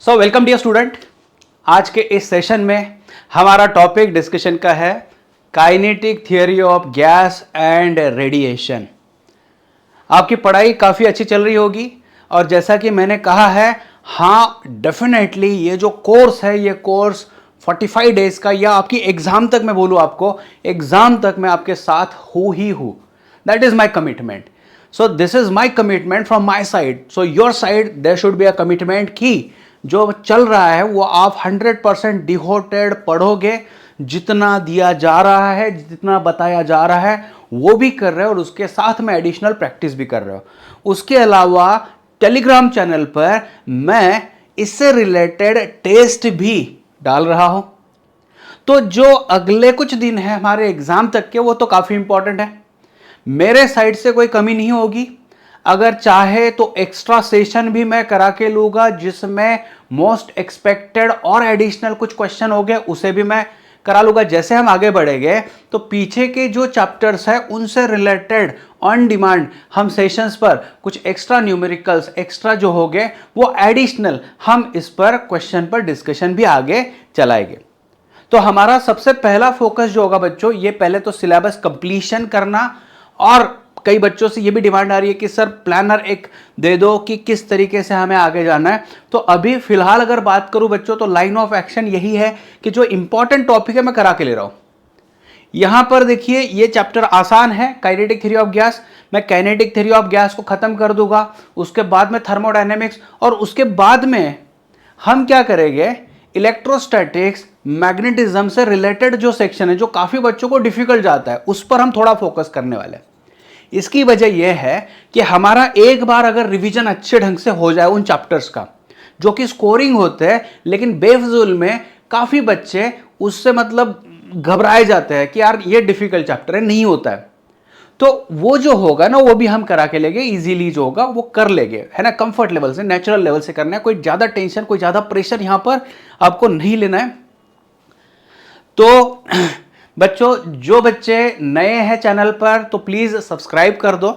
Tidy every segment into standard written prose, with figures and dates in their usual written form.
So welcome dear student. आज के इस सेशन में हमारा टॉपिक डिस्कशन का है kinetic theory of gas and radiation. आपकी पढ़ाई काफ़ी अच्छी चल रही होगी और जैसा कि मैंने कहा है, हाँ डेफिनेटली ये जो कोर्स है ये कोर्स 45 डेज का या आपकी एग्जाम तक मैं बोलूँ आपको एग्जाम तक मैं आपके साथ हूँ ही हूँ। That is my commitment. So this is my commitment from my side. So your side there should be a commitment कि जो चल रहा है वो आप 100% डिवोटेड पढ़ोगे, जितना दिया जा रहा है जितना बताया जा रहा है वो भी कर रहे हो और उसके साथ में एडिशनल प्रैक्टिस भी कर रहे हो। उसके अलावा टेलीग्राम चैनल पर मैं इससे रिलेटेड टेस्ट भी डाल रहा हूं। तो जो अगले कुछ दिन है हमारे एग्जाम तक के वो तो काफी इंपॉर्टेंट है। मेरे साइड से कोई कमी नहीं होगी। अगर चाहे तो एक्स्ट्रा सेशन भी मैं करा के लूंगा जिसमें मोस्ट एक्सपेक्टेड और एडिशनल कुछ क्वेश्चन हो गए उसे भी मैं करा लूंगा। जैसे हम आगे बढ़ेंगे तो पीछे के जो चैप्टर्स है उनसे रिलेटेड ऑन डिमांड हम सेशंस पर कुछ एक्स्ट्रा न्यूमेरिकल्स एक्स्ट्रा जो हो गए वो एडिशनल हम इस पर क्वेश्चन पर डिस्कशन भी आगे चलाएंगे। तो हमारा सबसे पहला फोकस जो होगा बच्चों, ये पहले तो सिलेबस कंप्लीशन करना। और कई बच्चों से ये भी डिमांड आ रही है कि सर प्लानर एक दे दो कि किस तरीके से हमें आगे जाना है। तो अभी फिलहाल अगर बात करूं बच्चों तो लाइन ऑफ एक्शन यही है कि जो इंपॉर्टेंट टॉपिक है मैं करा के ले रहा हूं। यहां पर देखिए ये चैप्टर आसान है, काइनेटिक थ्योरी ऑफ गैस। मैं काइनेटिक थ्योरी ऑफ गैस को खत्म कर दूंगा, उसके बाद में थर्मोडायनेमिक्स और उसके बाद में हम क्या करेंगे, इलेक्ट्रोस्टैटिक्स मैग्नेटिज्म से रिलेटेड जो सेक्शन है जो काफी बच्चों को डिफिकल्ट जाता है उस पर हम थोड़ा फोकस करने वाले हैं। इसकी वजह यह है कि हमारा एक बार अगर रिवीजन अच्छे ढंग से हो जाए उन चैप्टर्स का जो कि स्कोरिंग होते हैं, लेकिन बेफजूल में काफी बच्चे उससे मतलब घबराए जाते हैं कि यार ये डिफिकल्ट चैप्टर है, नहीं होता है। तो वो जो होगा ना वो भी हम करा के लेंगे, इजीली जो होगा वो कर लेंगे, है ना। कंफर्ट लेवल से, नेचुरल लेवल से करना है, कोई ज्यादा टेंशन कोई ज्यादा प्रेशर यहां पर आपको नहीं लेना है। तो बच्चों जो बच्चे नए हैं चैनल पर तो प्लीज सब्सक्राइब कर दो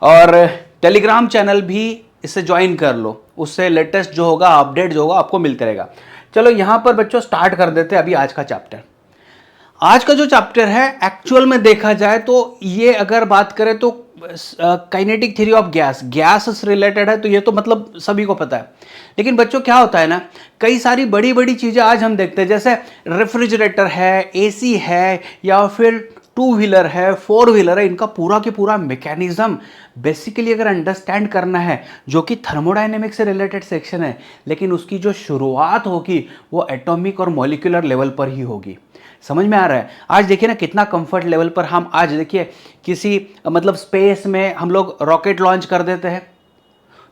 और टेलीग्राम चैनल भी इससे ज्वाइन कर लो, उससे लेटेस्ट जो होगा अपडेट जो होगा आपको मिलता रहेगा। चलो यहां पर बच्चों स्टार्ट कर देते हैं अभी आज का चैप्टर। आज का जो चैप्टर है एक्चुअल में देखा जाए तो ये अगर बात करें तो काइनेटिक थ्योरी ऑफ गैस से रिलेटेड है, तो ये तो मतलब सभी को पता है। लेकिन बच्चों क्या होता है ना, कई सारी बड़ी बड़ी चीजें आज हम देखते हैं, जैसे रेफ्रिजरेटर है, एसी है, या फिर टू व्हीलर है, फोर व्हीलर है, इनका पूरा के पूरा मैकेनिज्म बेसिकली अगर अंडरस्टैंड करना है जो कि थर्मोडायनेमिक्स से रिलेटेड सेक्शन है, लेकिन उसकी जो शुरुआत होगी वो एटॉमिक और मॉलिक्यूलर लेवल पर ही होगी। समझ में आ रहा है। आज देखिए ना कितना कंफर्ट लेवल पर हम आज देखिए किसी मतलब स्पेस में हम लोग रॉकेट लॉन्च कर देते हैं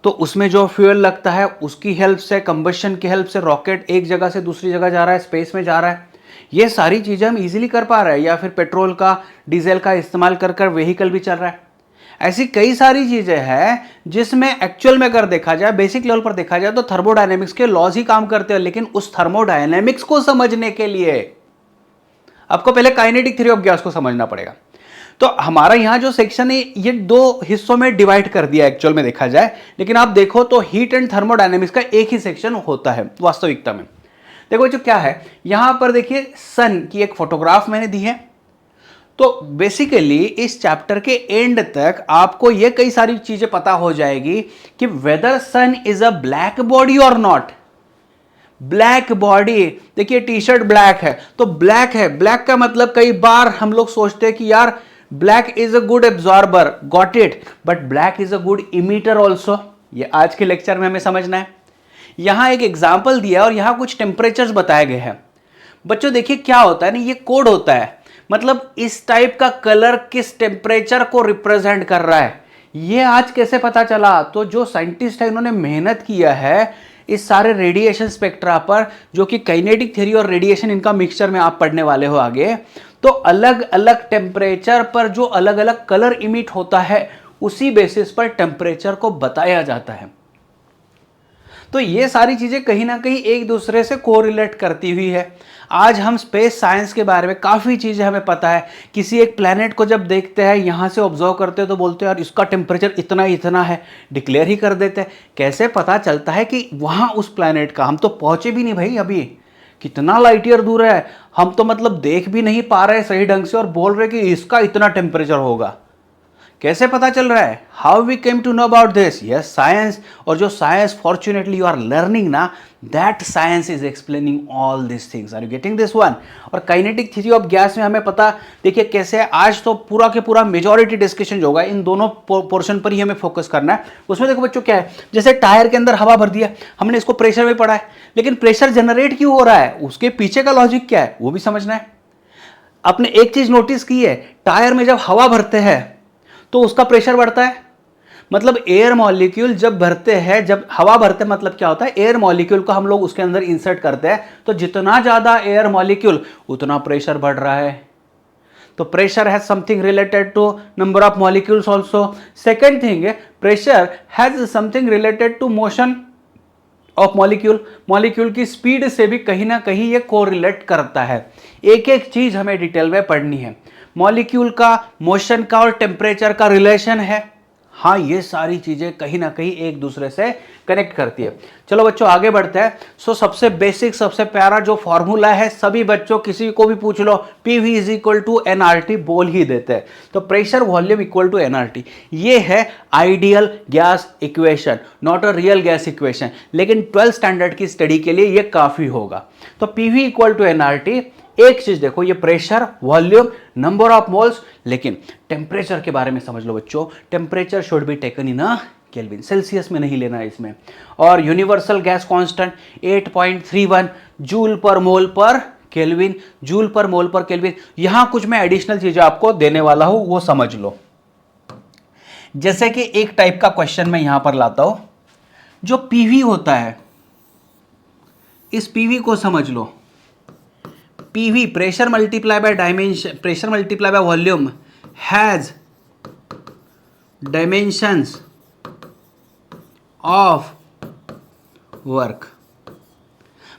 तो उसमें जो फ्यूल लगता है उसकी हेल्प से, कंबशन की हेल्प से रॉकेट एक जगह से दूसरी जगह जा रहा है, स्पेस में जा रहा है। ये सारी चीजें हम इजीली कर पा रहे हैं, या फिर पेट्रोल का डीजल का इस्तेमाल कर कर व्हीकल भी चल रहा है। ऐसी कई सारी चीजें हैं जिसमें एक्चुअल में अगर देखा जाए, बेसिक लेवल पर देखा जाए तो थर्मोडायनेमिक्स के लॉज ही काम करते हैं। लेकिन उस थर्मोडायनेमिक्स को समझने के लिए आपको पहले काइनेटिक थ्योरी ऑफ गैस को समझना पड़ेगा। तो हमारा यहां जो सेक्शन है ये दो हिस्सों में डिवाइड कर दिया एक्चुअल में देखा जाए, लेकिन आप देखो तो हीट एंड थर्मोडायनेमिक्स का एक ही सेक्शन होता है वास्तविकता में। देखो जो क्या है यहां पर देखिए सन की एक फोटोग्राफ मैंने दी है। तो बेसिकली इस चैप्टर के एंड तक आपको ये कई सारी चीजें पता हो जाएगी कि whether sun is a black body और नॉट। ब्लैक बॉडी, देखिए टी शर्ट ब्लैक है तो ब्लैक है, ब्लैक का मतलब कई बार हम लोग सोचते हैं कि यार black is a good absorber, got it, but black is a good emitter also. ये आज के लेक्चर में हमें समझना है। यहां एक एग्जाम्पल दिया और यहां कुछ टेम्परेचर्स बताए गए हैं। बच्चों देखिए क्या होता है ना, ये कोड होता है, मतलब इस टाइप का कलर किस टेम्परेचर को रिप्रेजेंट कर रहा है। ये आज कैसे पता चला, तो जो साइंटिस्ट है इन्होंने मेहनत किया है इस सारे रेडिएशन स्पेक्ट्रा पर, जो कि काइनेटिक थ्योरी और रेडिएशन इनका मिक्सचर में आप पढ़ने वाले हो आगे। तो अलग अलग टेम्परेचर पर जो अलग अलग कलर इमिट होता है उसी बेसिस पर टेम्परेचर को बताया जाता है। तो ये सारी चीज़ें कहीं ना कहीं एक दूसरे से कोरिलेट करती हुई है। आज हम स्पेस साइंस के बारे में काफ़ी चीज़ें हमें पता है। किसी एक प्लैनेट को जब देखते हैं, यहाँ से ऑब्जर्व करते हैं, तो बोलते हैं यार इसका टेम्परेचर इतना इतना है, डिक्लेयर ही कर देते हैं। कैसे पता चलता है कि वहाँ उस प्लैनेट का, हम तो पहुँचे भी नहीं भाई, अभी कितना लाइट ईयर दूर है, हम तो मतलब देख भी नहीं पा रहे सही ढंग से और बोल रहे कि इसका इतना टेम्परेचर होगा। कैसे पता चल रहा है? How we came to know about this? Yes, science. और जो science fortunately you are learning ना, that science is explaining all this things. Are you getting this one? और काइनेटिक थ्योरी ऑफ गैस में हमें पता, देखिए कैसे है, आज तो पूरा के पूरा मेजॉरिटी डिस्कशन जो होगा इन दोनों पोर्शन पर ही हमें फोकस करना है। उसमें देखो बच्चों क्या है, जैसे टायर के अंदर हवा भर दिया, हमने इसको प्रेशर में पढ़ा है, लेकिन प्रेशर जनरेट क्यों हो रहा है, उसके पीछे का लॉजिक क्या है वो भी समझना है। आपने एक चीज नोटिस की है, टायर में जब हवा भरते हैं तो उसका प्रेशर बढ़ता है। मतलब एयर मॉलिक्यूल जब भरते हैं, जब हवा भरते हैं, मतलब क्या होता है, एयर मॉलिक्यूल को हम लोग उसके अंदर इंसर्ट करते हैं, तो जितना ज्यादा एयर मॉलिक्यूल उतना प्रेशर बढ़ रहा है। तो pressure has something related to number of molecules also. Second thing है, pressure has something related to motion of molecule. Molecule की स्पीड से भी कहीं ना कहीं ये कोरिलेट करता है। एक एक चीज हमें डिटेल में पढ़नी है। मॉलिक्यूल का, मोशन का और टेम्परेचर का रिलेशन है। हाँ, ये सारी चीजें कहीं ना कहीं एक दूसरे से कनेक्ट करती है। चलो बच्चों आगे बढ़ते हैं। सबसे बेसिक, सबसे प्यारा जो फॉर्मूला है, सभी बच्चों किसी को भी पूछ लो, PV is equal to nRT बोल ही देते हैं। तो pressure volume equal to nRT, ये है ideal gas equation, not a real gas equation, लेकिन 12th स्टैंडर्ड की स्टडी के लिए ये काफी होगा। तो PV इक्वल टू nRT, एक चीज देखो, ये pressure, volume, number of moles, लेकिन टेम्परेचर के बारे में समझ लो बच्चों। Temperature should be taken in kelvin, Celsius में नहीं लेना है इसमें। और यूनिवर्सल गैस कांस्टेंट 8.31 जूल पर मोल पर केल्विन, जूल पर मोल पर केल्विन। यहां कुछ मैं एडिशनल चीजें आपको देने वाला हूं, वो समझ लो। जैसे कि एक टाइप का क्वेश्चन मैं यहां पर लाता हूं, जो पीवी होता है, इस पीवी को समझ लो। PV, pressure multiplied by dimension, pressure multiplied by volume, has dimensions of work।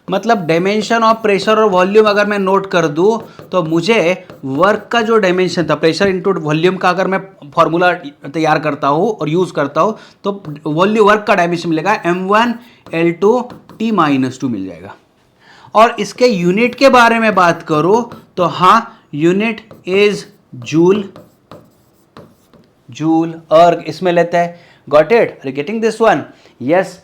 मतलब डायमेंशन ऑफ प्रेशर और वॉल्यूम अगर मैं नोट कर दूं, तो मुझे वर्क का जो डायमेंशन था, प्रेशर इनटू वॉल्यूम का अगर मैं फॉर्मूला तैयार करता हूं और यूज करता हूं, तो वॉल्यूम, वर्क का डायमेंशन मिलेगा M1L2 T-2 मिल जाएगा। और इसके यूनिट के बारे में बात करूं तो हाँ, यूनिट इज जूल, जूल अर्ग इसमें लेता है। Got it? Are you getting this one? Yes,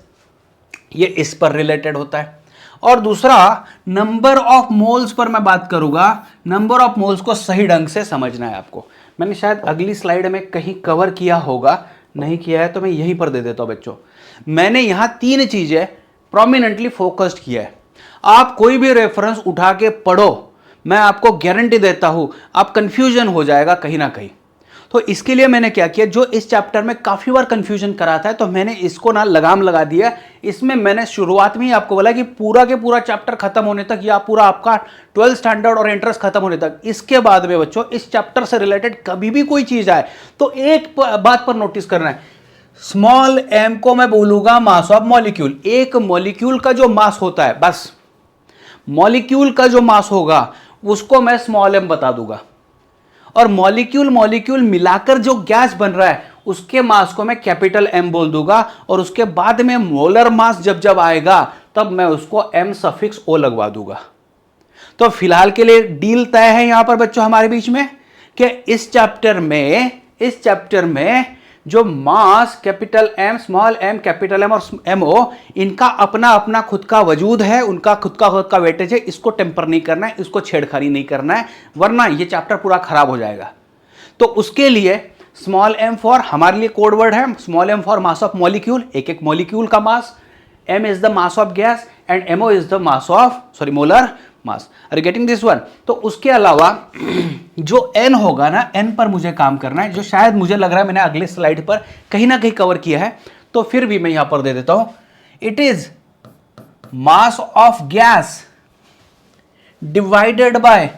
ये इस पर रिलेटेड होता है। और दूसरा, नंबर ऑफ मोल्स पर मैं बात करूंगा। नंबर ऑफ मोल्स को सही ढंग से समझना है आपको। मैंने शायद अगली स्लाइड में कहीं कवर किया होगा, नहीं किया है तो मैं यहीं पर दे देता हूं बच्चों। मैंने यहां 3 चीजें प्रोमिनेंटली फोकस्ड किया है। आप कोई भी रेफरेंस उठा के पढ़ो, मैं आपको गारंटी देता हूं आप कंफ्यूजन हो जाएगा कहीं ना कहीं। तो इसके लिए मैंने क्या किया, जो इस चैप्टर में काफी बार कंफ्यूजन कराता है, तो मैंने इसको ना लगाम लगा दिया। इसमें मैंने शुरुआत में ही आपको बोला कि पूरा के पूरा चैप्टर खत्म होने तक, या पूरा आपका 12th स्टैंडर्ड और एंट्रेंस खत्म होने तक, इसके बाद में बच्चों इस चैप्टर से रिलेटेड कभी भी कोई चीज आए तो एक बात पर नोटिस करना है। स्मॉल m को मैं बोलूंगा मास ऑफ मॉलिक्यूल। एक मॉलिक्यूल का जो मास होता है, बस मॉलिक्यूल का जो मास होगा उसको मैं स्मॉल m बता दूंगा। और मॉलिक्यूल मॉलिक्यूल मिलाकर जो गैस बन रहा है उसके मास को मैं कैपिटल M बोल दूंगा। और उसके बाद में मोलर मास जब आएगा तब मैं उसको M सफिक्स O लगवा दूंगा। तो फिलहाल के लिए डील तय है यहां पर बच्चों हमारे बीच में कि इस चैप्टर में जो mass capital M, small m, capital M और MO, इनका अपना अपना खुद का वजूद है, उनका खुद का वेटेज है। इसको टेम्पर नहीं करना है, इसको छेड़खानी नहीं करना है, वरना ये चैप्टर पूरा खराब हो जाएगा। तो उसके लिए स्मॉल m फॉर, हमारे लिए कोड वर्ड है small m for mass of molecule, एक एक मॉलिक्यूल का mass. m is the mass of gas and MO is the mass of, molar mass. Are you getting this one? तो उसके अलावा जो n होगा ना, n पर मुझे काम करना है, जो शायद मुझे लग रहा है मैंने अगले स्लाइड पर कहीं ना कहीं कवर किया है, तो फिर भी मैं यहां पर दे देता हूं। It is mass of gas divided by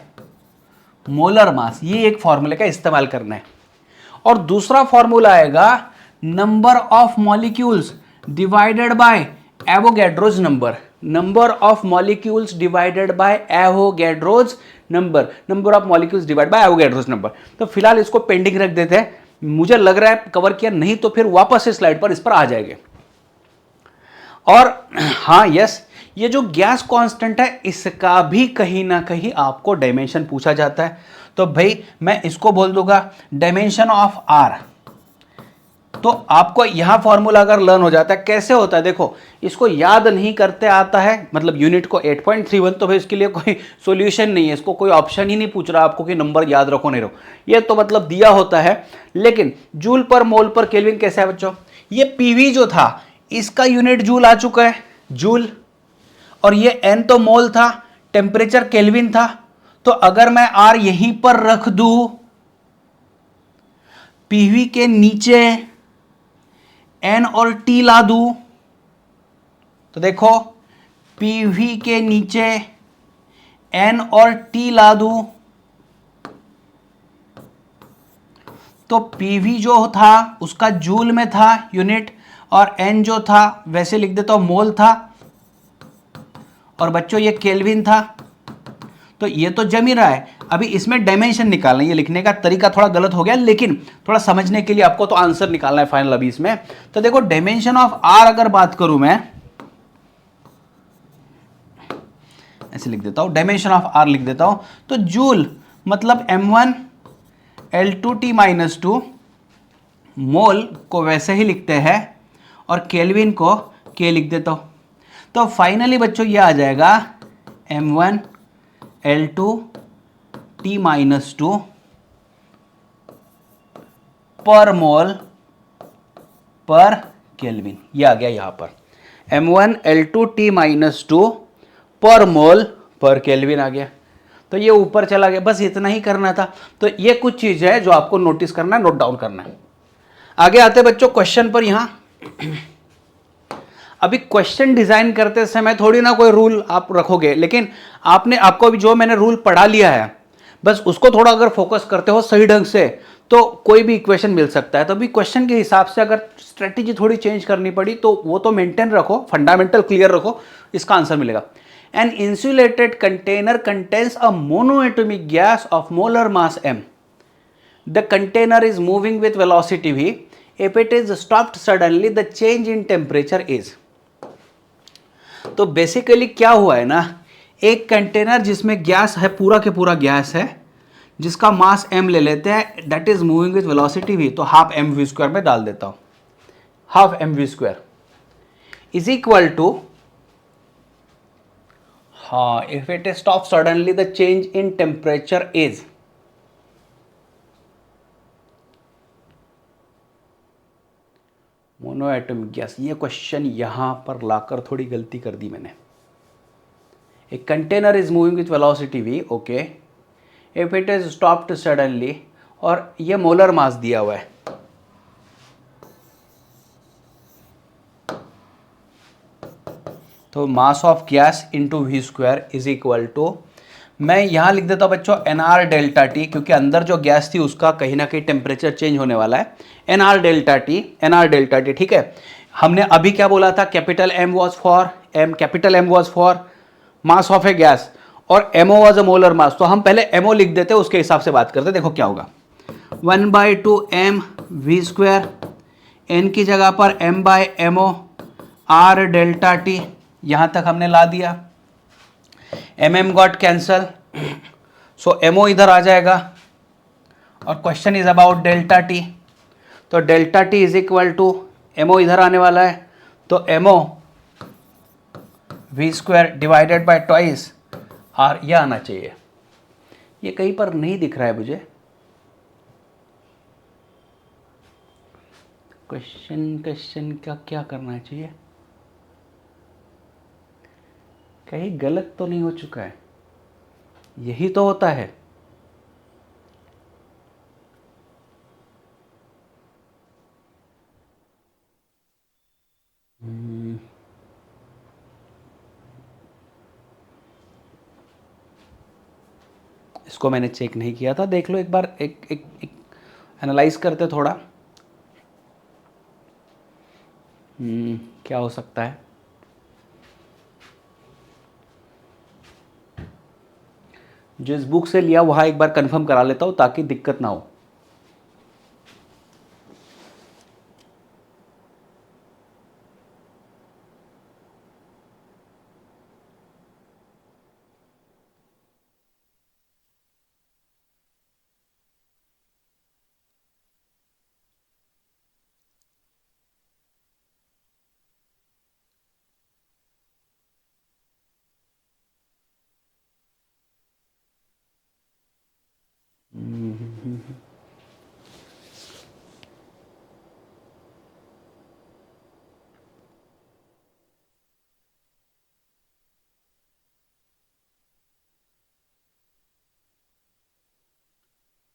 molar मास। ये एक फॉर्मूले का इस्तेमाल करना है। और दूसरा फॉर्मूला आएगा number of molecules divided by Avogadro's number of molecules divided by Avogadro's number of molecules divide by Avogadro's number. तो फिलहाल इसको पेंडिंग रख देते हैं, मुझे लग रहा है कवर किया, नहीं तो फिर वापस से स्लाइड पर इस पर आ जाएंगे। और हाँ यस, ये जो गैस कांस्टेंट है इसका भी कहीं ना कहीं आपको डायमेंशन पूछा जाता है। तो भाई मैं इसको बोल दूंगा डायमेंशन ऑफ आर। तो आपको यहां फॉर्मूला अगर लर्न हो जाता है, कैसे होता है देखो, इसको याद नहीं करते आता है, मतलब यूनिट को 8.31, तो भाई इसके लिए कोई सॉल्यूशन नहीं है, इसको कोई ऑप्शन ही नहीं पूछ रहा आपको कि नंबर याद रखो नहीं रखो, ये तो मतलब दिया होता है। लेकिन जूल पर मोल पर केल्विन कैसे है बच्चों, ये पीवी जो था इसका यूनिट जूल आ चुका है, जूल, और ये एन तो मोल था, टेम्परेचर केल्विन था। तो अगर मैं आर यहीं पर रख दूं, पीवी के नीचे एन और टी ला दूं, तो देखो पीवी के नीचे एन और टी ला दूं, तो पीवी जो था उसका जूल में था यूनिट, और एन जो था वैसे लिख देता हूं मोल था, और बच्चों ये केल्विन था। तो ये तो जम ही रहा है, अभी इसमें डायमेंशन निकालना है। ये लिखने का तरीका थोड़ा गलत हो गया, लेकिन थोड़ा समझने के लिए आपको तो आंसर निकालना है फाइनल अभी इसमें। तो देखो डायमेंशन ऑफ आर अगर बात करूं मैं, ऐसे लिख देता हूं, डायमेंशन ऑफ आर लिख देता हूं, तो जूल मतलब m1 L2T-2, मोल को वैसे ही लिखते हैं, और केल्विन को के लिख देता हूं। तो फाइनली बच्चों ये आ जाएगा m1 L2T-2 पर मोल पर केल्विन, ये आ गया यहां पर m1 L2T-2 पर मोल पर केल्विन आ गया। तो ये ऊपर चला गया, बस इतना ही करना था। तो ये कुछ चीज है जो आपको नोटिस करना है, नोट डाउन करना है। आगे आते बच्चों क्वेश्चन पर। यहां अभी क्वेश्चन डिजाइन करते समय थोड़ी ना कोई रूल आप रखोगे, लेकिन आपको अभी जो मैंने रूल पढ़ा लिया है बस उसको थोड़ा अगर फोकस करते हो सही ढंग से तो कोई भी इक्वेशन मिल सकता है। तो अभी क्वेश्चन के हिसाब से अगर स्ट्रेटेजी थोड़ी चेंज करनी पड़ी तो वो तो मेंटेन रखो, फंडामेंटल क्लियर रखो, इसका आंसर मिलेगा। An insulated container contains a monoatomic gas of molar mass m. The container is moving with velocity v. If it is stopped suddenly, the change in temperature is. तो basically क्या हुआ है ना, एक container जिसमें gas है, पूरा के पूरा गैस है, जिसका मास m ले लेते हैं, that is moving with velocity v, तो हाफ एम वी स्क्वायर में डाल देता हूं, half M V square is equal to, हाँ, if it is stop suddenly the change in temperature is, monoatomic gas. ये क्वेश्चन यहां पर लाकर थोड़ी गलती कर दी मैंने। एक container is moving with velocity v, okay, if it is stopped suddenly, और ये मोलर मास दिया हुआ है, तो मास of gas into V square is equal to, मैं यहां लिख देता हूं बच्चों nr डेल्टा टी, क्योंकि अंदर जो गैस थी उसका कहीं ना कहीं टेम्परेचर चेंज होने वाला है, nr डेल्टा टी, ठीक है। हमने अभी क्या बोला था, capital M was for mass of a gas, और MO was a molar mass. तो हम पहले MO लिख देते, उसके हिसाब से बात करते, देखो क्या होगा, 1/2 m वी स्क्वायर, n की जगह पर m/mo r डेल्टा टी, यहां तक हमने ला दिया, mm got cancel, so MO इधर आ जाएगा, और question is about delta T, तो delta T is equal to MO इधर आने वाला है, तो MO V square divided by twice R, यह आना चाहिए। ये कहीं पर नहीं दिख रहा है मुझे, क्वेश्चन का क्या करना चाहिए, कहीं गलत तो नहीं हो चुका है, यही तो होता है। इसको मैंने चेक नहीं किया था, देख लो एक बार, एक एनालाइज करते थोड़ा। क्या हो सकता है, जिस बुक से लिया वहाँ एक बार कंफर्म करा लेता हूँ ताकि दिक्कत ना हो।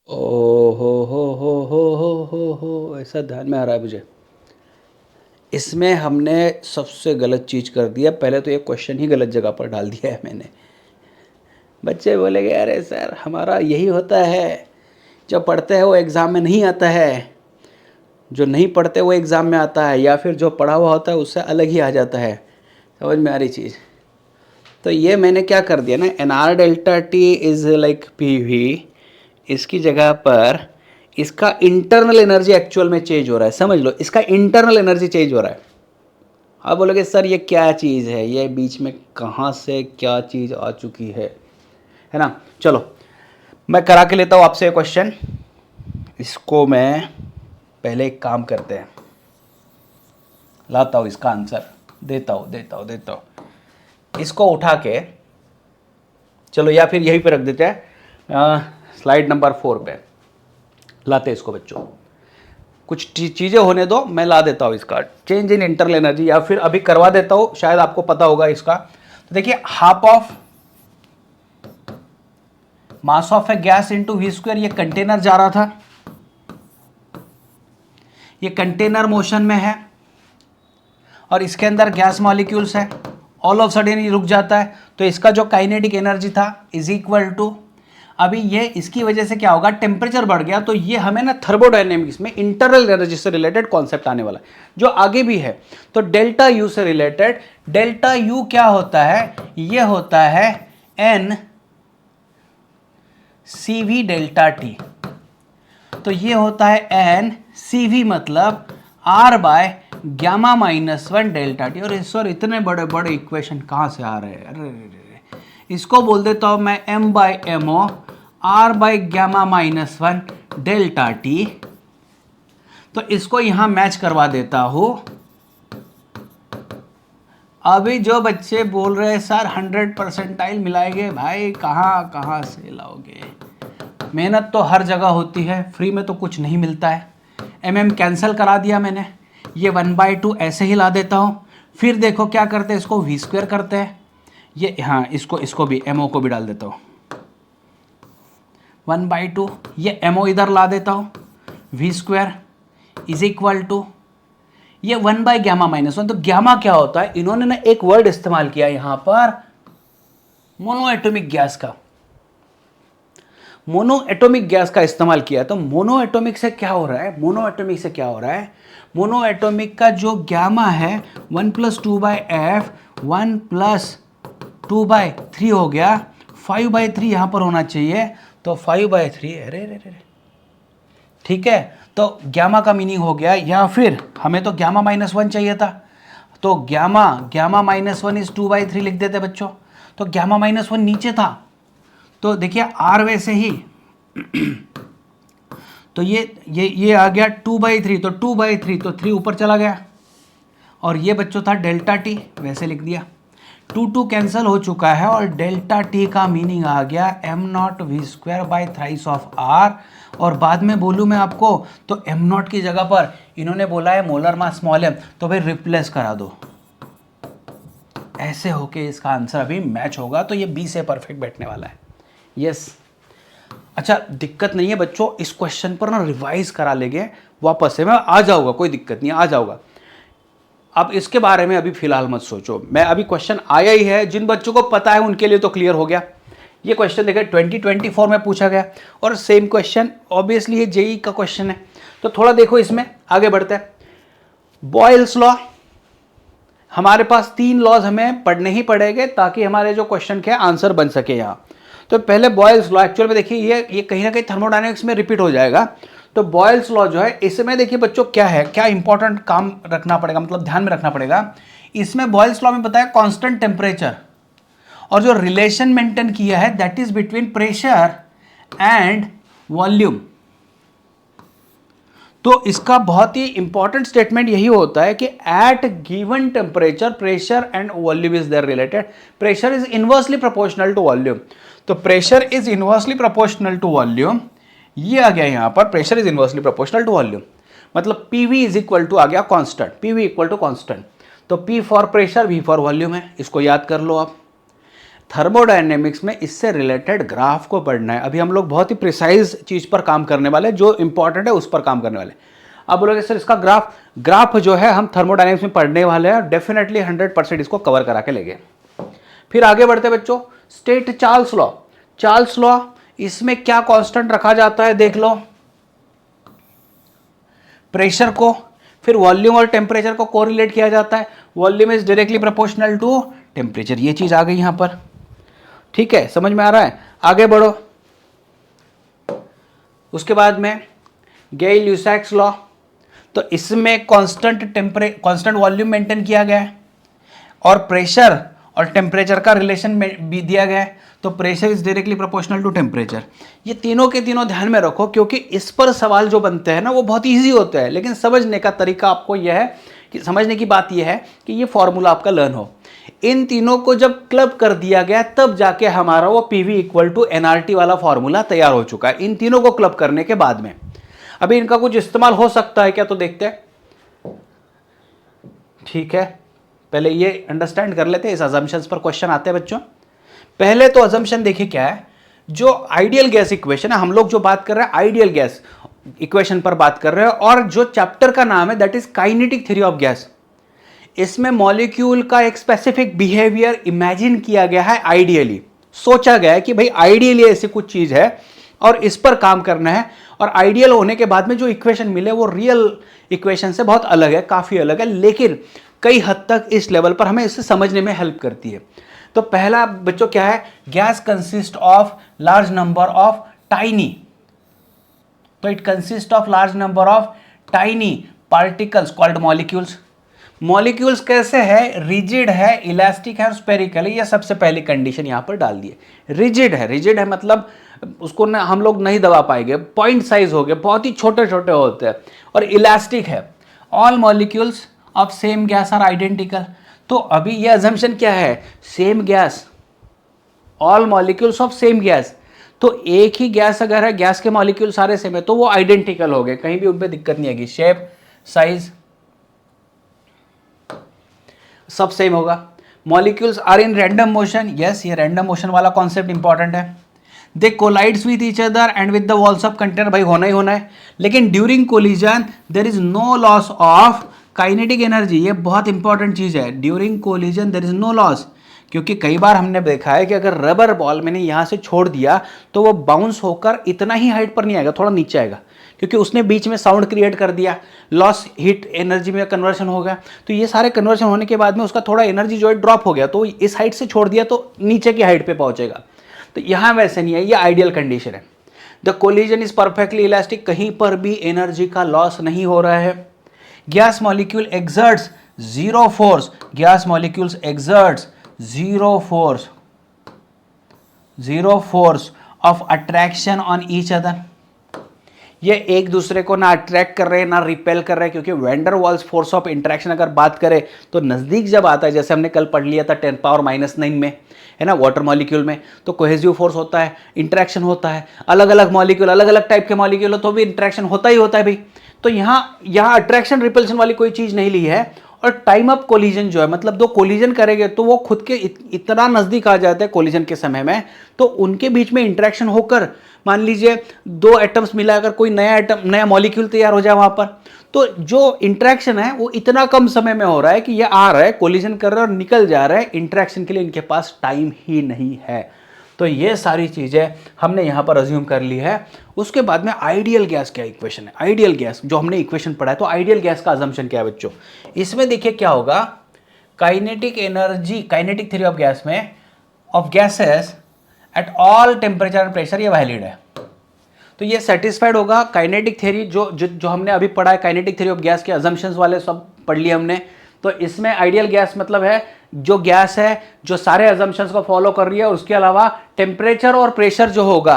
ओ हो, ऐसा ध्यान में आ रहा है मुझे। इसमें हमने सबसे गलत चीज़ कर दिया। पहले तो ये क्वेश्चन ही गलत जगह पर डाल दिया है मैंने। बच्चे बोलेंगे अरे सर हमारा यही होता है, जो पढ़ते हैं वो एग्ज़ाम में नहीं आता है, जो नहीं पढ़ते वो एग्ज़ाम में आता है, या फिर जो पढ़ा हुआ होता है उससे अलग ही आ जाता है। समझ में आ रही चीज़? तो ये मैंने क्या कर दिया ना, n R delta T is like P V, इसकी जगह पर इसका इंटरनल एनर्जी एक्चुअल में चेंज हो रहा है। समझ लो, इसका इंटरनल एनर्जी चेंज हो रहा है। आप बोलोगे सर ये क्या चीज़ है, ये बीच में कहाँ से क्या चीज़ आ चुकी है ना। चलो मैं करा के लेता हूँ आपसे क्वेश्चन। इसको मैं पहले एक काम करते हैं, लाता हूँ इसका आंसर, देता हूँ इसको उठा के। चलो या फिर यहीं पे रख देते हैं, स्लाइड नंबर 4 पे लाते हैं इसको बच्चों। कुछ चीज़ें होने दो, मैं ला देता हूँ इसका चेंज इन इंटरनल एनर्जी, या फिर अभी करवा देता हूँ, शायद आपको पता होगा इसका। तो देखिए, half of mass of a gas into V square, ये कंटेनर जा रहा था, ये कंटेनर मोशन में है और इसके अंदर गैस मॉलिक्यूल्स है। ऑल ऑफ सडन ये रुक जाता है, तो इसका जो काइनेटिक एनर्जी था इज इक्वल टू, अभी ये इसकी वजह से क्या होगा, टेम्परेचर बढ़ गया, तो ये हमें ना थर्मोडायनेमिक्स में इंटरनल एनर्जी से रिलेटेड कॉन्सेप्ट आने वाला है, जो आगे भी है। तो डेल्टा यू से रिलेटेड, डेल्टा यू क्या होता है, ये होता है n C V delta T. तो ये होता है एन सी वी, मतलब R by gamma -1 delta T. और सर इतने बड़े बड़े इक्वेशन कहाँ से आ रहे हैं, अरे इसको बोल देता हूँ मैं m by M O R by gamma -1 delta T. तो इसको यहां मैच करवा देता हूं। अभी जो बच्चे बोल रहे हैं सर 100 परसेंटाइल मिलाएंगे, भाई कहाँ से लाओगे। मेहनत तो हर जगह होती है, फ्री में तो कुछ नहीं मिलता है। कैंसिल करा दिया मैंने, ये 1/2 ऐसे ही ला देता हूँ। फिर देखो क्या करते हैं, इसको वी स्क्वायर करते हैं, ये हाँ इसको भी एमओ को भी डाल देता हूँ 1/2, ये एमओ इधर ला देता हूँ, V square is equal to ये 1/γ-1। तो गामा क्या होता है, इन्होंने ना एक वर्ड इस्तेमाल किया यहां पर, मोनो एटॉमिक गैस का, मोनो एटॉमिक गैस का इस्तेमाल किया। तो मोनो एटॉमिक से क्या हो रहा है, मोनो एटॉमिक का जो गामा है 1 + 2/f 1 + 2/3 हो गया, 5/3 यहां पर होना चाहिए, तो 5/3, अरे ठीक है। तो गामा का मीनिंग हो गया, या फिर हमें तो गामा -1 चाहिए था, तो गामा -1 इज 2/3 लिख देते बच्चों। तो गामा -1 नीचे था, तो देखिए आर वैसे ही तो ये आ गया 2/3, तो 2/3 तो 3 ऊपर चला गया, और ये बच्चों था डेल्टा टी, वैसे लिख दिया। 2 कैंसिल हो चुका है, और डेल्टा टी का मीनिंग आ गया m0v² / r। और बाद में बोलूँ मैं आपको, तो m0 की जगह पर इन्होंने बोला है मोलर मास स्मॉल m, तो भाई रिप्लेस करा दो, ऐसे होके इसका आंसर अभी मैच होगा। तो ये बी से परफेक्ट बैठने वाला है। यस अच्छा, दिक्कत नहीं है बच्चों, इस क्वेश्चन पर ना रिवाइज करा लेंगे वापस से, मैं आ जाऊँगा, कोई दिक्कत नहीं, आ जाऊँगा। अब इसके बारे में अभी फिलहाल मत सोचो, मैं अभी क्वेश्चन आया ही है, जिन बच्चों को पता है उनके लिए तो क्लियर हो गया। ये क्वेश्चन देखिए 2024 में पूछा गया, और सेम क्वेश्चन ऑब्वियसली ये जेई का क्वेश्चन है। तो थोड़ा देखो इसमें, आगे बढ़ते हैं। बॉयल्स लॉ, हमारे पास 3 लॉज हमें पढ़ने ही पड़ेंगे ताकि हमारे जो क्वेश्चन के आंसर बन सके यहाँ। तो पहले बॉयल्स लॉ, एक्चुअल में देखिए ये कहीं ना कहीं थर्मोडायनेमिक्स में रिपीट हो जाएगा। तो बॉयल्स लॉ जो है इसमें देखिए बच्चों क्या है, क्या इंपॉर्टेंट काम रखना पड़ेगा, मतलब ध्यान में रखना पड़ेगा। इसमें बॉयल्स लॉ में बताया कांस्टेंट टेम्परेचर और जो रिलेशन मेंटेन किया है that is between pressure and volume. तो इसका बहुत ही इंपॉर्टेंट स्टेटमेंट यही होता है कि at given temperature pressure and volume is there related, pressure is inversely proportional to volume. तो pressure is inversely proportional to volume, ये आ गया यहां पर, pressure is inversely proportional to volume, मतलब पीवी इज इक्वल टू आ गया constant, PV equal to constant. तो P for pressure, V for volume है, इसको याद कर लो आप। थर्मोडायनेमिक्स में इससे रिलेटेड ग्राफ को पढ़ना है। अभी हम लोग बहुत ही प्रिसाइज चीज पर काम करने वाले, जो इंपॉर्टेंट है उस पर काम करने वाले। अब बोलोगे सर इसका ग्राफ जो है हम थर्मोडायनेमिक्स में पढ़ने वाले हैं, डेफिनेटली 100% इसको कवर करा के लेंगे। फिर आगे बढ़ते बच्चों, state Charles law. Charles law, इसमें क्या कांस्टेंट रखा जाता है देख लो, प्रेशर को, फिर वॉल्यूम और टेम्परेचर को कोरिलेट किया जाता है, volume is directly proportional to temperature, ये चीज आ गई यहां पर। ठीक है, समझ में आ रहा है? आगे बढ़ो। उसके बाद में गेल ल्यूसैक्स लॉ, तो इसमें कांस्टेंट वॉल्यूम मेंटेन किया गया है और प्रेशर और टेम्परेचर का रिलेशन भी दिया गया है। तो pressure is directly proportional to temperature. ये तीनों के तीनों ध्यान में रखो, क्योंकि इस पर सवाल जो बनते हैं ना वो बहुत ईजी होते हैं, लेकिन समझने का तरीका आपको यह है कि समझने की बात यह है कि ये फॉर्मूला आपका लर्न हो। इन तीनों को जब क्लब कर दिया गया तब जाके हमारा वो पीवी इक्वल टू एनआरटी वाला फॉर्मूला तैयार हो चुका है, इन तीनों को क्लब करने के बाद में। अभी इनका कुछ इस्तेमाल हो सकता है क्या, तो देखते हैं। ठीक है, पहले ये अंडरस्टैंड कर लेते हैं, इस अजम्पशंस पर क्वेश्चन आते हैं बच्चों। पहले तो अजम्पशन देखिए क्या है, जो आइडियल गैस इक्वेशन है, हम लोग जो बात कर रहे हैं आइडियल गैस इक्वेशन पर बात कर रहे हैं, और जो चैप्टर का नाम है that is kinetic theory of gas. इसमें मॉलिक्यूल का एक स्पेसिफिक बिहेवियर इमेजिन किया गया है, आइडियली सोचा गया है कि भाई आइडियली ऐसी कुछ चीज है और इस पर काम करना है, और आइडियल होने के बाद में जो इक्वेशन मिले वो रियल इक्वेशन से बहुत अलग है, काफी अलग है, लेकिन कई हद तक इस लेवल पर हमें इसे समझने में हेल्प करती है। तो पहला बच्चों क्या है, gas consist of large number of tiny, तो it consist of large number of tiny particles called molecules. Molecules कैसे है, रिजिड है, इलास्टिक है और स्पेरिकल है, ये सबसे पहली कंडीशन यहां पर डाल दी है। रिजिड है मतलब उसको ना हम लोग नहीं दबा पाएंगे, पॉइंट साइज हो गए, बहुत ही छोटे छोटे होते हैं, और इलास्टिक है। All molecules of same gas are identical. तो अभी ये अजम्पशन क्या है, same gas, all molecules of same gas, तो एक ही गैस अगर है, गैस के मॉलिक्यूल सारे सेम है, तो वो आइडेंटिकल हो गए, कहीं भी उनपे दिक्कत नहीं आएगी, शेप साइज सब सेम होगा। Molecules are in random motion, yes ये रैंडम मोशन वाला कॉन्सेप्ट इंपॉर्टेंट है। They collides with each other and with the walls of container, भाई होना ही होना है, लेकिन during collision there is no loss of kinetic energy, ये बहुत इंपॉर्टेंट चीज है, during collision there is no loss. क्योंकि कई बार हमने देखा है कि अगर रबर बॉल मैंने यहां से छोड़ दिया तो वो बाउंस होकर इतना ही हाइट पर नहीं आएगा, थोड़ा नीचे आएगा, क्योंकि उसने बीच में साउंड क्रिएट कर दिया, लॉस हीट एनर्जी में कन्वर्शन हो गया। तो ये सारे कन्वर्शन होने के बाद में उसका थोड़ा एनर्जी जो है ड्रॉप हो गया, तो इस हाइट से छोड़ दिया तो नीचे की हाइट पे पहुंचेगा। तो यहां वैसे नहीं है, ये आइडियल कंडीशन है। The collision is perfectly elastic, कहीं पर भी एनर्जी का लॉस नहीं हो रहा है। Gas molecule exerts zero force, gas molecules exerts zero force of attraction on each other, ये एक दूसरे को ना अट्रैक्ट कर रहे हैं ना रिपेल कर रहे हैं, क्योंकि van der Waals force of interaction अगर बात करें तो नजदीक जब आता है, जैसे हमने कल पढ़ लिया था 10⁻⁹ में, है ना, वाटर मॉलिक्यूल में, तो कोहेसिव फोर्स होता है, इंटरेक्शन होता है, अलग अलग मॉलिक्यूल अलग अलग टाइप के मॉलिक्यूल हो तो भी इंटरेक्शन होता ही होता है भाई। तो यहाँ अट्रैक्शन रिपल्शन वाली कोई चीज नहीं ली है। और टाइम अप कोलिजन जो है, मतलब दो कोलिजन करेंगे तो वो खुद के इतना नजदीक आ जाते हैं कोलिजन के समय में, तो उनके बीच में इंटरेक्शन होकर मान लीजिए दो एटम्स मिलाकर कोई नया एटम, नया मॉलिक्यूल तैयार हो जाए वहां पर, तो जो इंटरेक्शन है वो इतना कम समय में हो रहा है कि ये आ रहा है, कोलिजन कर रहा है और निकल जा रहा है, इंटरेक्शन के लिए इनके पास टाइम ही नहीं है। तो ये सारी चीजें हमने यहां पर अज्यूम कर ली है। उसके बाद में आइडियल गैस क्या इक्वेशन है, आइडियल गैस जो हमने इक्वेशन पढ़ा है, तो आइडियल गैस का अजम्पशन क्या है बच्चों, इसमें देखिए क्या होगा, kinetic energy, kinetic theory of gas में, of gases at all temperature and pressure, ये वैलिड है। तो ये सेटिस्फाइड होगा। काइनेटिक थ्योरी जो हमने अभी पढ़ा है, काइनेटिक थ्योरी ऑफ गैस के अजम्पशंस वाले सब पढ़ लिए हमने। तो इसमें आइडियल गैस मतलब है जो गैस है जो सारे अजम्पशंस को फॉलो कर रही है, उसके अलावा टेम्परेचर और प्रेशर जो होगा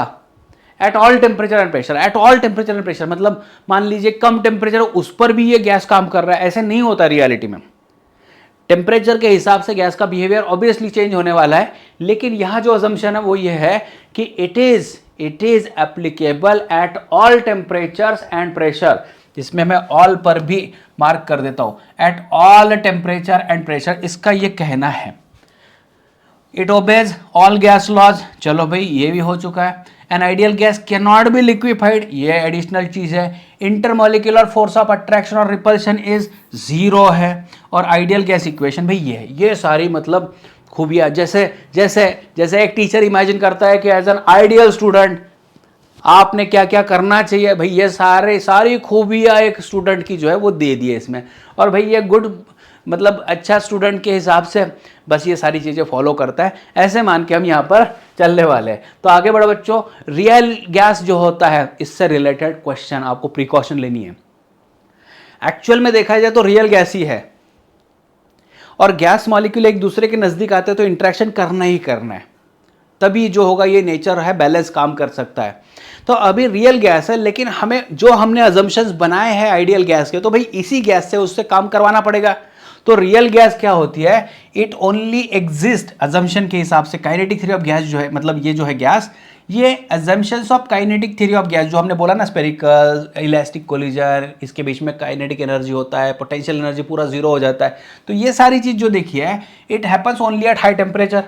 eight all temperature and pressure, eight all temperature and pressure मतलब मान लीजिए कम टेम्परेचर उस पर भी ये गैस काम कर रहा है, ऐसे नहीं होता रियलिटी में। टेम्परेचर के हिसाब से गैस का बिहेवियर ऑब्वियसली चेंज होने वाला है, लेकिन यहाँ जो अजम्पशन है वो ये है कि it is applicable at all temperatures and pressure. इसमें मैं ऑल पर भी मार्क कर देता हूं, at all temperature and pressure, इसका ये कहना है। It obeys all gas laws, चलो भाई ये भी हो चुका है। An ideal gas can not be liquefied, ये एडिशनल चीज है। इंटरमोलिकुलर फोर्स ऑफ अट्रैक्शन और रिपल्शन इज 0 है। और आइडियल गैस इक्वेशन भाई ये है। ये सारी मतलब खूबियां, जैसे एक टीचर इमेजिन करता है कि एज एन आइडियल स्टूडेंट आपने क्या क्या करना चाहिए, भाई ये सारी खूबियां एक स्टूडेंट की जो है वो दे दी है इसमें। और भाई ये गुड मतलब अच्छा स्टूडेंट के हिसाब से बस ये सारी चीज़ें फॉलो करता है, ऐसे मान के हम यहाँ पर चलने वाले हैं। तो आगे बढ़ो बच्चों, रियल गैस जो होता है इससे रिलेटेड क्वेश्चन आपको प्रिकॉशन लेनी है। एक्चुअल में देखा जाए तो रियल गैस ही है, और गैस मॉलिक्यूल एक दूसरे के नज़दीक आते हैं तो इंट्रैक्शन करना ही करना है, तभी जो होगा ये नेचर है बैलेंस काम कर सकता है। तो अभी रियल गैस है, लेकिन हमें जो हमने अजम्पशंस बनाए हैं आइडियल गैस के, तो भाई इसी गैस से उससे काम करवाना पड़ेगा। तो रियल गैस क्या होती है, इट ओनली एग्जिस्ट अजम्पशन के हिसाब से। काइनेटिक थ्योरी ऑफ गैस जो है मतलब ये जो है गैस, ये assumptions of kinetic theory of gas जो हमने बोला ना, स्पेरिकल, इलास्टिक कोलिजन, इसके बीच में काइनेटिक एनर्जी होता है, पोटेंशियल एनर्जी पूरा 0 हो जाता है। तो ये सारी चीज़ जो देखी है, it happens only at high temperature.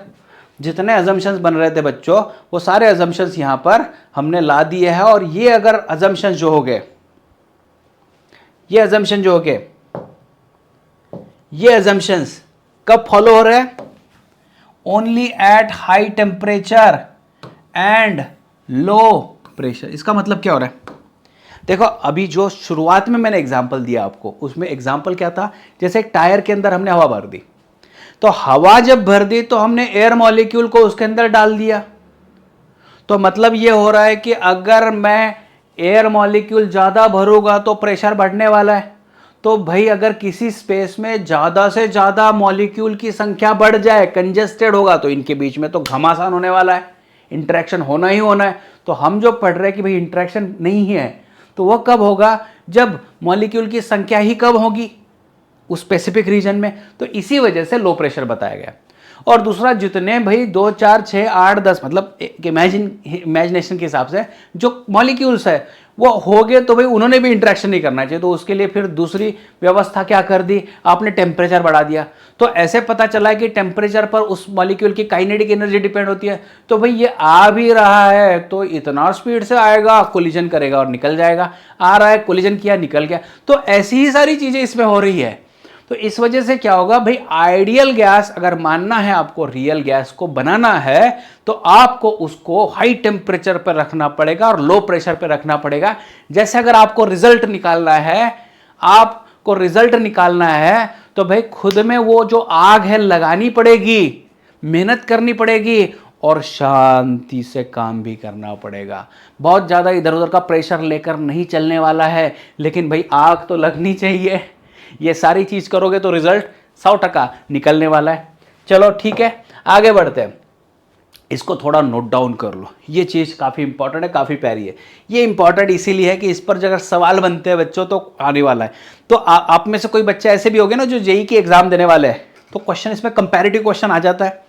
जितने अजम्पशंस बन रहे थे बच्चों, वो सारे अजम्पशंस यहाँ पर हमने ला दिए हैं। और ये अगर अजम्पशंस जो हो गए, ये अजम्पशन जो हो गए, ये अजम्पशंस कब फॉलो हो रहे हैं, only at high temperature and low pressure. इसका मतलब क्या हो रहा है, देखो अभी जो शुरुआत में मैंने एग्जांपल दिया आपको, उसमें एग्जांपल क्या था, जैसे एक टायर के अंदर हमने हवा भर दी, तो हवा जब भर दी तो हमने एयर मॉलिक्यूल को उसके अंदर डाल दिया। तो मतलब ये हो रहा है कि अगर मैं एयर मॉलिक्यूल ज़्यादा भरूंगा तो प्रेशर बढ़ने वाला है। तो भाई अगर किसी स्पेस में ज़्यादा से ज़्यादा मॉलिक्यूल की संख्या बढ़ जाए, कंजेस्टेड होगा, तो इनके बीच में तो घमासान होने वाला है, इंटरेक्शन होना ही होना है। तो हम जो पढ़ रहे हैं कि भाई इंटरेक्शन नहीं है, तो वह कब होगा, जब मॉलिक्यूल की संख्या ही कम होगी उस स्पेसिफिक रीजन में। तो इसी वजह से लो प्रेशर बताया गया। और दूसरा, जितने भाई 2, 4, 6, 8, 10 मतलब इमेजिनेशन के हिसाब से जो मॉलिक्यूल्स है वो हो गए, तो भाई उन्होंने भी इंटरेक्शन नहीं करना चाहिए। तो उसके लिए फिर दूसरी व्यवस्था क्या कर दी, आपने टेम्परेचर बढ़ा दिया। तो ऐसे पता चला कि टेम्परेचर पर उस मॉलिक्यूल की काइनेटिक एनर्जी डिपेंड होती है। तो भाई ये आ भी रहा है तो इतना स्पीड से आएगा, कोलिजन करेगा और निकल जाएगा। आ रहा है, कोलिजन किया, निकल गया। तो ऐसी ही सारी चीजें इसमें हो रही है। तो इस वजह से क्या होगा भाई, आइडियल गैस अगर मानना है आपको, रियल गैस को बनाना है, तो आपको उसको हाई टेम्परेचर पर रखना पड़ेगा और लो प्रेशर पर रखना पड़ेगा। जैसे अगर आपको रिजल्ट निकालना है, तो भाई खुद में वो जो आग है लगानी पड़ेगी, मेहनत करनी पड़ेगी और शांति से काम भी करना पड़ेगा। बहुत ज़्यादा इधर उधर का प्रेशर लेकर नहीं चलने वाला है, लेकिन भाई आग तो लगनी चाहिए। ये सारी चीज करोगे तो रिजल्ट 100% निकलने वाला है। चलो ठीक है, आगे बढ़ते हैं। इसको थोड़ा नोट डाउन कर लो, ये चीज काफी इंपॉर्टेंट है, काफी प्यारी है। ये इंपॉर्टेंट इसीलिए है कि इस पर अगर सवाल बनते हैं बच्चों तो आने वाला है। तो आप में से कोई बच्चे ऐसे भी होंगे ना जो जेईई की एग्जाम देने वाले हैं, तो क्वेश्चन इसमें कंपैरेटिव क्वेश्चन आ जाता है,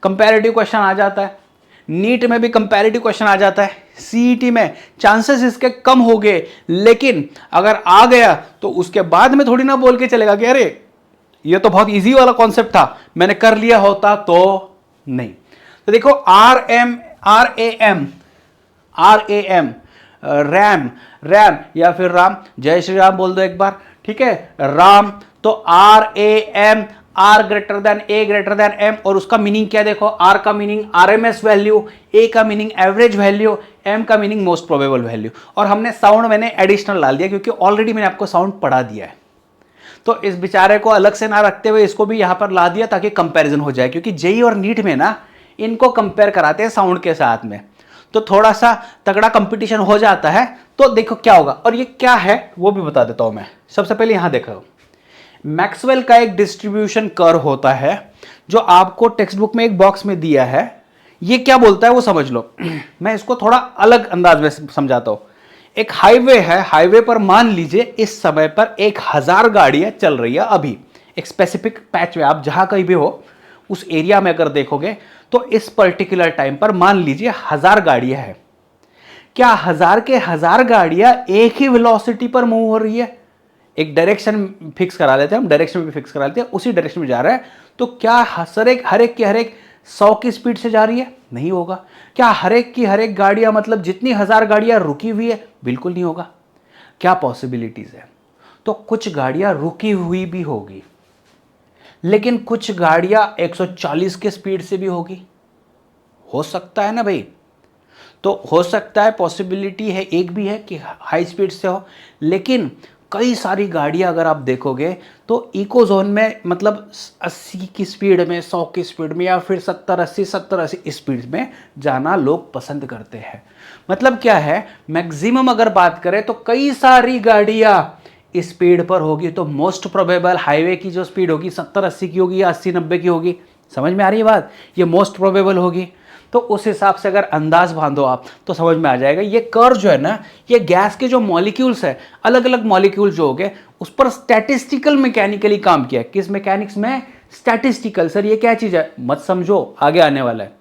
कंपैरेटिव क्वेश्चन आ जाता है, नीट में भी कंपैरेटिव क्वेश्चन आ जाता है, सीईटी में चांसेस इसके कम हो गए, लेकिन अगर आ गया तो उसके बाद में थोड़ी ना बोल के चलेगा कि अरे ये तो बहुत इजी वाला कॉन्सेप्ट था, मैंने कर लिया होता तो नहीं। तो देखो रैम या फिर राम, जय श्री राम बोल दो एक बार, ठीक है, राम। तो RAM, R greater than A greater than M, और उसका मीनिंग क्या देखो, R का मीनिंग RMS वैल्यू, A का मीनिंग एवरेज वैल्यू, M का मीनिंग मोस्ट प्रोबेबल वैल्यू। और हमने साउंड मैंने एडिशनल डाल दिया क्योंकि ऑलरेडी मैंने आपको साउंड पढ़ा दिया है। तो इस बेचारे को अलग से ना रखते हुए इसको भी यहां पर ला दिया ताकि कंपैरिजन हो जाए, क्योंकि जेईई और नीट में ना इनको कंपेयर कराते हैं साउंड के साथ में, तो थोड़ा सा तगड़ा कंपटीशन हो जाता है। तो देखो क्या होगा, और ये क्या है वो भी बता देता हूं मैं। सबसे पहले यहां देखो, मैक्सवेल का एक डिस्ट्रीब्यूशन कर्व होता है जो आपको टेक्स्ट बुक में एक बॉक्स में दिया है। ये क्या बोलता है वो समझ लो। मैं इसको थोड़ा अलग अंदाज में समझाता हूं। एक हाईवे है, हाईवे पर मान लीजिए इस समय पर 1000 गाड़ियां चल रही है। अभी एक स्पेसिफिक पैच में, आप जहां कहीं भी हो उस एरिया में अगर देखोगे तो इस पर्टिकुलर टाइम पर मान लीजिए 1000 गाड़ियां हैं। क्या 1000 के 1000 गाड़ियां एक ही वेलोसिटी पर मूव हो रही है? एक डायरेक्शन फिक्स करा लेते हैं हम, डायरेक्शन भी फिक्स करा लेते हैं, उसी डायरेक्शन में जा रहा है। तो क्या हर एक की हर एक 100 की स्पीड से जा रही है? नहीं होगा। क्या हर एक की हर एक गाड़ियां, मतलब जितनी 1000 गाड़ियां रुकी हुई है? बिल्कुल नहीं होगा। क्या पॉसिबिलिटीज है? तो कुछ गाड़ियां रुकी हुई भी होगी, लेकिन कुछ गाड़ियां 140 के स्पीड से भी होगी। हो सकता है ना भाई? तो हो सकता है, पॉसिबिलिटी है, एक भी है कि हाई स्पीड से हो, लेकिन कई सारी गाड़ियां अगर आप देखोगे तो इको जोन में, मतलब 80 की स्पीड में, 100 की स्पीड में, या फिर 70-80 स्पीड में जाना लोग पसंद करते हैं। मतलब क्या है, मैक्सिमम अगर बात करें तो कई सारी गाड़ियां स्पीड पर होगी, तो मोस्ट प्रोबेबल हाईवे की जो स्पीड होगी 70-80 की होगी या 80-90 की होगी। समझ में आ रही है बात? ये मोस्ट प्रोबेबल होगी। तो उस हिसाब से अगर अंदाज बांधो आप तो समझ में आ जाएगा। ये कर्व जो है ना, ये गैस के जो मॉलिक्यूल्स है, अलग अलग मॉलिक्यूल जो हो गए, उस पर स्टैटिस्टिकल मैकेनिकली काम किया है। किस मैकेनिक्स में? स्टैटिस्टिकल। सर ये क्या चीज़ है? मत समझो, आगे आने वाला है।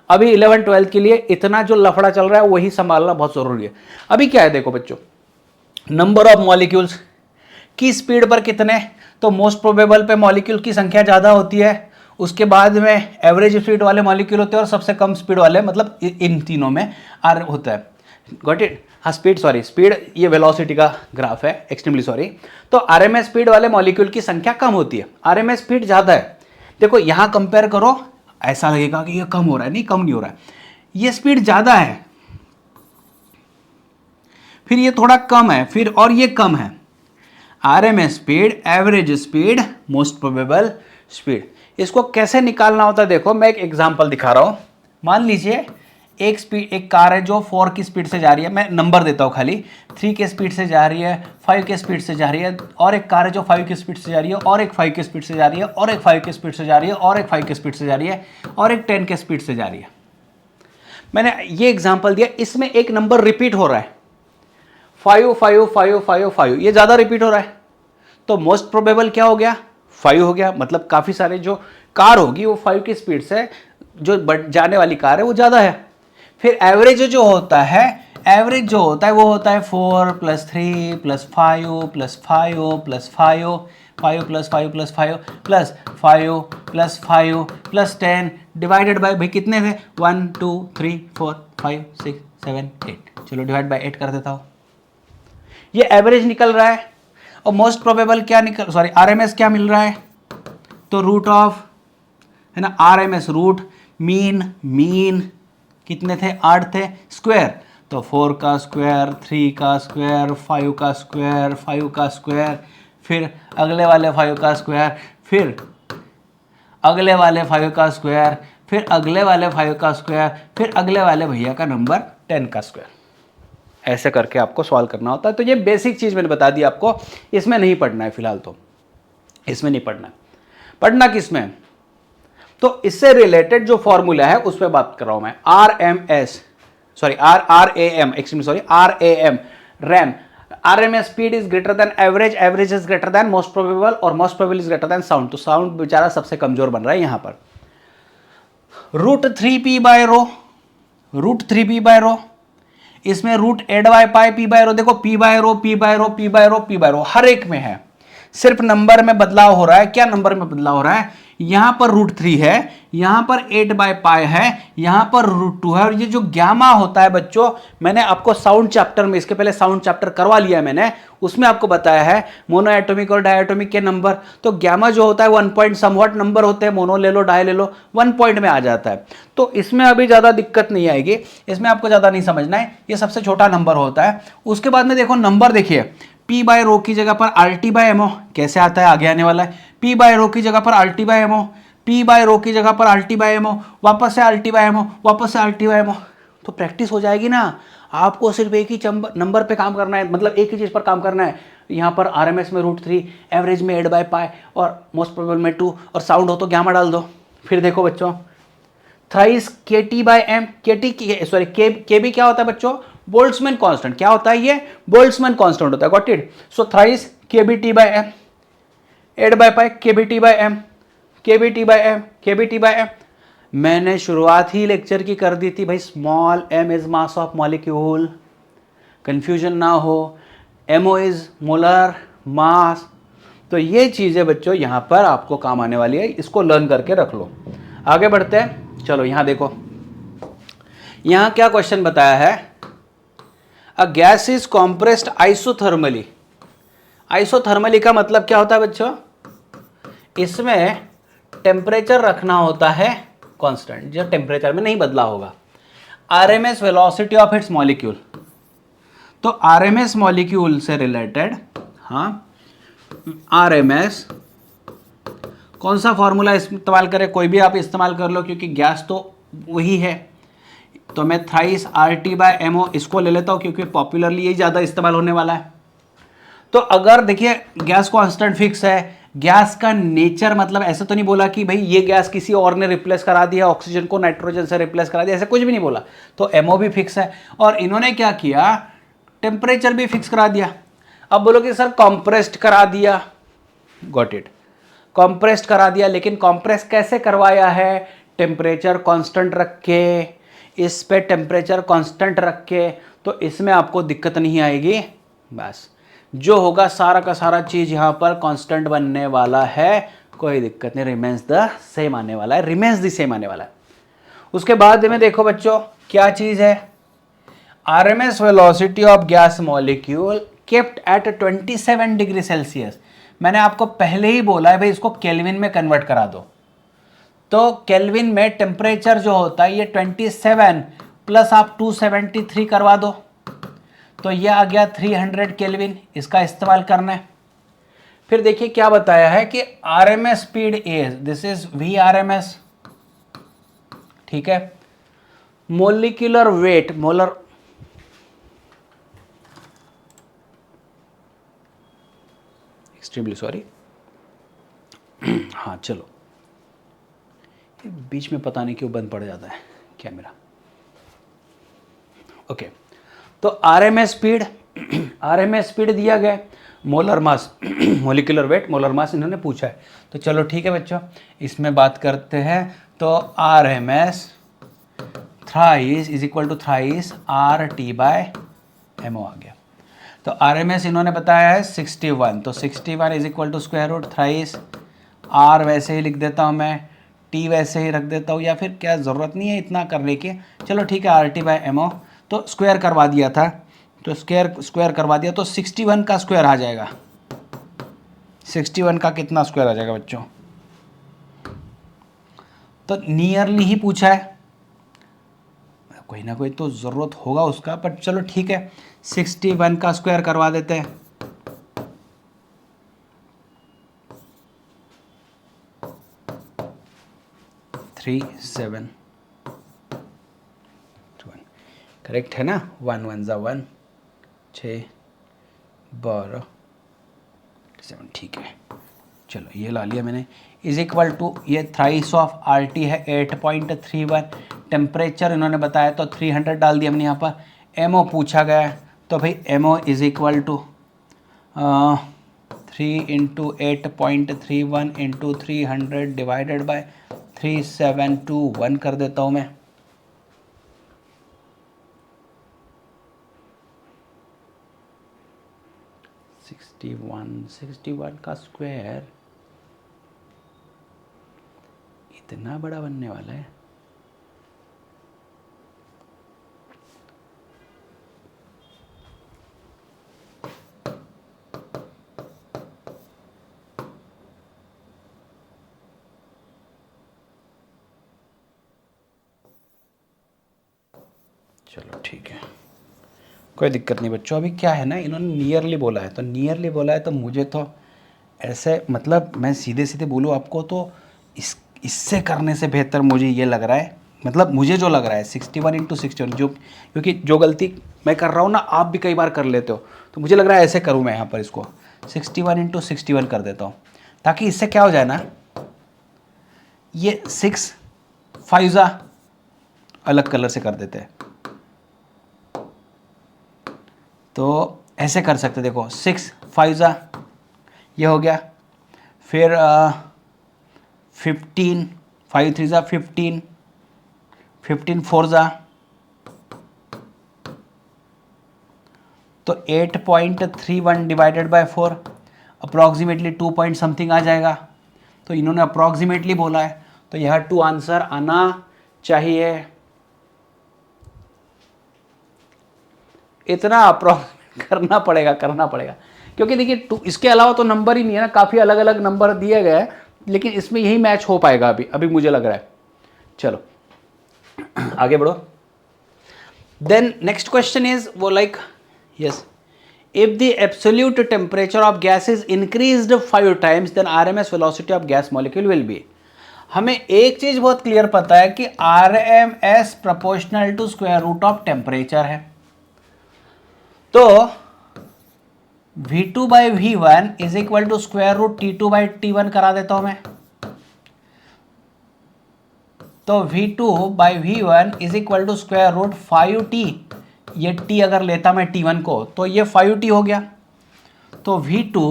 अभी 11-12 के लिए इतना जो लफड़ा चल रहा है वही संभालना बहुत जरूरी है। अभी क्या है देखो बच्चों, नंबर ऑफ मॉलिक्यूल्स की स्पीड पर कितने, तो मोस्ट प्रोबेबल पे मॉलिक्यूल की संख्या ज़्यादा होती है, उसके बाद में एवरेज स्पीड वाले मॉलिक्यूल होते हैं और सबसे कम स्पीड वाले, मतलब इन तीनों में आर होता है। Got it? हाँ, स्पीड ये वेलोसिटी का ग्राफ है, एक्सट्रीमली सॉरी। तो आरएमएस स्पीड वाले मॉलिक्यूल की संख्या कम होती है, आरएमएस स्पीड ज़्यादा है। देखो यहाँ कंपेयर करो, ऐसा लगेगा कि ये कम हो रहा है, नहीं कम नहीं हो रहा है, ये स्पीड ज़्यादा है, फिर ये थोड़ा कम है, फिर और ये कम है। RMS speed, average speed, most probable speed. इसको कैसे निकालना होता है देखो, मैं एक एग्जांपल दिखा रहा हूं। मान लीजिए एक कार है जो 4 की स्पीड से जा रही है, मैं नंबर देता हूं खाली, 3 के स्पीड से जा रही है, 5 के स्पीड से जा रही है, और एक कार है जो 5 की स्पीड से जा रही है, और एक 5 की स्पीड से जा रही है, और एक 5 की स्पीड से जा रही है, और एक 5 की स्पीड से जा रही है, और एक 10 के स्पीड से जा रही है। मैंने ये एग्जाम्पल दिया, इसमें एक नंबर रिपीट हो रहा है, 5 5 5 5 5, ये ज़्यादा रिपीट हो रहा है, तो मोस्ट प्रोबेबल क्या हो गया? 5 हो गया। मतलब काफ़ी सारे जो कार होगी वो 5 की स्पीड से जो जाने वाली कार है वो ज़्यादा है। फिर एवरेज जो होता है, वो होता है 4 + 3 + 5 + 5 + 5 5 + 5 + 5 + 5 + 5 + 10 डिवाइडेड बाय, भाई कितने थे? 1 2 3 4 5 6 7 8। चलो डिवाइड बाय 8 कर देता हूँ। ये एवरेज निकल रहा है। और मोस्ट प्रोबेबल क्या निकल, सॉरी आरएमएस क्या मिल रहा है? तो रूट ऑफ, है ना, आरएमएस रूट मीन कितने थे? 8 थे, स्क्वायर, तो 4 का स्क्वायर, 3 का स्क्वायर, 5 का स्क्वायर, 5 का स्क्वायर, फिर अगले वाले 5 का स्क्वायर, फिर अगले वाले 5 का स्क्वायर, फिर अगले वाले 5 का स्क्वायर, फिर अगले वाले भैया का नंबर 10 का स्क्वायर। ऐसे करके आपको सॉल्व करना होता है। तो ये बेसिक चीज़ मैंने बता दी आपको, इसमें नहीं पढ़ना है फिलहाल, तो इसमें नहीं पढ़ना है। पढ़ना किसमें? तो इससे रिलेटेड जो फॉर्मूला है उस पर बात कर रहा हूं मैं। रैम, RMS speed is greater than average, average is greater than most probable, और most probable is greater than sound. तो साउंड बेचारा सबसे कमजोर बन रहा है यहां पर। √3p/ρ, इसमें √8/π देखो, p/ρ हर एक में है, सिर्फ नंबर में बदलाव हो रहा है। क्या नंबर में बदलाव हो रहा है? यहां पर √3 है, यहां पर 8/π है, यहां पर √2 है। और ये जो ग्यामा होता है बच्चों, मैंने आपको साउंड चैप्टर में, इसके पहले साउंड चैप्टर करवा लिया है मैंने, उसमें आपको बताया है मोनो एटॉमिक और डायटोमिक के नंबर। तो ग्यामा जो होता है 1 पॉइंट समवॉट नंबर होते हैं, मोनो ले लो डाय ले लो, 1 पॉइंट में आ जाता है। तो इसमें अभी ज़्यादा दिक्कत नहीं आएगी, इसमें आपको ज़्यादा नहीं समझना है, ये सबसे छोटा नंबर होता है। उसके बाद में देखो नंबर देखिए, p/ρ की जगह पर RT/mo कैसे आता है, आगे आने वाला है। p/ρ की जगह पर RT/mo, P बाय रो की जगह पर RT बाय MO, वापस से RT बाय MO, वापस से RT बाय MO, तो प्रैक्टिस हो जाएगी ना। आपको सिर्फ एक ही नंबर पे काम करना है, मतलब एक ही चीज़ पर काम करना है। यहाँ पर RMS में √3, एवरेज में 8/π और मोस्ट प्रोबेबल में 2, और साउंड हो तो गामा डाल दो। फिर देखो बच्चों, थ्राइस KT/m, KB क्या होता है बच्चों? Boltzmann constant. क्या होता है ये? बोल्ट्जमैन कांस्टेंट होता है। Got it? So thrice KBT/m, 8/π KBT/m, KBT/m, KBT/m। मैंने शुरुआत ही लेक्चर की कर दी थी भाई, small m is mass of molecule, confusion ना हो, MO इज मोलर मास। तो ये चीज़ें बच्चों यहाँ पर आपको काम आने वाली है, इसको लर्न करके रख लो। आगे बढ़ते हैं, चलो यहाँ देखो, यहाँ क्या क्वेश्चन बताया है? A gas is compressed isothermally. Isothermally का मतलब क्या होता है बच्चों? इसमें टेम्परेचर रखना होता है कांस्टेंट, जो टेम्परेचर में नहीं बदला होगा। RMS velocity of its molecule, तो RMS मॉलिक्यूल से रिलेटेड, हाँ, RMS कौन सा फॉर्मूला इस्तेमाल करें? कोई भी आप इस्तेमाल कर लो, क्योंकि गैस तो वही है। तो मैं थ्राइस RT/MO इसको ले लेता हूँ, क्योंकि पॉपुलरली यही ज़्यादा इस्तेमाल होने वाला है। तो अगर देखिए गैस कांस्टेंट फिक्स है, गैस का नेचर, मतलब ऐसे तो नहीं बोला कि भाई ये गैस किसी और ने रिप्लेस करा दिया, ऑक्सीजन को नाइट्रोजन से रिप्लेस करा दिया, ऐसा कुछ भी नहीं बोला। तो MO भी फिक्स है, और इन्होंने क्या किया? टेम्परेचर भी फिक्स करा दिया। अब बोलो कि सर कॉम्प्रेस्ड करा दिया, गॉट इट, कॉम्प्रेस्ड करा दिया, लेकिन कॉम्प्रेस कैसे करवाया है? टेम्परेचर कांस्टेंट रख के, इस पे टेम्परेचर कांस्टेंट रख के, तो इसमें आपको दिक्कत नहीं आएगी। बस जो होगा सारा का सारा चीज यहाँ पर कांस्टेंट बनने वाला है, कोई दिक्कत नहीं, रिमेन्स द सेम आने वाला है, रिमेन्स द सेम आने वाला है। उसके बाद में देखो बच्चों क्या चीज है? RMS velocity of gas molecule kept at 27 degree Celsius. मैंने आपको पहले ही बोला है भाई, इसको केल्विन में कन्वर्ट करा दो। तो केल्विन में टेम्परेचर जो होता है ये 27 प्लस आप 273 करवा दो, तो ये आ गया 300 केल्विन, इसका इस्तेमाल करना है। फिर देखिए क्या बताया है कि RMS speed is, this is VRMS, ठीक है। Molecular weight, molar, extremely sorry, हाँ चलो, बीच में पता नहीं क्यों बंद पड़ जाता है कैमरा। ओके, तो RMS स्पीड, RMS स्पीड दिया गया, molar mass, molecular weight, molar mass इन्होंने पूछा है। तो चलो ठीक है बच्चों, इसमें बात करते हैं। तो RMS thrice is equal to thrice RT/MO आ गया। तो RMS इन्होंने बताया है 61, तो 61 is equal to square root thrice R, वैसे ही लिख देता हूँ मैं, T वैसे ही रख देता हूँ, या फिर क्या ज़रूरत नहीं है इतना करने की। चलो ठीक है, RT/MO, तो स्क्वायर करवा दिया था, तो स्क्वायर करवा दिया, तो 61 का स्क्वायर आ जाएगा। 61 का कितना स्क्वायर आ जाएगा बच्चों? तो नियरली ही पूछा है, कोई ना कोई तो ज़रूरत होगा उसका, पर चलो ठीक है, 61 का स्क्वायर करवा देते हैं। थ्री 7 करेक्ट है ना? 1 1 जा 1, 6 12 7, ठीक है। चलो ये ला लिया मैंने, इज इक्वल टू, ये थ्राइस ऑफ RT है 8.31, टेम्परेचर इन्होंने बताया तो 300 डाल दिया हमने यहाँ पर। MO पूछा गया है, तो भाई MO is equal to 3 into 8.31 into 300 divided by 3721 कर देता हूँ मैं। सिक्सटी वन का स्क्वायर इतना बड़ा बनने वाला है। चलो ठीक है, कोई दिक्कत नहीं बच्चों। अभी क्या है ना, इन्होंने नियरली बोला है, तो नियरली बोला है तो मुझे तो ऐसे, मतलब मैं सीधे सीधे बोलूँ आपको, तो इससे करने से बेहतर मुझे ये लग रहा है, मतलब मुझे जो लग रहा है 61 इंटू 61, जो क्योंकि जो गलती मैं कर रहा हूँ ना आप भी कई बार कर लेते हो, तो मुझे लग रहा है ऐसे करूँ मैं यहाँ पर इसको 61 इंटू 61 कर देता हूँ, ताकि इससे क्या हो जाए ना, ये 6 5 अलग कलर से कर देते हैं। तो ऐसे कर सकते, देखो 6 5 ये हो गया, फिर 15 5 3 15 15 4 तो 8.31 divided by 4 approximately 2 point something आ जाएगा। तो इन्होंने अप्रॉक्सीमेटली बोला है, तो यह 2 आंसर आना चाहिए। इतना अप्रॉक्सीमेट करना पड़ेगा क्योंकि देखिए इसके अलावा तो नंबर ही नहीं है ना, काफ़ी अलग अलग नंबर दिए गए हैं, लेकिन इसमें यही मैच हो पाएगा अभी मुझे लग रहा है। चलो आगे बढ़ो। देन नेक्स्ट क्वेश्चन इज वो like yes, if the absolute temperature of gas is increased 5 times then RMS velocity of gas molecule will be। हमें एक चीज बहुत क्लियर पता है कि RMS proportional to square root of temperature है, तो V2 by V1 is equal to square root T2 by T1 करा देता हूं मैं। तो V2 by V1 is equal to square root 5T, ये T अगर लेता मैं T1 को तो ये 5T हो गया। तो V2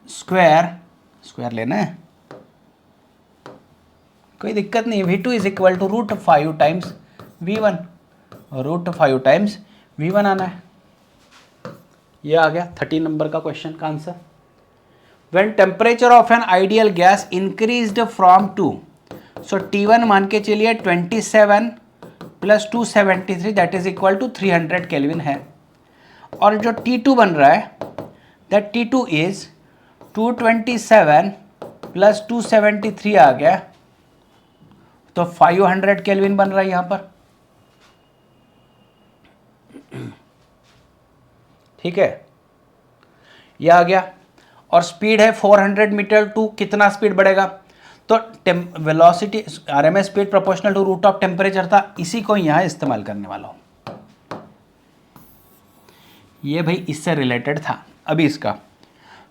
स्क्वायर लेना है, कोई दिक्कत नहीं। V2 is equal to root 5 times V1, root 5 times V1 आना है। ये आ गया 13 नंबर का क्वेश्चन का answer. When temperature of an ideal gas increased from 2, so T1 मान के चलिए 27 plus 273 that is equal to 300 kelvin है, और जो T2 बन रहा है दैट T2 इज 227 प्लस 273 आ गया, तो 500 केल्विन बन रहा है यहां पर। ठीक है, यह आ गया, और स्पीड है 400 मीटर टू कितना स्पीड बढ़ेगा, तो velocity RMS speed proportional to root of temperature था, इसी को यहां इस्तेमाल करने वाला हूं। ये भाई इससे रिलेटेड था अभी इसका।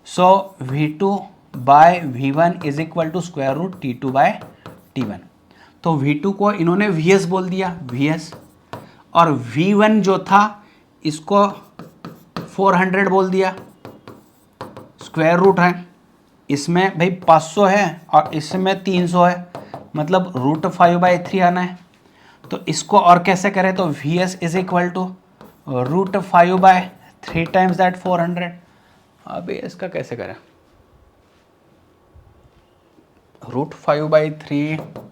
So V2 by V1 is equal to square root T2 by T1। तो V2 को इन्होंने Vs बोल दिया, Vs, और V1 जो था इसको 400 बोल दिया, स्क्वायर रूट है, इसमें भाई 500 है और इसमें 300 है, मतलब रूट 5/3 आना है। तो इसको और कैसे करें, तो Vs is equal to root 5/3 times that 400। अभी इसका कैसे करें, रूट 5/3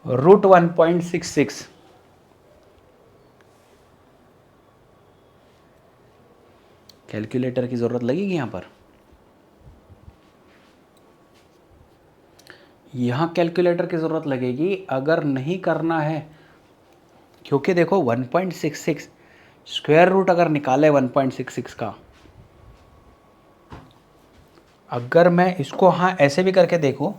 रूट 1.66, कैलकुलेटर की जरूरत लगेगी यहां पर, यहां कैलकुलेटर की जरूरत लगेगी अगर नहीं करना है, क्योंकि देखो 1.66 स्क्वायर रूट अगर निकाले 1.66 का, अगर मैं इसको हाँ ऐसे भी करके देखूं,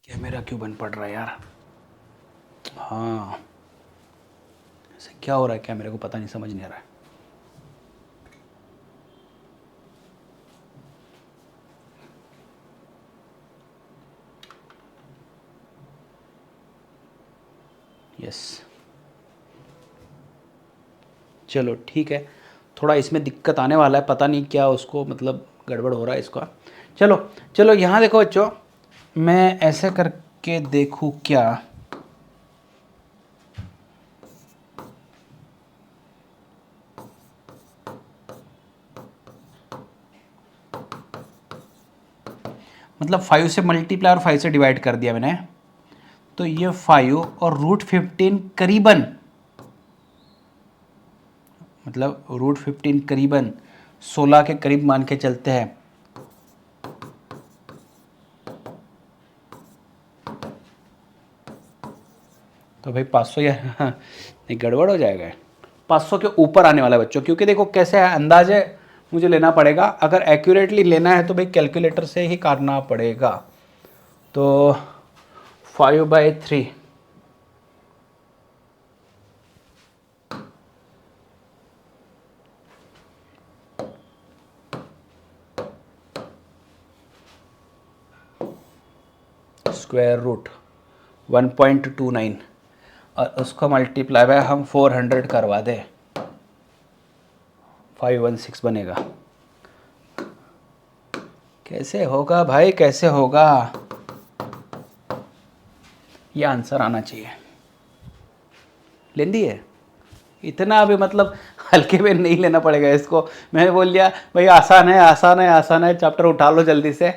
कैमरा क्यों बंद पड़ रहा है यार, हाँ ऐसे क्या हो रहा है कैमरे को पता नहीं, समझ नहीं आ रहा है। यस चलो ठीक है, थोड़ा इसमें दिक्कत आने वाला है, पता नहीं क्या उसको मतलब गड़बड़ हो रहा है इसका। चलो चलो यहाँ देखो बच्चों, मैं ऐसे करके देखूँ क्या, मतलब 5 से मल्टीप्लाई और 5 से डिवाइड कर दिया मैंने, तो ये 5 और √15 करीबन, मतलब √15 करीबन 16 के करीब मान के चलते हैं। तो भाई 500 या नहीं, गड़बड़ हो जाएगा। 500 के ऊपर आने वाला है बच्चों, क्योंकि देखो कैसे है, अंदाजे मुझे लेना पड़ेगा। अगर एक्यूरेटली लेना है तो भाई कैलकुलेटर से ही करना पड़ेगा। तो 5/3 स्क्वायर रूट 1.29 और उसको मल्टीप्लाई बाय हम 400 करवा दें, 516 बनेगा। कैसे होगा भाई, कैसे होगा? ये आंसर आना चाहिए। लेंदी है इतना भी, मतलब हल्के में नहीं लेना पड़ेगा इसको। मैंने बोल दिया भाई आसान है, आसान है, आसान है, चैप्टर उठा लो जल्दी से,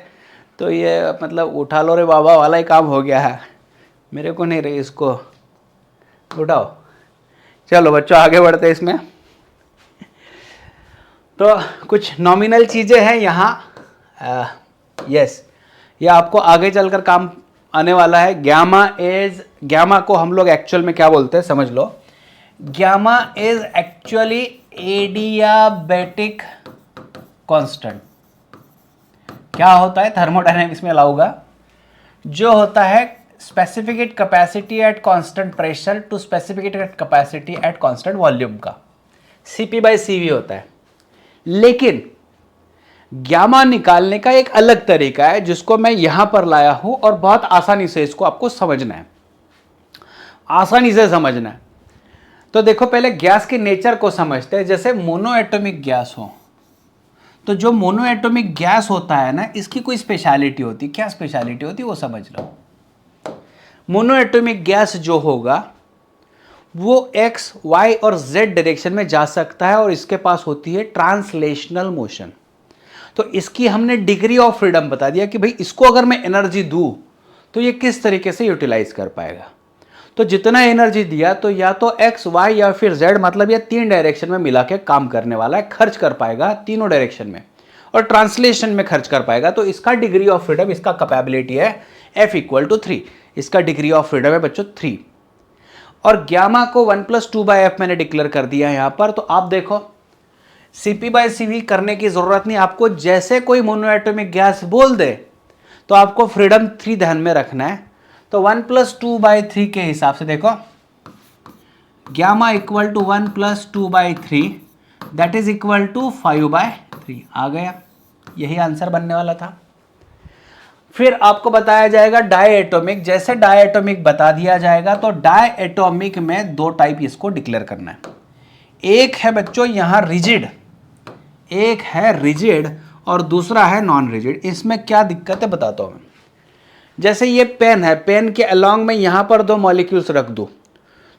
तो ये मतलब उठा लो रे बाबा वाला ही काम हो गया है। मेरे को नहीं रही, इसको उठाओ। चलो बच्चों आगे बढ़ते हैं इसमें। तो कुछ नॉमिनल चीज़ें हैं यहाँ। यस, ये आपको आगे चलकर काम आने वाला है। गैमा को हम लोग एक्चुअल में क्या बोलते हैं समझ लो। Gamma is actually adiabatic constant. क्या होता है थर्मोडायनेमिक्स में अलाउगा, जो होता है specific capacity at constant pressure to specific capacity at constant volume का CP/CV होता है। लेकिन गैमा निकालने का एक अलग तरीका है जिसको मैं यहां पर लाया हूं, और बहुत आसानी से इसको आपको समझना है, आसानी से समझना है। तो देखो पहले गैस के नेचर को समझते हैं। जैसे मोनोएटॉमिक गैस हो, तो जो मोनोएटॉमिक गैस होता है ना, इसकी कोई स्पेशलिटी होती। क्या स्पेशलिटी होती है वो समझ लो। मोनोएटॉमिक गैस जो होगा वो X, Y और Z डायरेक्शन में जा सकता है, और इसके पास होती है ट्रांसलेशनल मोशन। तो इसकी हमने डिग्री ऑफ फ्रीडम बता दिया कि भाई इसको अगर मैं एनर्जी दूं तो ये किस तरीके से यूटिलाइज कर पाएगा। तो जितना एनर्जी दिया तो या तो X, Y या फिर Z, मतलब ये 3 डायरेक्शन में मिला के काम करने वाला है, खर्च कर पाएगा तीनों डायरेक्शन में, और ट्रांसलेशन में खर्च कर पाएगा। तो इसका डिग्री ऑफ फ्रीडम, इसका कैपेबिलिटी है F = 3। इसका डिग्री ऑफ फ्रीडम है बच्चों 3। और गैमा को 1+2/F मैंने डिक्लेयर कर दिया है यहां पर। तो आप देखो CP/CV करने की जरूरत नहीं आपको। जैसे कोई मोनोएटॉमिक गैस बोल दे तो आपको फ्रीडम 3 ध्यान में रखना है। तो 1+2/3 के हिसाब से देखो, gamma = 1+2/3 that is equal to 5/3 आ गया। यही आंसर बनने वाला था। फिर आपको बताया जाएगा डायएटॉमिक। जैसे डायएटॉमिक बता दिया जाएगा तो डायएटॉमिक में 2 टाइप इसको डिक्लेयर करना है। एक है बच्चों यहां रिजिड, एक है रिजिड और दूसरा है नॉन रिजिड। इसमें क्या दिक्कत है बताता हूं मैं। जैसे ये पेन है, पेन के अलोंग में यहां पर 2 मॉलिक्यूल्स रख दूं,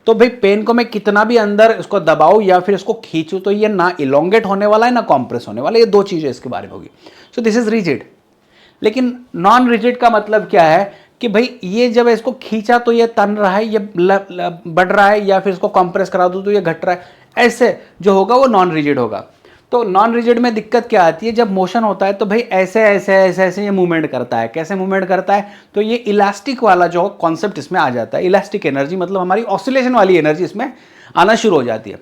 तो भाई पेन को मैं कितना भी अंदर इसको दबाऊं या फिर इसको खींचूं तो ये ना इलोंगेट होने वाला है ना कॉम्प्रेस होने वाला है। ये 2 चीजें इसके बारे में होगी। सो दिस इज रिजिड। लेकिन नॉन रिजिड का मतलब क्या है कि भाई ये जब इसको खींचा तो ये तन रहा है, ये बढ़ रहा है, या फिर इसको कंप्रेस करा दूं तो ये घट रहा है। ऐसे जो होगा वो नॉन रिजिड होगा। तो नॉन रिजिड में दिक्कत क्या आती है, जब मोशन होता है तो भाई ऐसे ऐसे ऐसे ऐसे ये मूवमेंट करता है। कैसे मूवमेंट करता है, तो ये इलास्टिक वाला जो कॉन्सेप्ट इसमें आ जाता है। इलास्टिक एनर्जी मतलब हमारी ऑसिलेशन वाली एनर्जी इसमें आना शुरू हो जाती है।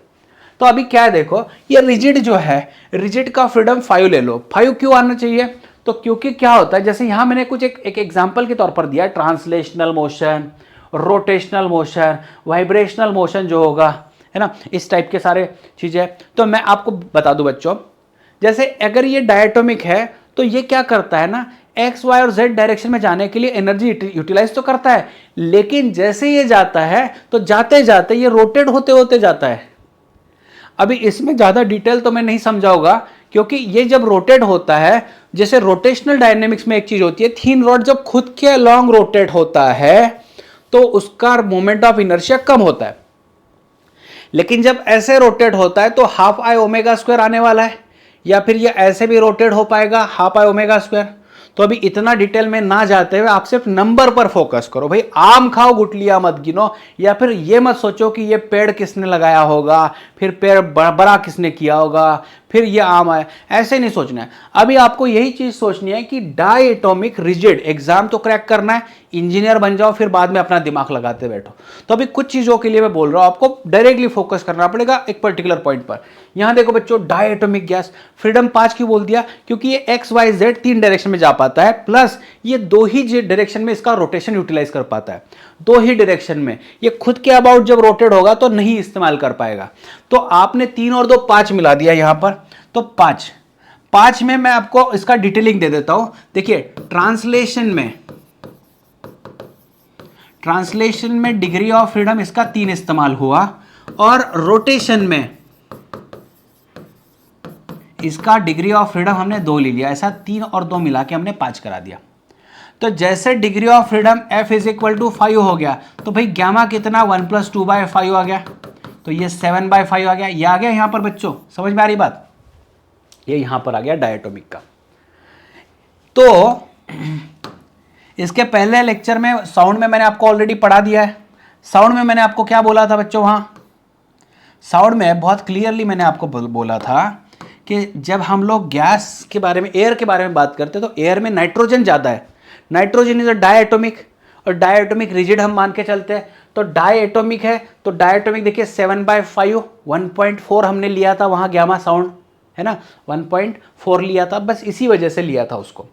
तो अभी क्या है देखो, ये रिजिड जो है, रिजिड का फ्रीडम 5 ले लो। 5 क्यों आना चाहिए, तो क्योंकि क्या होता है, जैसे यहां मैंने कुछ एक एग्जांपल के तौर पर दिया, translational motion, rotational motion, vibrational motion जो होगा, है ना, इस टाइप के सारे चीजें। तो मैं आपको बता दूं बच्चों, जैसे अगर ये डायटोमिक है तो ये क्या करता है ना, X, Y और Z डायरेक्शन में जाने के लिए एनर्जी यूटिलाइज तो करता है, लेकिन जैसे ये जाता है तो जाते जाते ये रोटेट होते होते जाता है। अभी इसमें ज्यादा डिटेल तो मैं नहीं समझाऊंगा, क्योंकि ये जब रोटेट होता है, जैसे रोटेशनल डायनेमिक्स में एक चीज होती है, थिन रॉड जब खुद के लॉन्ग रोटेट होता है तो उसका मोमेंट ऑफ इनर्शिया कम होता है। लेकिन जब ऐसे रोटेट होता है तो ½ I ω² आने वाला है, या फिर ये ऐसे भी रोटेट हो पाएगा ½ I ω²। तो अभी इतना डिटेल में ना जाते हुए आप सिर्फ नंबर पर फोकस करो। भाई आम खाओ गुठलियां मत गिनो, या फिर ये मत सोचो कि ये पेड़ किसने लगाया होगा, फिर पेड़ बड़ा किसने किया होगा, फिर ये आम आए, ऐसे नहीं सोचना है। अभी आपको यही चीज सोचनी है कि डाई एटॉमिक रिजिड एग्जाम तो क्रैक करना है, इंजीनियर बन जाओ, फिर बाद में अपना दिमाग लगाते बैठो। तो अभी कुछ चीजों के लिए मैं बोल रहा हूं, आपको डायरेक्टली फोकस करना पड़ेगा एक पर्टिकुलर पॉइंट पर। यहां देखो बच्चों, डाई एटॉमिक गैस फ्रीडम 5 क्यों बोल दिया? क्योंकि ये एक्स वाई जेड 3 डायरेक्शन में जा पाता है, प्लस ये 2 ही डायरेक्शन में इसका रोटेशन यूटिलाइज कर पाता है, 2 ही डायरेक्शन में। ये खुद के अबाउट जब रोटेट होगा तो नहीं इस्तेमाल कर पाएगा। तो आपने 3 और 2 5 मिला दिया यहां पर, तो 5 में मैं आपको इसका डिटेलिंग दे देता हूं। देखिए ट्रांसलेशन में डिग्री ऑफ फ्रीडम इसका 3 इस्तेमाल हुआ, और रोटेशन में इसका डिग्री ऑफ फ्रीडम हमने 2 ले लिया। ऐसा 3 और 2 मिला के हमने 5 करा दिया। तो जैसे degree of freedom F is equal to 5 हो गया, तो भाई गैमा कितना 1 + 2/5 आ गया, तो ये 7/5 आ गया। ये आ गया यहां पर बच्चों, समझ में आ रही बात? ये यहां पर आ गया डायटोमिक का। तो इसके पहले लेक्चर में साउंड में मैंने आपको ऑलरेडी पढ़ा दिया है। साउंड में मैंने आपको क्या बोला था बच्चों? वहां साउंड में बहुत क्लियरली मैंने आपको बोला था कि जब हम लोग गैस के बारे में, एयर के बारे में बात करते हैं, तो एयर में नाइट्रोजन ज्यादा है। नाइट्रोजन इज अ डायटोमिक, और डायटोमिक रिजिड हम मान के चलते हैं। तो डायटोमिक है, तो डायटोमिक देखिए 7/5, 1.4 हमने लिया था वहां गैमा साउंड, है ना, 1.4 लिया था, बस इसी वजह से लिया था उसको।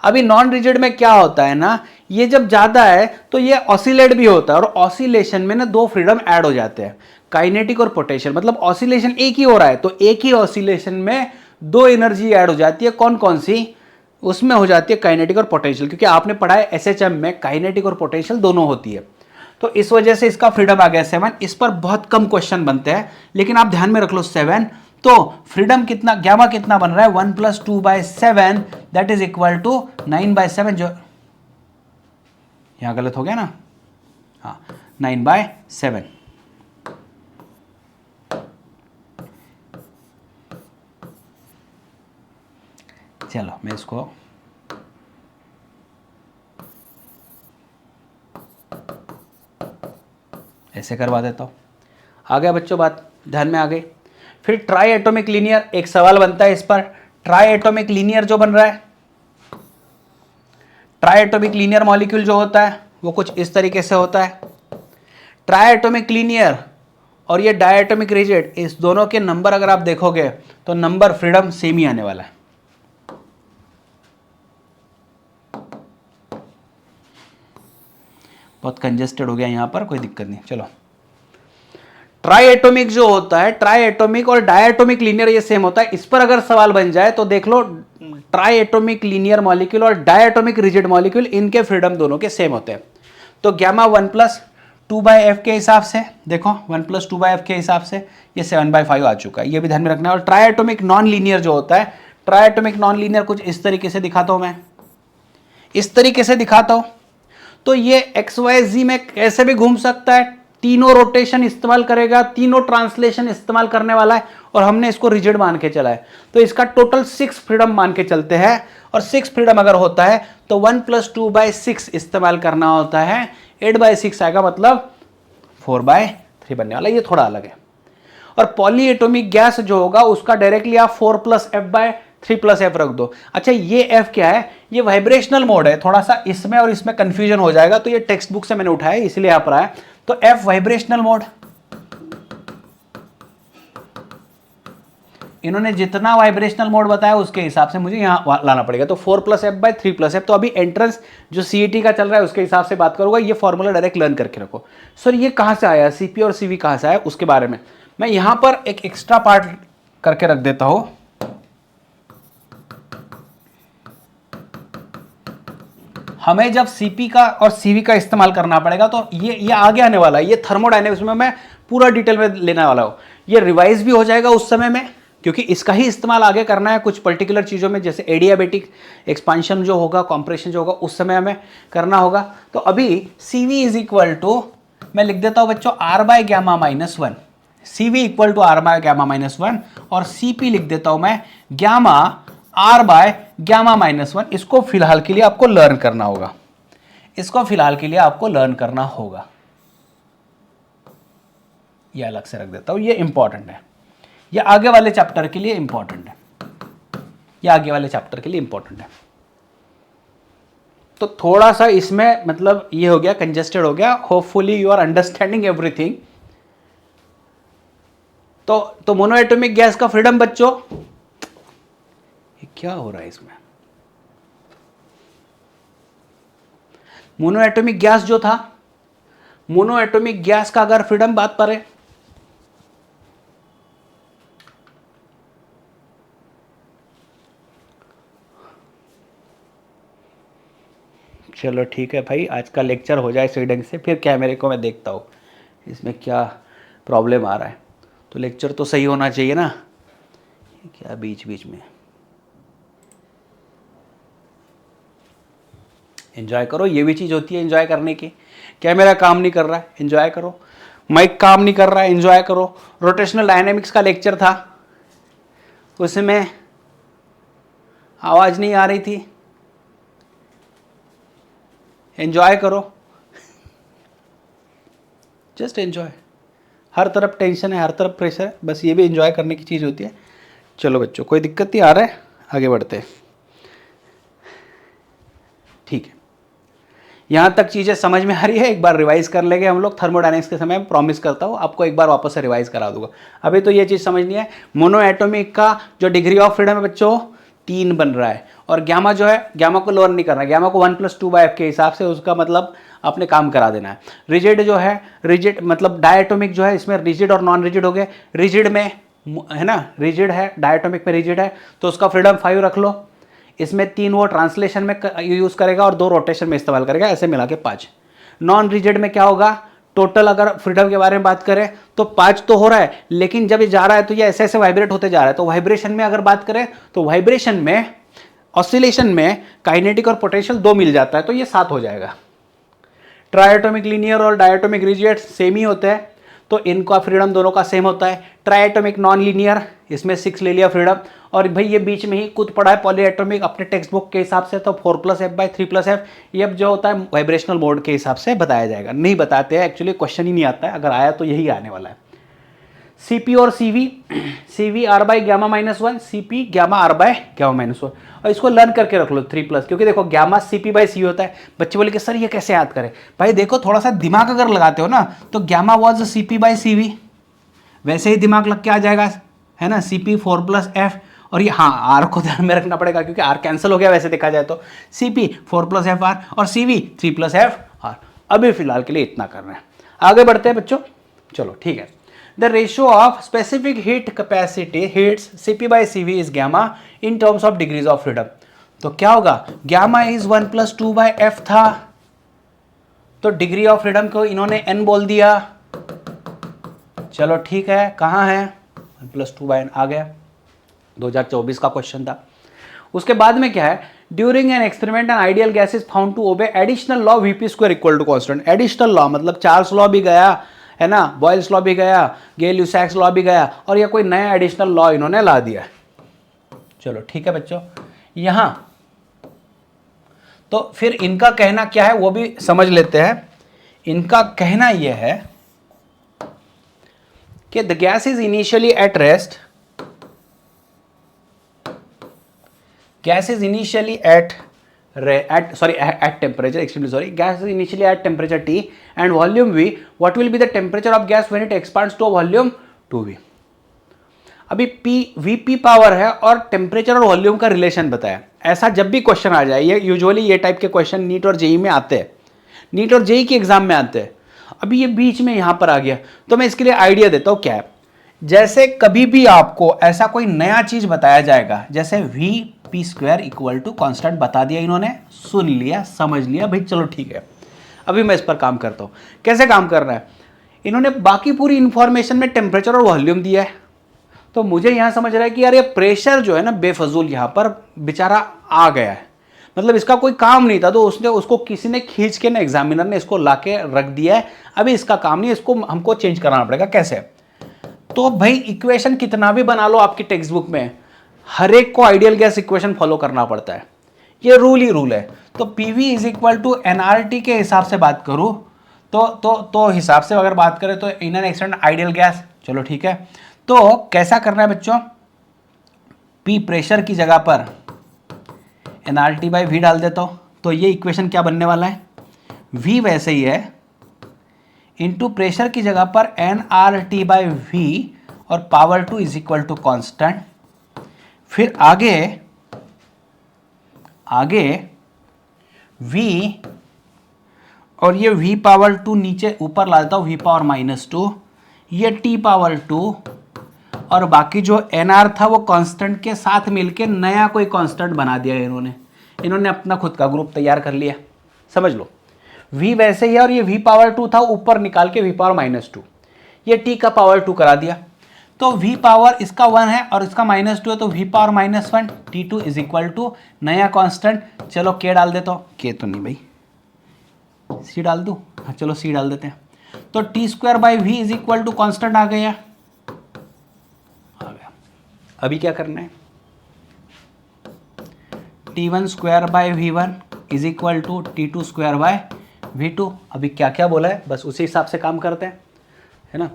अभी नॉन रिजिड में क्या होता है ना, ये जब ज्यादा है तो ये ऑसिलेट भी होता है, और ऑसिलेशन में ना 2 फ्रीडम ऐड हो जाते हैं, काइनेटिक और पोटेंशियल। मतलब ऑसिलेशन एक ही हो रहा है, तो एक ही ऑसिलेशन में 2 एनर्जी ऐड हो जाती है। कौन कौन सी? उसमें हो जाती है काइनेटिक और पोटेंशियल, क्योंकि आपने पढ़ा है SHM में काइनेटिक और पोटेंशियल दोनों होती है। तो इस वजह से इसका फ्रीडम आ गया 7। इस पर बहुत कम क्वेश्चन बनते हैं, लेकिन आप ध्यान में रख लो 7। तो फ्रीडम कितना, गैमा कितना बन रहा है 1 + 2/7, दैट इज इक्वल टू 9/7। जो यहां गलत हो गया ना, हाँ 9/7। चलो मैं इसको ऐसे करवा देता हूं। आ गया बच्चों बात, ध्यान में आ गई? फिर ट्राई एटॉमिक लीनियर, एक सवाल बनता है इस पर। ट्राई एटॉमिक लीनियर जो बन रहा है, ट्राई एटॉमिक लीनियर मॉलिक्यूल जो होता है वो कुछ इस तरीके से होता है। ट्राई एटॉमिक लीनियर और ये डायटोमिक रिजिड, इस दोनों के नंबर अगर आप देखोगे तो नंबर फ्रीडम सेम ही आने वाला है। बहुत कंजेस्टेड हो गया यहां पर, कोई दिक्कत नहीं, चलो। ट्राई एटॉमिक जो होता है, ट्राई एटॉमिक और डायटोमिक लीनियर ये सेम होता है। इस पर अगर सवाल बन जाए तो देख लो, ट्राई एटॉमिक लीनियर मॉलिक्यूल और डायटोमिक रिजिड मॉलिक्यूल, इनके फ्रीडम दोनों के सेम होते हैं। तो गैमा 1 + 2/f के हिसाब से, देखो 1 + 2/f के हिसाब से ये 7/5 आ चुका है, ये भी ध्यान में रखना है। और ट्राई एटॉमिक नॉन लीनियर जो होता है, ट्राई एटॉमिक नॉन लीनियर कुछ इस तरीके से दिखाता हूं मैं, इस तरीके से दिखाता हूं। तो ये XYZ में कैसे भी घूम सकता है, तीनों रोटेशन इस्तेमाल करेगा, तीनों ट्रांसलेशन इस्तेमाल करने वाला है, और हमने इसको रिजिड मान के चला है। तो इसका टोटल 6 फ्रीडम मान के चलते हैं, और 6 फ्रीडम अगर होता है तो 1 + 2/6 इस्तेमाल करना होता है, 8/6 आएगा, मतलब 4/3 बनने वाला, ये थोड़ा अलग है। और पॉली एटॉमिक गैस जो होगा उसका डायरेक्टली आप 4 + F/3 + F रख दो। अच्छा ये F क्या है? ये वाइब्रेशनल मोड है, थोड़ा सा इसमें और इसमें कंफ्यूजन हो जाएगा, तो ये टेक्स्ट बुक से मैंने उठाया इसलिए यहाँ पर आया। तो F वाइब्रेशनल मोड, इन्होंने जितना वाइब्रेशनल मोड बताया उसके हिसाब से मुझे यहां लाना पड़ेगा। तो 4 + F/3 + F। तो अभी एंट्रेंस जो CET का चल रहा है उसके हिसाब से बात करूंगा, ये फॉर्मूला डायरेक्ट लर्न करके रखो। सर ये कहां से आया, CP और CV कहां से आया, उसके बारे में मैं यहां पर एक एक्स्ट्रा पार्ट करके रख देता हूं। हमें जब CP का और CV का इस्तेमाल करना पड़ेगा तो ये आगे आने वाला है, ये थर्मोडायनेमिक्स में मैं पूरा डिटेल में लेने वाला हूं। ये रिवाइज भी हो जाएगा उस समय में, क्योंकि इसका ही इस्तेमाल आगे करना है कुछ पर्टिकुलर चीज़ों में, जैसे एडियाबेटिक एक्सपांशन जो होगा, कॉम्प्रेशन जो होगा, उस समय हमें करना होगा। तो अभी CV इज इक्वल टू, मैं लिख देता हूं बच्चों R/γ-1, CV equal to R/γ-1, और CP लिख देता हूं मैं γ R बाय गामा माइनस 1। इसको फिलहाल के लिए आपको लर्न करना होगा, इसको फिलहाल के लिए आपको लर्न करना होगा। ये अलग से रख देता हूं, ये इंपॉर्टेंट है, ये आगे वाले चैप्टर के लिए इंपॉर्टेंट है, ये आगे वाले चैप्टर के लिए इंपॉर्टेंट है। तो थोड़ा सा इसमें मतलब ये हो गया, कंजेस्टेड हो गया। Hopefully you are understanding everything. तो मोनोएटॉमिक गैस का फ्रीडम बच्चों, ये क्या हो रहा है इसमें? मोनोएटॉमिक गैस जो था, मोनोएटॉमिक गैस का अगर फ्रीडम बात करें, चलो ठीक है भाई, आज का लेक्चर हो जाए सही ढंग से, फिर कैमरे को मैं देखता हूँ इसमें क्या प्रॉब्लम आ रहा है। तो लेक्चर तो सही होना चाहिए ना, क्या बीच बीच में एंजॉय करो, ये भी चीज़ होती है एंजॉय करने की। कैमरा काम नहीं कर रहा है, एंजॉय करो। माइक काम नहीं कर रहा है, एंजॉय करो। रोटेशनल डायनेमिक्स का लेक्चर था, उसमें आवाज़ नहीं आ रही थी, एंजॉय करो, जस्ट एंजॉय। हर तरफ टेंशन है, हर तरफ प्रेशर है, बस ये भी एंजॉय करने की चीज़ होती है। चलो बच्चों, कोई दिक्कत नहीं आ रहा है, आगे बढ़ते हैं। ठीक है, यहाँ तक चीज़ें समझ में आ रही है। एक बार रिवाइज कर लेंगे हम लोग थर्मोडायनेमिक्स के समय में, प्रॉमिस करता हूँ आपको एक बार वापस से रिवाइज करा दूंगा। अभी तो ये चीज़ समझनी है, मोनोएटॉमिक का जो डिग्री ऑफ फ्रीडम है बच्चों 3 बन रहा है, और गामा जो है, गामा को लोअर नहीं करना है, गामा को 1+2/f के हिसाब से उसका मतलब आपने काम करा देना है। रिजिड जो है, रिजिड मतलब डायटोमिक जो है, इसमें रिजिड और नॉन रिजिड हो गए। रिजिड में है ना, रिजिड है, डायटोमिक में रिजिड है, तो उसका फ्रीडम 5 रख लो। इसमें 3 वो ट्रांसलेशन में यूज़ करेगा और 2 रोटेशन में इस्तेमाल करेगा, ऐसे मिला के 5। नॉन रिजिड में क्या होगा, टोटल अगर फ्रीडम के बारे में बात करें तो 5 तो हो रहा है, लेकिन जब ये जा रहा है तो ये ऐसे ऐसे वाइब्रेट होते जा रहा है। तो वाइब्रेशन में अगर बात करें तो वाइब्रेशन में, ऑसिलेशन में काइनेटिक और पोटेंशियल 2 मिल जाता है, तो ये 7 हो जाएगा। ट्राइएटॉमिक लीनियर और डायटोमिक रिजिड सेम ही होते हैं, तो इनका फ्रीडम दोनों का सेम होता है। ट्राइएटॉमिक नॉन लीनियर, इसमें 6 ले लिया फ्रीडम। और भाई ये बीच में ही कूद पड़ा है पॉलीएटॉमिक अपने टेक्स्ट बुक के हिसाब से, तो 4+f/3+f, ये अब जो होता है वाइब्रेशनल मोड के हिसाब से बताया जाएगा। नहीं बताते हैं एक्चुअली, क्वेश्चन ही नहीं आता है, अगर आया तो यही आने वाला है। CP और CV, CV R/γ-1, CP gamma R/γ-1, और इसको लर्न करके रख लो 3+, क्योंकि देखो गामा CP/C होता है। बच्चे बोले कि सर ये कैसे याद करें? भाई देखो, थोड़ा सा दिमाग अगर लगाते हो ना, तो गामा वॉज CP/CV, वैसे ही दिमाग लग के आ जाएगा, है ना। CP 4+f, और ये हाँ R को ध्यान में रखना पड़ेगा क्योंकि R कैंसिल हो गया वैसे देखा जाए तो। CP 4+FR और CV 3+FR। अभी फिलहाल के लिए इतना करना है, आगे बढ़ते हैं बच्चों। चलो ठीक है। The ratio of specific heat capacity heats CP/CV is gamma in terms of degrees of freedom। तो क्या होगा, gamma is 1+2/f था, तो डिग्री ऑफ फ्रीडम को इन्होंने n बोल दिया। चलो ठीक है, कहाँ है 1+2/n आ गया, 2024 का क्वेश्चन था। उसके बाद में क्या है, during an experiment an ideal gas is found to obey additional law Vp² = constant. Additional law मतलब चार्ल्स लॉ भी गया, है ना, बॉयल्स लॉ भी गया, गेल-ल्यूसैक्स लॉ भी गया, और ये कोई नया एडिशनल लॉ इन्होंने ला दिया। चलो ठीक है बच्चों, यहां तो फिर इनका कहना क्या है वो भी समझ लेते हैं। इनका कहना यह है कि the gas is initially at rest, gas is initially at temperature, extremely sorry, gas is initially at temperature T and volume V. What will be the temperature of gas when it expands to a volume 2V? अभी P Vp power है और temperature और volume का relation बताया। ऐसा जब भी question आ जाए, ये यूजुअली ये टाइप के क्वेश्चन नीट और जेई में आते हैं, नीट और जेई के एग्जाम में आते हैं। अभी ये बीच में यहां पर आ गया, तो मैं इसके लिए आइडिया देता हूं क्या है। जैसे कभी भी आपको ऐसा कोई नया चीज बताया जाएगा, जैसे Vp² = कांस्टेंट बता दिया इन्होंने, सुन लिया, समझ लिया भाई, चलो ठीक है। अभी मैं इस पर काम करता हूं। कैसे काम करना है, इन्होंने बाकी पूरी इंफॉर्मेशन में टेम्परेचर और वॉल्यूम दिया है, तो मुझे यहां समझ रहा है कि यार ये प्रेशर जो है ना बेफजूल यहां पर बेचारा आ गया है, मतलब इसका कोई काम नहीं था, तो उसको किसी ने खींच के ना, एग्जामिनर ने इसको लाके रख दिया है। अभी इसका काम नहीं, इसको हमको चेंज कराना पड़ेगा। कैसे? तो भाई इक्वेशन कितना भी बना लो आपकी टेक्स्ट बुक में, हर एक को आइडियल गैस इक्वेशन फॉलो करना पड़ता है, ये रूल ही रूल है। तो PV is equal to nRT के हिसाब से बात करूं तो हिसाब से अगर बात करें तो in an extent ideal gas, चलो ठीक है। तो कैसा करना है बच्चों, पी प्रेशर की जगह पर एनआरटी बाई वी डाल देता हूं, तो ये इक्वेशन क्या बनने वाला है, वी वैसे ही है इंटू प्रेशर की जगह पर N R T by V और power 2 is equal to constant. फिर आगे v और ये v पावर 2 नीचे ऊपर ला देता हूँ, v पावर -2, ये t पावर 2 और बाकी जो nr था वो कांस्टेंट के साथ मिलके नया कोई कांस्टेंट बना दिया इन्होंने अपना खुद का ग्रुप तैयार कर लिया, समझ लो। v वैसे ही है और ये v पावर 2 था, ऊपर निकाल के v पावर -2, ये t का पावर 2 करा दिया। तो v पावर इसका 1 है और इसका -2 है, तो v power -1 t2 is equal to नया कांस्टेंट, चलो k डाल देता हूँ, k तो नहीं भाई, c डाल दूँ, हाँ चलो c डाल देते हैं। तो T square by V is equal to constant आ गया। अभी क्या करना है, t1 square by v1 is equal to t2 square by v2। अभी क्या क्या बोला है बस उसी हिसाब से काम करते हैं, है ना।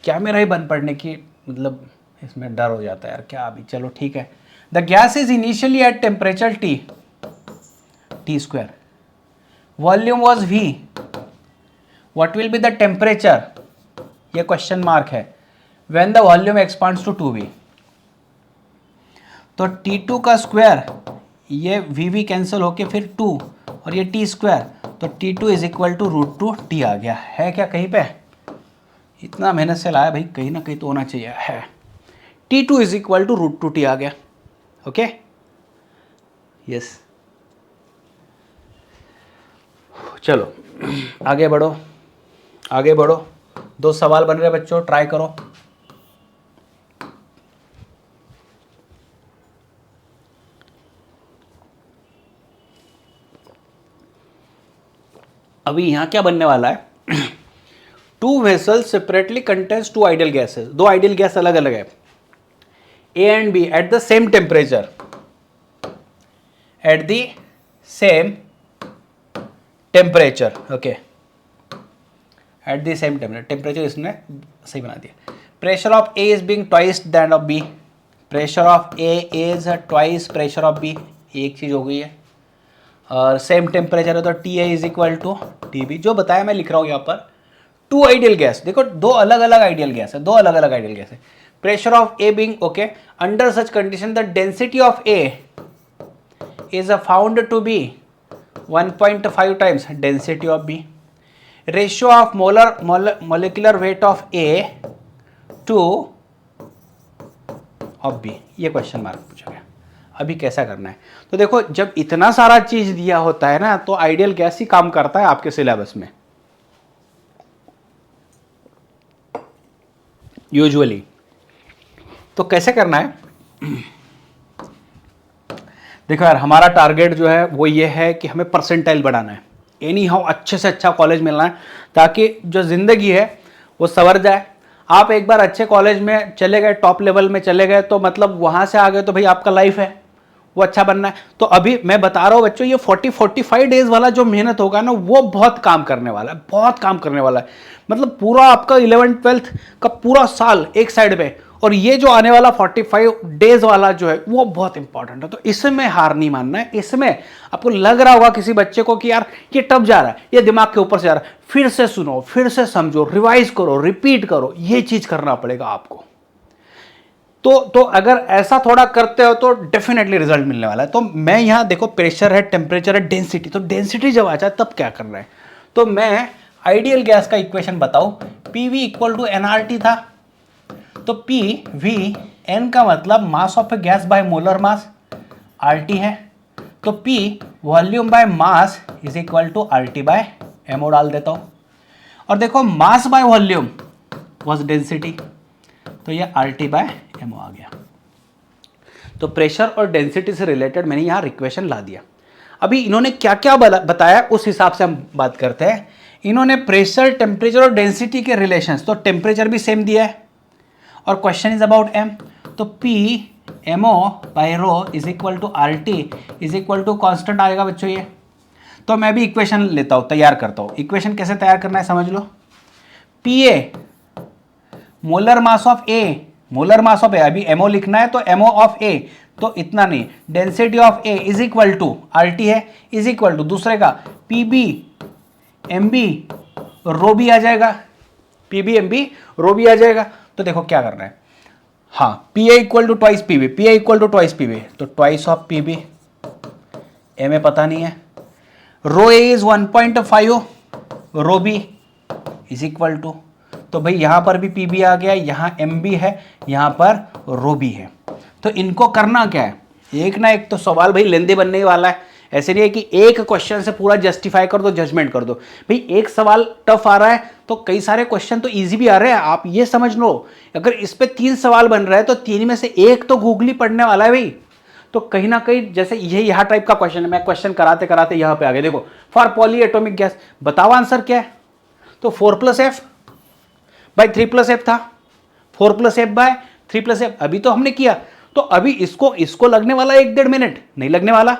क्या मेरा ही बन पड़ने की मतलब इसमें डर हो जाता है यार, क्या अभी, चलो ठीक है। The gas is initially at temperature T square, volume was v, what will be the temperature, ये क्वेश्चन मार्क है, when the volume expands to 2v। तो t2 का स्क्वायर, ये v कैंसिल होके फिर 2 और ये t स्क्वायर, तो t2 is equal to √2t आ गया है। क्या कहीं पे इतना मेहनत से लाया भाई, कहीं ना कहीं तो होना चाहिए, है t2 is equal to √2t आ गया। ओके यस, चलो आगे बढ़ो आगे बढ़ो। 2 सवाल बन रहे बच्चों, ट्राई करो। अभी यहां क्या बनने वाला है, 2 vessels separately contains 2 ideal gases, 2 ideal gas अलग अलग है, A and B at the same temperature, at the same temperature, okay, at the same temperature इसने सही बना दिया। Pressure of A is being twice that of B, pressure of A is twice pressure of B, एक चीज हो गई है। और सेम टेम्परेचर है तो TA is equal to TB, जो बताया मैं लिख रहा हूँ यहाँ पर। 2 आइडियल गैस, देखो 2 अलग अलग आइडियल गैस है, 2 अलग अलग आइडियल गैस है। Pressure of A being okay, under such condition the density of A is found to be 1.5 times density of B। Ratio of molecular weight of A to of B, ये question mark पूछा गया। अभी कैसा करना है, तो देखो जब इतना सारा चीज दिया होता है ना, तो आइडियल गैस ही काम करता है आपके सिलेबस में यूजुअली। तो कैसे करना है, देखो यार हमारा टारगेट जो है वो ये है कि हमें परसेंटाइल बढ़ाना है, एनी हाउ अच्छे से अच्छा कॉलेज मिलना है, ताकि जो जिंदगी है वो संवर जाए। आप एक बार अच्छे कॉलेज में चले गए, टॉप लेवल में चले गए, तो मतलब वहां से आ गए तो भाई आपका लाइफ है वो अच्छा बनना है। तो अभी मैं बता रहा हूँ बच्चों, ये 40-45 डेज वाला जो मेहनत होगा ना, वो बहुत काम करने वाला है, बहुत काम करने वाला है। मतलब पूरा आपका 11th-12th का पूरा साल एक साइड पे, और ये जो आने वाला 45 डेज वाला जो है वो बहुत इंपॉर्टेंट है। तो इसमें हार नहीं मानना है। इसमें आपको लग रहा होगा किसी बच्चे को कि यार ये टफ जा रहा है, ये दिमाग के ऊपर से जा रहा है, फिर से सुनो, फिर से समझो, रिवाइज करो, रिपीट करो, ये चीज करना पड़ेगा आपको। तो अगर ऐसा थोड़ा करते हो तो डेफिनेटली रिजल्ट मिलने वाला है। तो मैं यहां देखो, प्रेशर है, टेम्परेचर है, डेंसिटी, तो डेंसिटी जब आ जाए तब क्या करना है, तो मैं आइडियल गैस का इक्वेशन बताऊं। PV इक्वल टू nRT था, तो PV N का मतलब mass of a gas by molar mass, RT है, तो P volume by mass is equal to RT by MO डाल देता हूं। और देखो mass by volume was density, तो ये RT बाय MO आ गया। तो प्रेशर और डेंसिटी से रिलेटेड मैंने यहां इक्वेशन ला दिया। अभी इन्होंने क्या क्या बताया उस हिसाब से हम बात करते हैं। इन्होंने प्रेशर, टेम्परेचर और डेंसिटी के रिलेशंस, तो टेम्परेचर भी सेम दिया है और क्वेश्चन इज अबाउट M, तो P MO by rho is equal to RT is equal to constant आएगा बच्चों ये। तो मैं भी इक्वेशन लेता हूँ, तैयार करता हूँ। इक्वेशन कैसे तैयार करना है समझ लो। PA molar mass of A, molar mass of A, अभी MO लिखना है तो MO ऑफ A, तो इतना नहीं, density of A is equal to RT है, इज इक्वल टू दूसरे का PB MB रो भी आ जाएगा, PB MB रो भी आ जाएगा। तो देखो क्या करना है, हाँ PA equal to twice PB, PA equal to twice PB, तो ट्वाइस ऑफ PB, MA पता नहीं है, rho A is 1.5, rho B is equal to, तो भाई यहां पर भी PB आ गया, यहां MB है, यहां पर रो B है। तो इनको करना क्या है, एक ना एक तो सवाल भाई लेंदे बनने वाला है। ऐसे नहीं है कि एक क्वेश्चन से पूरा जस्टिफाई कर दो, जजमेंट कर दो। भाई एक सवाल टफ आ रहा है तो कई सारे क्वेश्चन तो इजी भी आ रहे हैं। आप ये समझ लो, अगर इस पे 3 सवाल बन रहा है तो 3 में से एक तो गूगली पढ़ने वाला है भाई। तो कहीं ना कहीं जैसे ये यहाँ टाइप का क्वेश्चन है, मैं क्वेश्चन कराते कराते यहाँ पे आ गए। देखो फॉर पॉली एटॉमिक गैस, बताओ आंसर क्या है। तो 4+F बाई 3+F था, 4+F बाय 3+F अभी तो हमने किया। तो अभी इसको लगने वाला 1-1.5 मिनट, नहीं लगने वाला।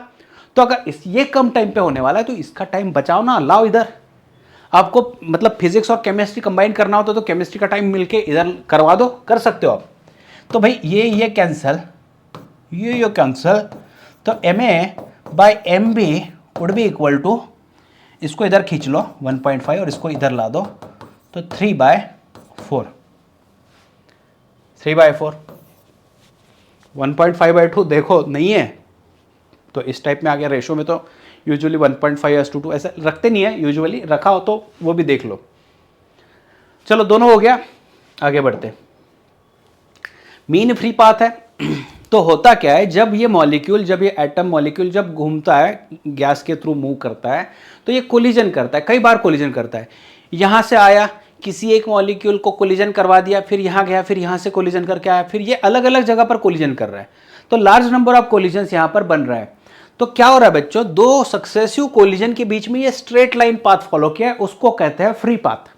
तो अगर ये कम टाइम पे होने वाला है तो इसका टाइम बचाओ ना, लाओ इधर। आपको मतलब फिजिक्स और केमिस्ट्री कंबाइन करना होता तो केमिस्ट्री का टाइम मिलके इधर करवा दो, कर सकते हो आप। तो भाई ये कैंसल, ये कैंसल, तो MA by MB would be equal to, इसको इधर खींच लो 1.5 और इसको इधर ला दो, तो 3/4, 3/4, 1.5/2 देखो नहीं है तो इस टाइप में आ गया। रेशो में तो यूजुअली 1.5:2 ऐसा रखते नहीं है, यूजुअली रखा हो तो वो भी देख लो। चलो दोनों हो गया, आगे बढ़ते। मीन फ्री पाथ है तो होता क्या है, जब ये मॉलिक्यूल, जब ये एटम मॉलिक्यूल जब घूमता है, गैस के थ्रू मूव करता है, तो ये कोलिजन करता है, कई बार कोलिजन करता है। यहां से आया, किसी एक मॉलिक्यूल को कोलिजन करवा दिया, फिर यहां गया, फिर यहां से कोलिजन करके आया, फिर ये अलग अलग जगह पर कोलिजन कर रहा है। तो लार्ज नंबर ऑफ कोलिजन यहां पर बन रहा है। तो क्या हो रहा है बच्चों, 2 सक्सेसिव कोलिजन के बीच में ये स्ट्रेट लाइन पाथ फॉलो किया है, उसको कहते हैं फ्री पाथ।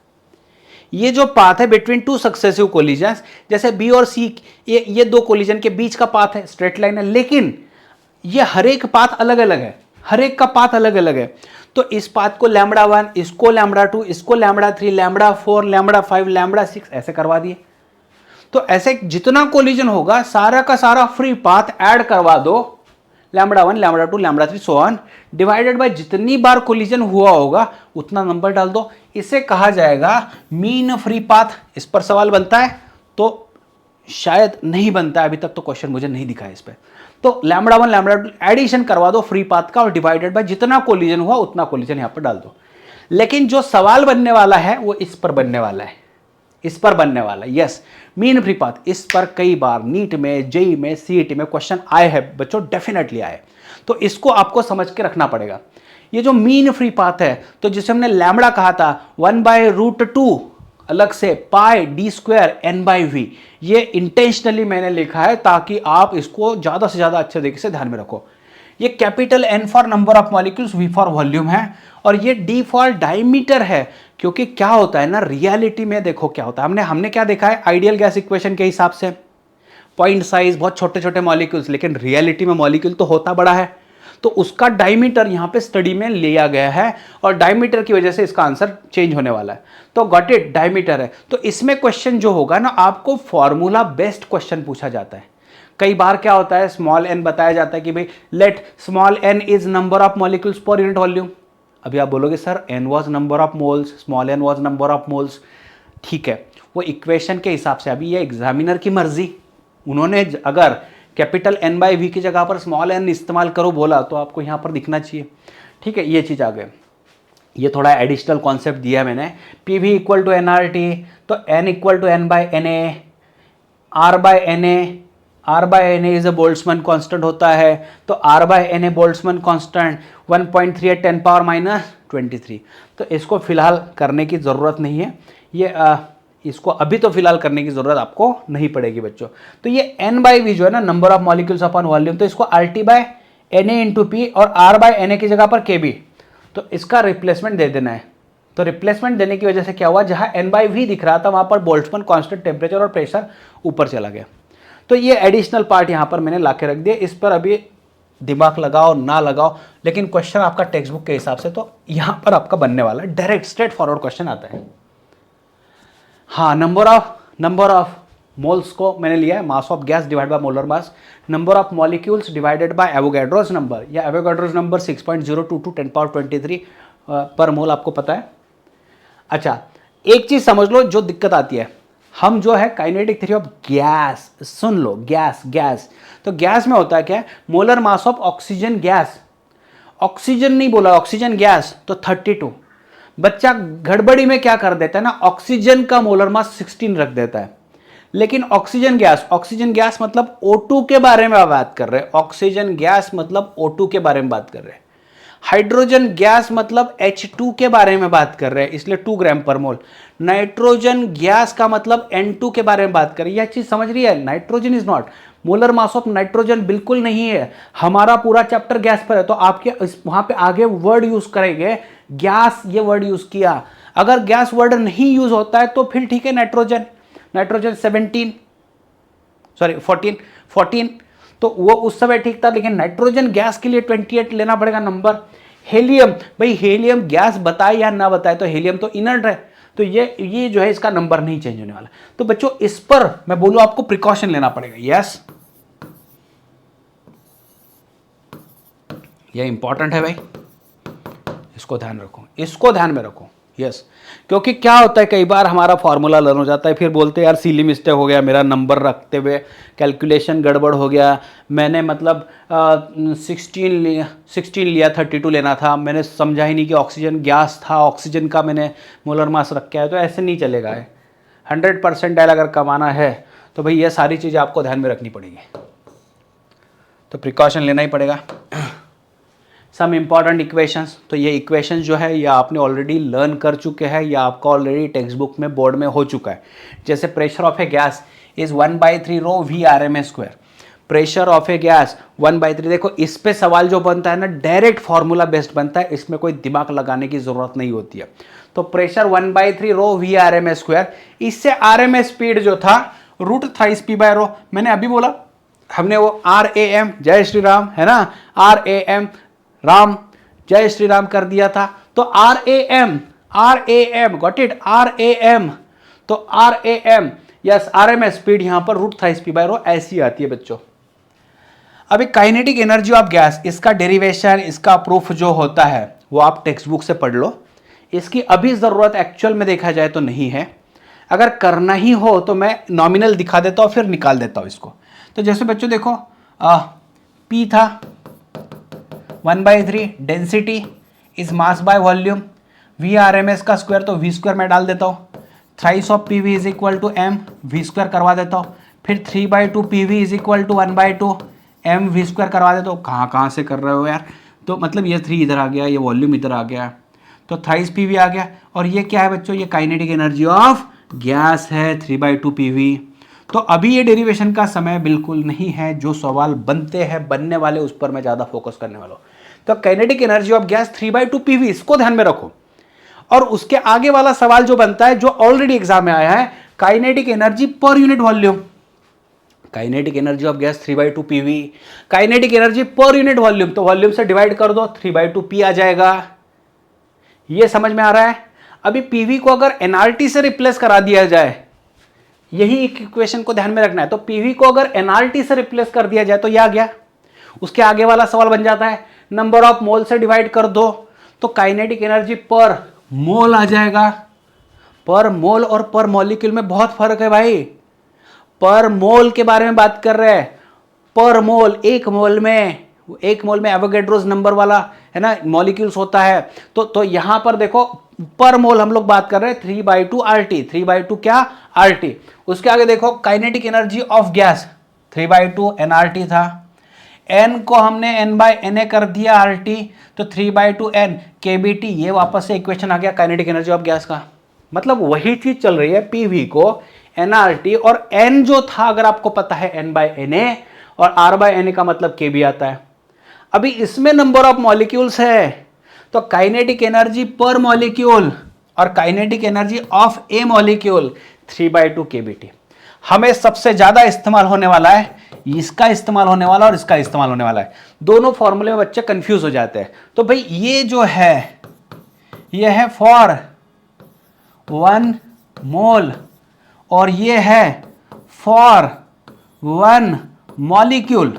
ये जो पाथ है बिटवीन 2 सक्सेसिव कोलिजन, जैसे B और C, ये 2 कोलिजन के बीच का पाथ है, स्ट्रेट लाइन है, लेकिन ये हर एक पाथ अलग अलग है, हर एक का पाथ अलग अलग है। तो इस पाथ को λ1, इसको λ2, इसको λ3, λ4, λ5, λ6 ऐसे करवा दिए। तो ऐसे जितना कोलिजन होगा सारा का सारा फ्री पाथ ऐड करवा दो, λ1, λ2, λ3 सो ऑन, डिवाइडेड बाय जितनी बार कोलिजन हुआ होगा उतना नंबर डाल दो। इसे कहा जाएगा मीन फ्री पाथ। इस पर सवाल बनता है तो शायद नहीं बनता है, अभी तक तो क्वेश्चन मुझे नहीं दिखा है इस पर। तो λ1, λ2 एडिशन करवा दो फ्री पाथ का, और डिवाइडेड बाय जितना कोलिजन हुआ उतना कोलिजन यहां पर डाल दो। लेकिन जो सवाल बनने वाला है वो इस पर बनने वाला है, इस पर बनने वाला है। यस, मीन फ्री पाथ, इस पर कई बार नीट में, जेई में, सीईटी में क्वेश्चन आए हैं बच्चों, डेफिनेटली आए। तो इसको आपको समझ के रखना पड़ेगा। ये जो मीन फ्री पाथ है, तो जिसे हमने लैम्बडा कहा था 1/√2 अलग से पाई d² n/v, ये इंटेंशनली मैंने लिखा है ताकि आप इसको ज्यादा से ज्यादा अच्छे तरीके से ध्यान में रखो। ये capital N for number of molecules, V for volume है, और ये D फॉर डायमीटर है। क्योंकि क्या होता है ना, रियलिटी में देखो क्या होता है, हमने क्या देखा है, आइडियल गैस इक्वेशन के हिसाब से पॉइंट साइज बहुत छोटे छोटे मॉलिक्यूल्स, लेकिन रियलिटी में मॉलिक्यूल तो होता बड़ा है। तो उसका डायमीटर यहाँ पे स्टडी में लिया गया है, और डायमीटर की वजह से इसका आंसर चेंज होने वाला है। तो गॉट इट, डायमीटर है। तो इसमें क्वेश्चन जो होगा ना, आपको फॉर्मूला बेस्ड क्वेश्चन पूछा जाता है। कई बार क्या होता है, स्मॉल n बताया जाता है कि भाई let small n is number of molecules पर यूनिट वॉल्यूम। अभी आप बोलोगे sir n was number of moles, small n was number of moles. ठीक है, वो इक्वेशन के हिसाब से। अभी ये एग्जामिनर की मर्जी, उन्होंने अगर कैपिटल N/V की जगह पर स्मॉल n इस्तेमाल करो बोला तो आपको यहाँ पर दिखना चाहिए। ठीक है, ये चीज़ आ गई। ये थोड़ा एडिशनल कॉन्सेप्ट दिया मैंने। PV इक्वल टू NRT, तो N equal to N/NA, R/NA is a Boltzmann constant होता है। तो R/NA बोल्ट्जमैन कांस्टेंट 1.3 × 10⁻23। तो इसको फिलहाल करने की ज़रूरत नहीं है, ये इसको अभी तो फिलहाल करने की ज़रूरत आपको नहीं पड़ेगी बच्चों। तो ये N/V जो है ना, number of molecules upon volume, तो इसको RT/NA × P और R/NA की जगह पर KB, तो इसका रिप्लेसमेंट दे देना है। तो रिप्लेसमेंट देने की वजह से क्या हुआ, जहाँ N/V दिख रहा था वहाँ पर बोल्ट्जमैन कांस्टेंट टेम्परेचर और प्रेशर ऊपर चला गया। तो ये एडिशनल पार्ट यहाँ पर मैंने ला के रख दिया, इस पर अभी दिमाग लगाओ ना लगाओ, लेकिन क्वेश्चन आपका टेक्स्ट बुक के हिसाब से तो यहां पर आपका बनने वाला है, डायरेक्ट स्ट्रेट फॉरवर्ड क्वेश्चन आता है। हाँ, नंबर ऑफ मोल्स को मैंने लिया है, मास of gas divide by molar mass, number of molecules divided by Avogadro's number, या एवोगाड्रोस नंबर 6.022 10^23 पर मोल, आपको पता है। अच्छा, एक चीज समझ लो जो दिक्कत आती है, हम जो है kinetic theory of gas, soon low, gas तो गैस में होता है क्या, molar mass of oxygen gas, oxygen नहीं बोला, ऑक्सीजन गैस, तो 32। बच्चा गड़बड़ी में क्या कर देता है ना, ऑक्सीजन का मोलर मास 16 रख देता है, लेकिन ऑक्सीजन गैस मतलब O2 के बारे में बात कर रहे हैं, ऑक्सीजन गैस मतलब O2 के बारे में बात कर रहे हैं, हाइड्रोजन गैस मतलब H2 के बारे में बात कर रहे हैं, इसलिए 2 ग्राम पर मोल। नाइट्रोजन गैस का मतलब N2 के बारे में बात कर रही है, यह चीज समझ रही है, nitrogen is not, molar mass of nitrogen बिल्कुल नहीं है, हमारा पूरा चैप्टर गैस पर है, तो आपके वहां पे आगे वर्ड यूज करेंगे गैस, ये वर्ड यूज किया, अगर गैस वर्ड नहीं यूज होता है तो फिर ठीक है, नाइट्रोजन 14, तो वो उस समय ठीक था, लेकिन नाइट्रोजन गैस के लिए 28 लेना पड़ेगा नंबर। हेलियम, भाई हेलियम गैस बताए या ना बताए, तो हेलियम तो इनर्ट है, तो ये जो है इसका नंबर नहीं चेंज होने वाला। तो बच्चों इस पर मैं बोलूं आपको प्रिकॉशन लेना पड़ेगा, यस, ये इंपॉर्टेंट है भाई, इसको ध्यान में रखो, यस। क्योंकि क्या होता है, कई बार हमारा फॉर्मूला लर्न हो जाता है, फिर बोलते हैं यार सिली मिस्टेक हो गया, मेरा नंबर रखते हुए कैलकुलेशन गड़बड़ हो गया, मैंने मतलब 16 लिया, 32 लेना था, मैंने समझा ही नहीं कि ऑक्सीजन गैस था, ऑक्सीजन का मैंने मोलर मास रखा है, तो ऐसे नहीं चलेगा है। 100% अगर कमाना है तो भाई ये सारी चीज़ें आपको ध्यान में रखनी पड़ेगी, तो प्रिकॉशन लेना ही पड़ेगा। सम इंपॉर्टेंट इक्वेशंस, तो ये इक्वेशंस जो है ये आपने ऑलरेडी लर्न कर चुके हैं, या आपका ऑलरेडी टेक्स्ट बुक में बोर्ड में हो चुका है। जैसे pressure of a gas is 1/3 rho VRMS², pressure of a gas 1/3, देखो इस पे सवाल जो बनता है ना डायरेक्ट फार्मूला बेस्ड बनता है, इसमें कोई दिमाग लगाने की जरूरत नहीं होती है। तो प्रेशर 1/3 रो VRMS², इससे RMS स्पीड जो था √3p/ρ, मैंने अभी बोला, हमने वो RAM, जय श्री राम है ना, RAM राम जय श्री राम कर दिया था, तो RAM गॉट इट, RAM, तो RAM यस, RMS स्पीड यहां पर √3p/ρ ऐसी आती है बच्चों। अभी काइनेटिक एनर्जी ऑफ गैस, इसका डेरिवेशन, इसका प्रूफ जो होता है वो आप टेक्स्ट बुक से पढ़ लो, इसकी अभी जरूरत एक्चुअल में देखा जाए तो नहीं है, अगर करना ही हो तो मैं नॉमिनल दिखा देता हूं, फिर निकाल देता हूं इसको। तो जैसे बच्चों देखो P था 1/3, density is mass by volume, VRMS का स्क्वायर तो V² में डाल देता हूँ, thrice of PV is equal to M, V² करवा देता हूँ, फिर 3/2 PV is equal to 1/2 M V² करवा देता हूँ। कहाँ से कर रहे हो यार, तो मतलब ये 3 इधर आ गया, ये वॉल्यूम इधर आ गया, तो थ्राइस PV आ गया, और ये क्या है बच्चों, ये काइनेटिक एनर्जी ऑफ गैस है 3/2 PV। तो अभी ये डेरिवेशन का समय बिल्कुल नहीं है, जो सवाल बनते हैं बनने वाले उस पर मैं ज़्यादा फोकस करने वाला हूँ। तो kinetic energy of gas 3/2 PV, इसको ध्यान में रखो। और उसके आगे वाला सवाल जो बनता है, जो ऑलरेडी एग्जाम में आया है, kinetic energy per unit volume, kinetic energy of gas 3/2 PV, kinetic energy per unit volume, तो वॉल्यूम से डिवाइड कर दो, 3/2 P आ जाएगा। ये समझ में आ रहा है। अभी PV को अगर nRT से रिप्लेस करा दिया जाए, यही एक इक्वेशन को ध्यान में रखना है, तो PV को अगर nRT से रिप्लेस कर दिया जाए तो यह आ गया, उसके आगे वाला सवाल बन जाता है, नंबर ऑफ मोल से डिवाइड कर दो, तो काइनेटिक एनर्जी पर मोल आ जाएगा। पर मोल और पर मॉलिक्यूल में बहुत फर्क है भाई, पर मोल के बारे में बात कर रहे हैं, पर मोल, एक मोल में एवोगाड्रोस नंबर वाला है ना मॉलिक्यूल्स होता है, तो यहां पर देखो पर मोल हम लोग बात कर रहे हैं 3/2 RT, 3/2 क्या RT। उसके आगे देखो kinetic energy of gas 3/2 nRT था, n को हमने n/na कर दिया RT, तो 3/2 n kBT, ये वापस से इक्वेशन आ गया काइनेटिक एनर्जी ऑफ गैस का। मतलब वही चीज चल रही है, PV को nRT, और n जो था अगर आपको पता है n/na, और R/na का मतलब kB आता है। अभी इसमें नंबर ऑफ मॉलिक्यूल्स है, तो काइनेटिक एनर्जी पर मॉलिक्यूल और kinetic energy of A molecule 3/2 kBT। हमें सबसे ज्यादा इस्तेमाल होने वाला है, इसका इस्तेमाल होने वाला और इसका इस्तेमाल होने वाला है। दोनों फॉर्मूले में बच्चे कंफ्यूज हो जाते हैं। तो भाई ये जो है ये है फॉर 1 मोल और ये है फॉर 1 मॉलिक्यूल।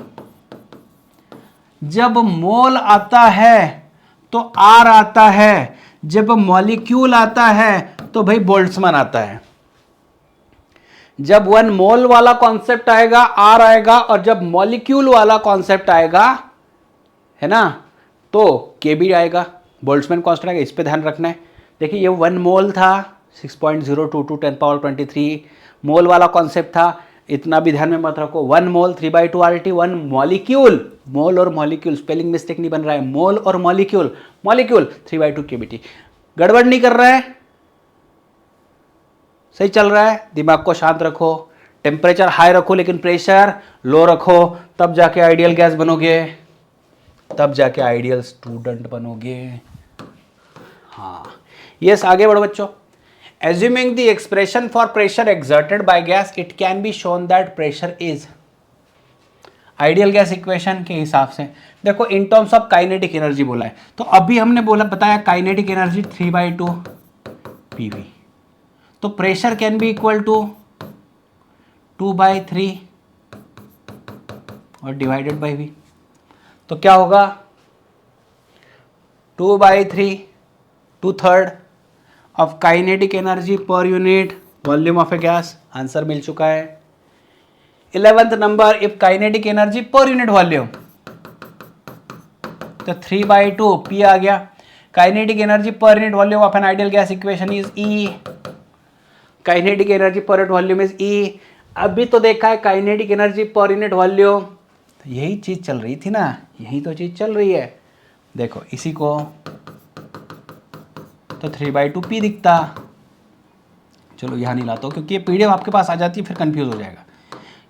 जब मोल आता है तो आर आता है, जब मॉलिक्यूल आता है तो भाई बोल्ट्जमैन आता है। जब 1 मोल वाला कॉन्सेप्ट आएगा आर आएगा, और जब मॉलिक्यूल वाला कॉन्सेप्ट आएगा, है ना, तो के भी आएगा, बोल्ट्जमैन कांस्टेंट आएगा। इस पे ध्यान रखना है। देखिए ये 1 मोल था 6.022 10⁻23 मोल वाला कॉन्सेप्ट था, इतना भी ध्यान में मत रखो। 1 मोल 3/2 RT। 1 मॉलिक्यूल, मोल और मॉलिक्यूल स्पेलिंग मिस्टेक नहीं बन रहा है, मोल और मॉलिक्यूल, मॉलिक्यूल 3/2 KBT। गड़बड़ नहीं कर रहा है, सही चल रहा है। दिमाग को शांत रखो, टेम्परेचर हाई रखो लेकिन प्रेशर लो रखो, तब जाके आइडियल गैस बनोगे, तब जाके आइडियल स्टूडेंट बनोगे। हाँ यस, आगे बढ़ो बच्चों। Assuming the expression for pressure exerted by gas, it can be shown that pressure is ideal gas equation के हिसाब से। देखो in terms of kinetic energy बोला है, तो अभी हमने बोला बताया काइनेटिक एनर्जी 3/2 PV, तो pressure can be equal to 2/3 और डिवाइडेड बाई V। तो क्या होगा 2/3 2/3 ऑफ kinetic energy per unit volume of a gas. Answer मिल चुका है। 11th number, if kinetic energy per unit volume, तो 3/2 P आ गया। Kinetic energy per unit volume of an ideal gas equation is E। Kinetic energy per unit volume is E। अभी तो देखा है kinetic energy per unit volume, तो यही चीज चल रही थी ना, यही तो चीज चल रही है। देखो इसी को तो 3/2 P दिखता। चलो यहाँ नहीं लाता हूँ क्योंकि ये PDF आपके पास आ जाती है, फिर कंफ्यूज हो जाएगा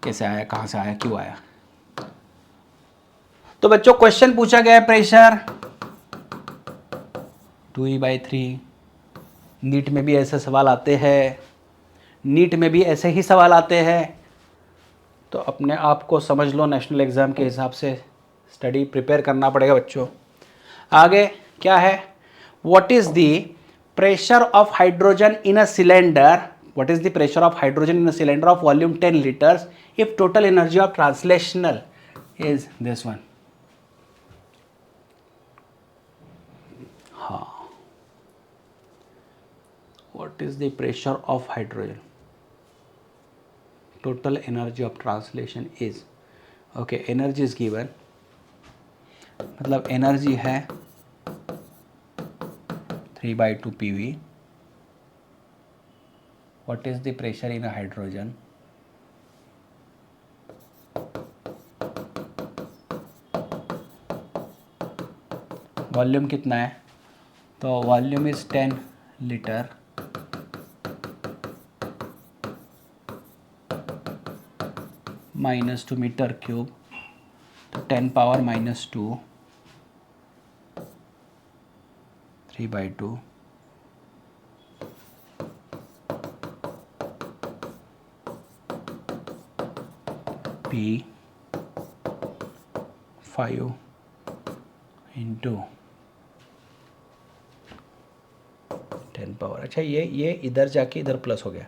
कैसे आया, कहाँ से आया, क्यों आया। तो बच्चों क्वेश्चन पूछा गया है प्रेशर 2E/3। नीट में भी ऐसे सवाल आते हैं, नीट में भी ऐसे ही सवाल आते हैं, तो अपने आप को समझ लो, नेशनल एग्जाम के हिसाब से स्टडी प्रिपेयर करना पड़ेगा बच्चों। आगे क्या है, what is the pressure of hydrogen in a cylinder, what is the pressure of hydrogen in a cylinder of volume 10 liters if total energy of translational is this one। हाँ, what is the pressure of hydrogen, total energy of translation is, okay, energy is given, मतलब energy है 3/2 PV। What is the pressure in a hydrogen? Volume कितना है, तो volume is 10 litre, -2 metre cube, तो 10⁻⁻2 3/2 P 5 into 10 power. अच्छा ये इधर जाके इधर प्लस हो गया,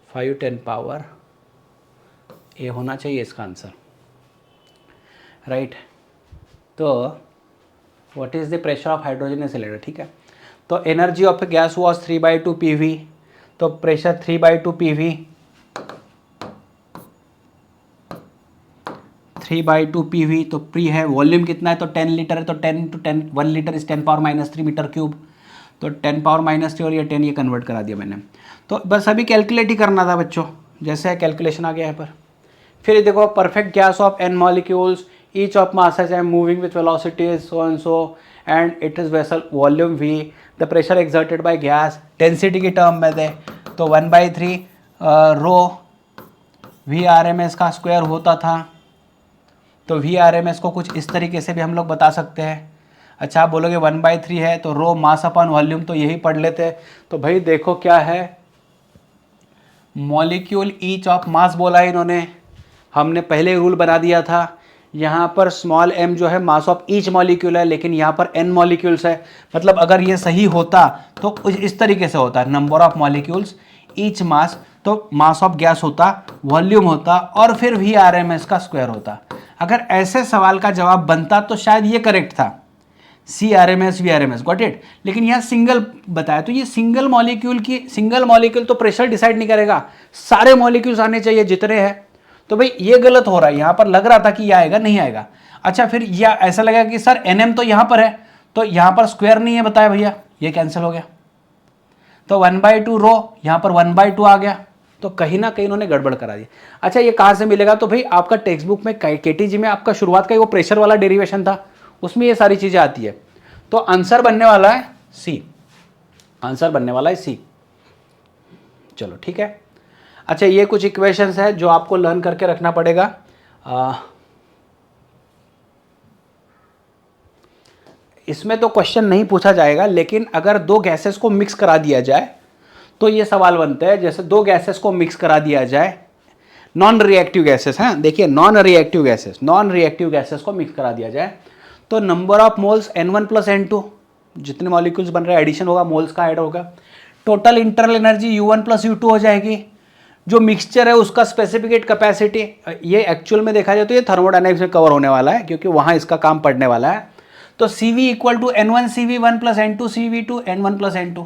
5 10 पावर ए होना चाहिए इसका आंसर, राइट। तो what is the pressure of hydrogen in cylinder, ठीक है। तो energy of a gas was 3/2 PV, तो प्रेशर 3/2 PV, 3/2 PV, तो प्री है, वॉल्यूम कितना है, तो 10 लीटर है, तो 10 × 10 1 लीटर इज 10⁻³ मीटर क्यूब, तो 10⁻³ और ये 10 ये कन्वर्ट करा दिया मैंने। तो बस अभी कैलकुलेट ही करना था बच्चों, जैसे कैलकुलेशन आ गया यहाँ पर। फिर देखो perfect gas off n molecules, each of masses am moving with velocity so and so and it is vessel volume V, the pressure exerted by gas, density की टर्म में दे तो 1/3 रो VRMS का स्क्वायर होता था। तो VRMS को कुछ इस तरीके से भी हम लोग बता सकते हैं। अच्छा आप बोलोगे 1/3 है तो रो मास अपॉन वॉल्यूम, तो यही पढ़ लेते हैं। तो भाई देखो क्या है, मॉलिक्यूल ईच ऑफ मास बोला है इन्होंने, हमने पहले रूल बना दिया था। यहाँ पर स्मॉल m जो है मास ऑफ ईच मॉलिक्यूल है, लेकिन यहाँ पर n मॉलिक्यूल्स है। मतलब अगर ये सही होता तो इस तरीके से होता, नंबर ऑफ मॉलिक्यूल्स ईच मास, तो मास ऑफ गैस होता, वॉल्यूम होता और फिर VRMS का स्क्वायर होता। अगर ऐसे सवाल का जवाब बनता तो शायद ये करेक्ट था, CRMS VRMS, गॉट इट। लेकिन यहाँ सिंगल बताया, तो ये सिंगल मॉलिक्यूल तो प्रेशर डिसाइड नहीं करेगा, सारे मॉलिक्यूल्स आने चाहिए जितने हैं। तो भाई ये गलत हो रहा है, यहाँ पर लग रहा था कि ये आएगा, नहीं आएगा। अच्छा, फिर यह ऐसा लगा कि सर NM तो यहाँ पर है, तो यहाँ पर स्क्वायर नहीं है बताया भैया, ये कैंसिल हो गया। तो 1/2 रो, यहाँ पर 1/2 आ गया, तो कहीं ना कहीं इन्होंने गड़बड़ करा दी। अच्छा, ये कहाँ से मिलेगा? तो भाई आपका टेक्स्ट बुक में KTG में आपका शुरुआत का वो प्रेशर वाला डेरिवेशन था, उसमें ये सारी चीज़ें आती है। तो आंसर बनने वाला है सी, आंसर बनने वाला है सी। चलो ठीक है। अच्छा, ये कुछ इक्वेशंस है जो आपको लर्न करके रखना पड़ेगा। इसमें तो क्वेश्चन नहीं पूछा जाएगा, लेकिन अगर दो गैसेस को मिक्स करा दिया जाए तो ये सवाल बनते हैं। जैसे दो गैसेस को मिक्स करा दिया जाए, नॉन रिएक्टिव गैसेस हैं, देखिए नॉन रिएक्टिव गैसेस को मिक्स करा दिया जाए तो number of moles N1 + N2, जितने मॉलिक्यूल्स बन रहे हैं एडिशन होगा, मोल्स का ऐड होगा। Total internal energy U1 + U2 हो जाएगी। जो मिक्सचर है उसका स्पेसिफिकेट कैपेसिटी, ये एक्चुअल में देखा जाए तो ये थर्मोडायनेमिक्स में कवर होने वाला है, क्योंकि वहाँ इसका काम पड़ने वाला है। तो CV = N1 CV1 + N2 CV2 N1 + N2,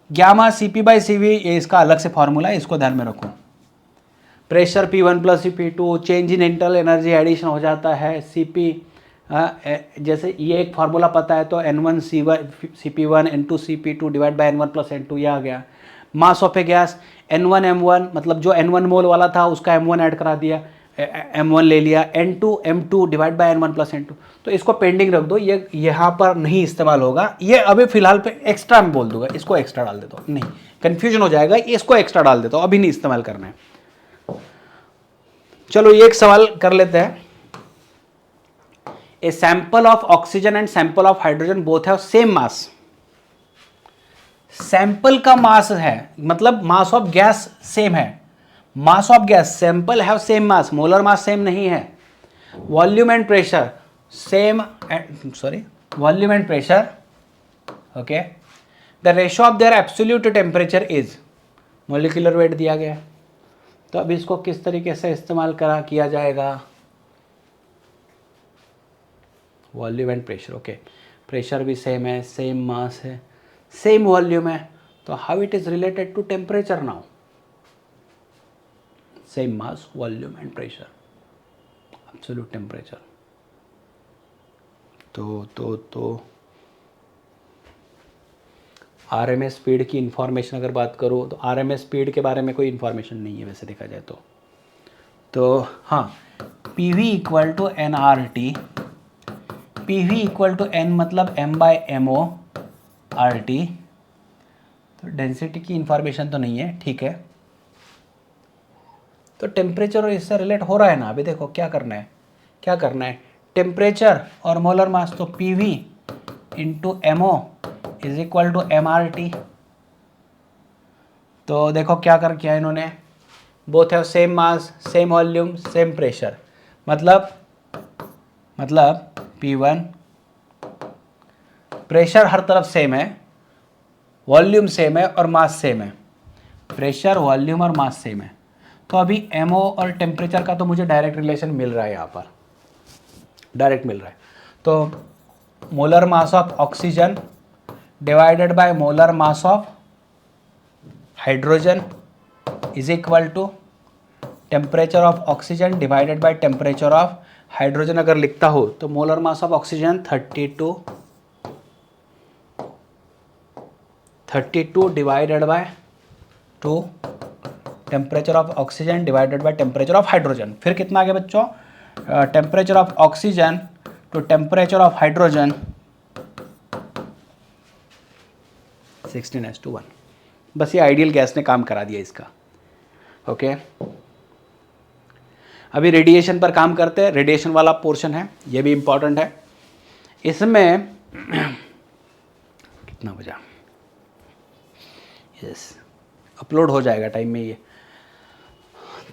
gamma CP/CV, ये इसका अलग से फॉर्मूला है, इसको ध्यान में रखो। Pressure P1 + P2, change in internal energy addition हो जाता है CP, जैसे ये एक फार्मूला पता है तो N1 CP1 N2 CP2 / N1 + N2, ये आ गया। मास of a gas N1 M1, मतलब जो N1 मोल वाला था उसका M1 ऐड करा दिया, M1 ले लिया, N2 M2 / N1 + N2। तो इसको पेंडिंग रख दो, ये यहाँ पर नहीं इस्तेमाल होगा, ये अभी फिलहाल पे एक्स्ट्रा में बोल दूंगा, इसको एक्स्ट्रा डाल देता हूँ, नहीं कन्फ्यूजन हो जाएगा, इसको एक्स्ट्रा डाल देता हूँ, अभी नहीं इस्तेमाल करना है। चलो ये एक सवाल कर लेते हैं। A sample of oxygen and sample of hydrogen both have same mass. Sample का मास है, मतलब मास ऑफ गैस सेम है, मास of gas, sample have same mass, molar mass same नहीं है। Volume and pressure same, volume and pressure, okay. The ratio of their absolute temperature is, molecular weight दिया गया है। तो अब इसको किस तरीके से इस्तेमाल किया जाएगा? Volume and pressure, okay, pressure भी सेम है, सेम मास है, सेम वॉल्यूम है, तो how it is related to temperature now? Same mass, volume and pressure, absolute temperature. तो RMS स्पीड की इंफॉर्मेशन अगर बात करूँ तो RMS स्पीड के बारे में कोई इंफॉर्मेशन नहीं है वैसे देखा जाए तो हाँ, PV = nRT, PV = n मतलब M/MO RT। तो डेंसिटी की इंफॉर्मेशन तो नहीं है, ठीक है। तो टेम्परेचर और इससे रिलेट हो रहा है ना, अभी देखो क्या करना है, टेम्परेचर और मोलर मास, तो PV × MO = mRT। तो देखो क्या किया इन्होंने, both have same mass, same volume, same pressure, मतलब P1, प्रेशर हर तरफ सेम है, वॉल्यूम सेम है और मास सेम है, प्रेशर, वॉल्यूम और मास सेम है। तो अभी MO और टेम्परेचर का तो मुझे डायरेक्ट रिलेशन मिल रहा है, यहाँ पर डायरेक्ट मिल रहा है। तो molar mass of oxygen divided by molar mass of hydrogen is equal to temperature of oxygen divided by temperature of hydrogen. अगर लिखता हो तो molar mass of oxygen 32 divided by 2 temperature of oxygen divided by temperature of hydrogen. फिर कितना आ गया बच्चों, temperature of oxygen to temperature of hydrogen 16:1। बस ये आइडियल गैस ने काम करा दिया इसका, ओके। अभी रेडिएशन पर काम करते हैं, रेडिएशन वाला पोर्शन है, ये भी इंपॉर्टेंट है। इसमें कितना बजा, यस अपलोड हो जाएगा टाइम में ये।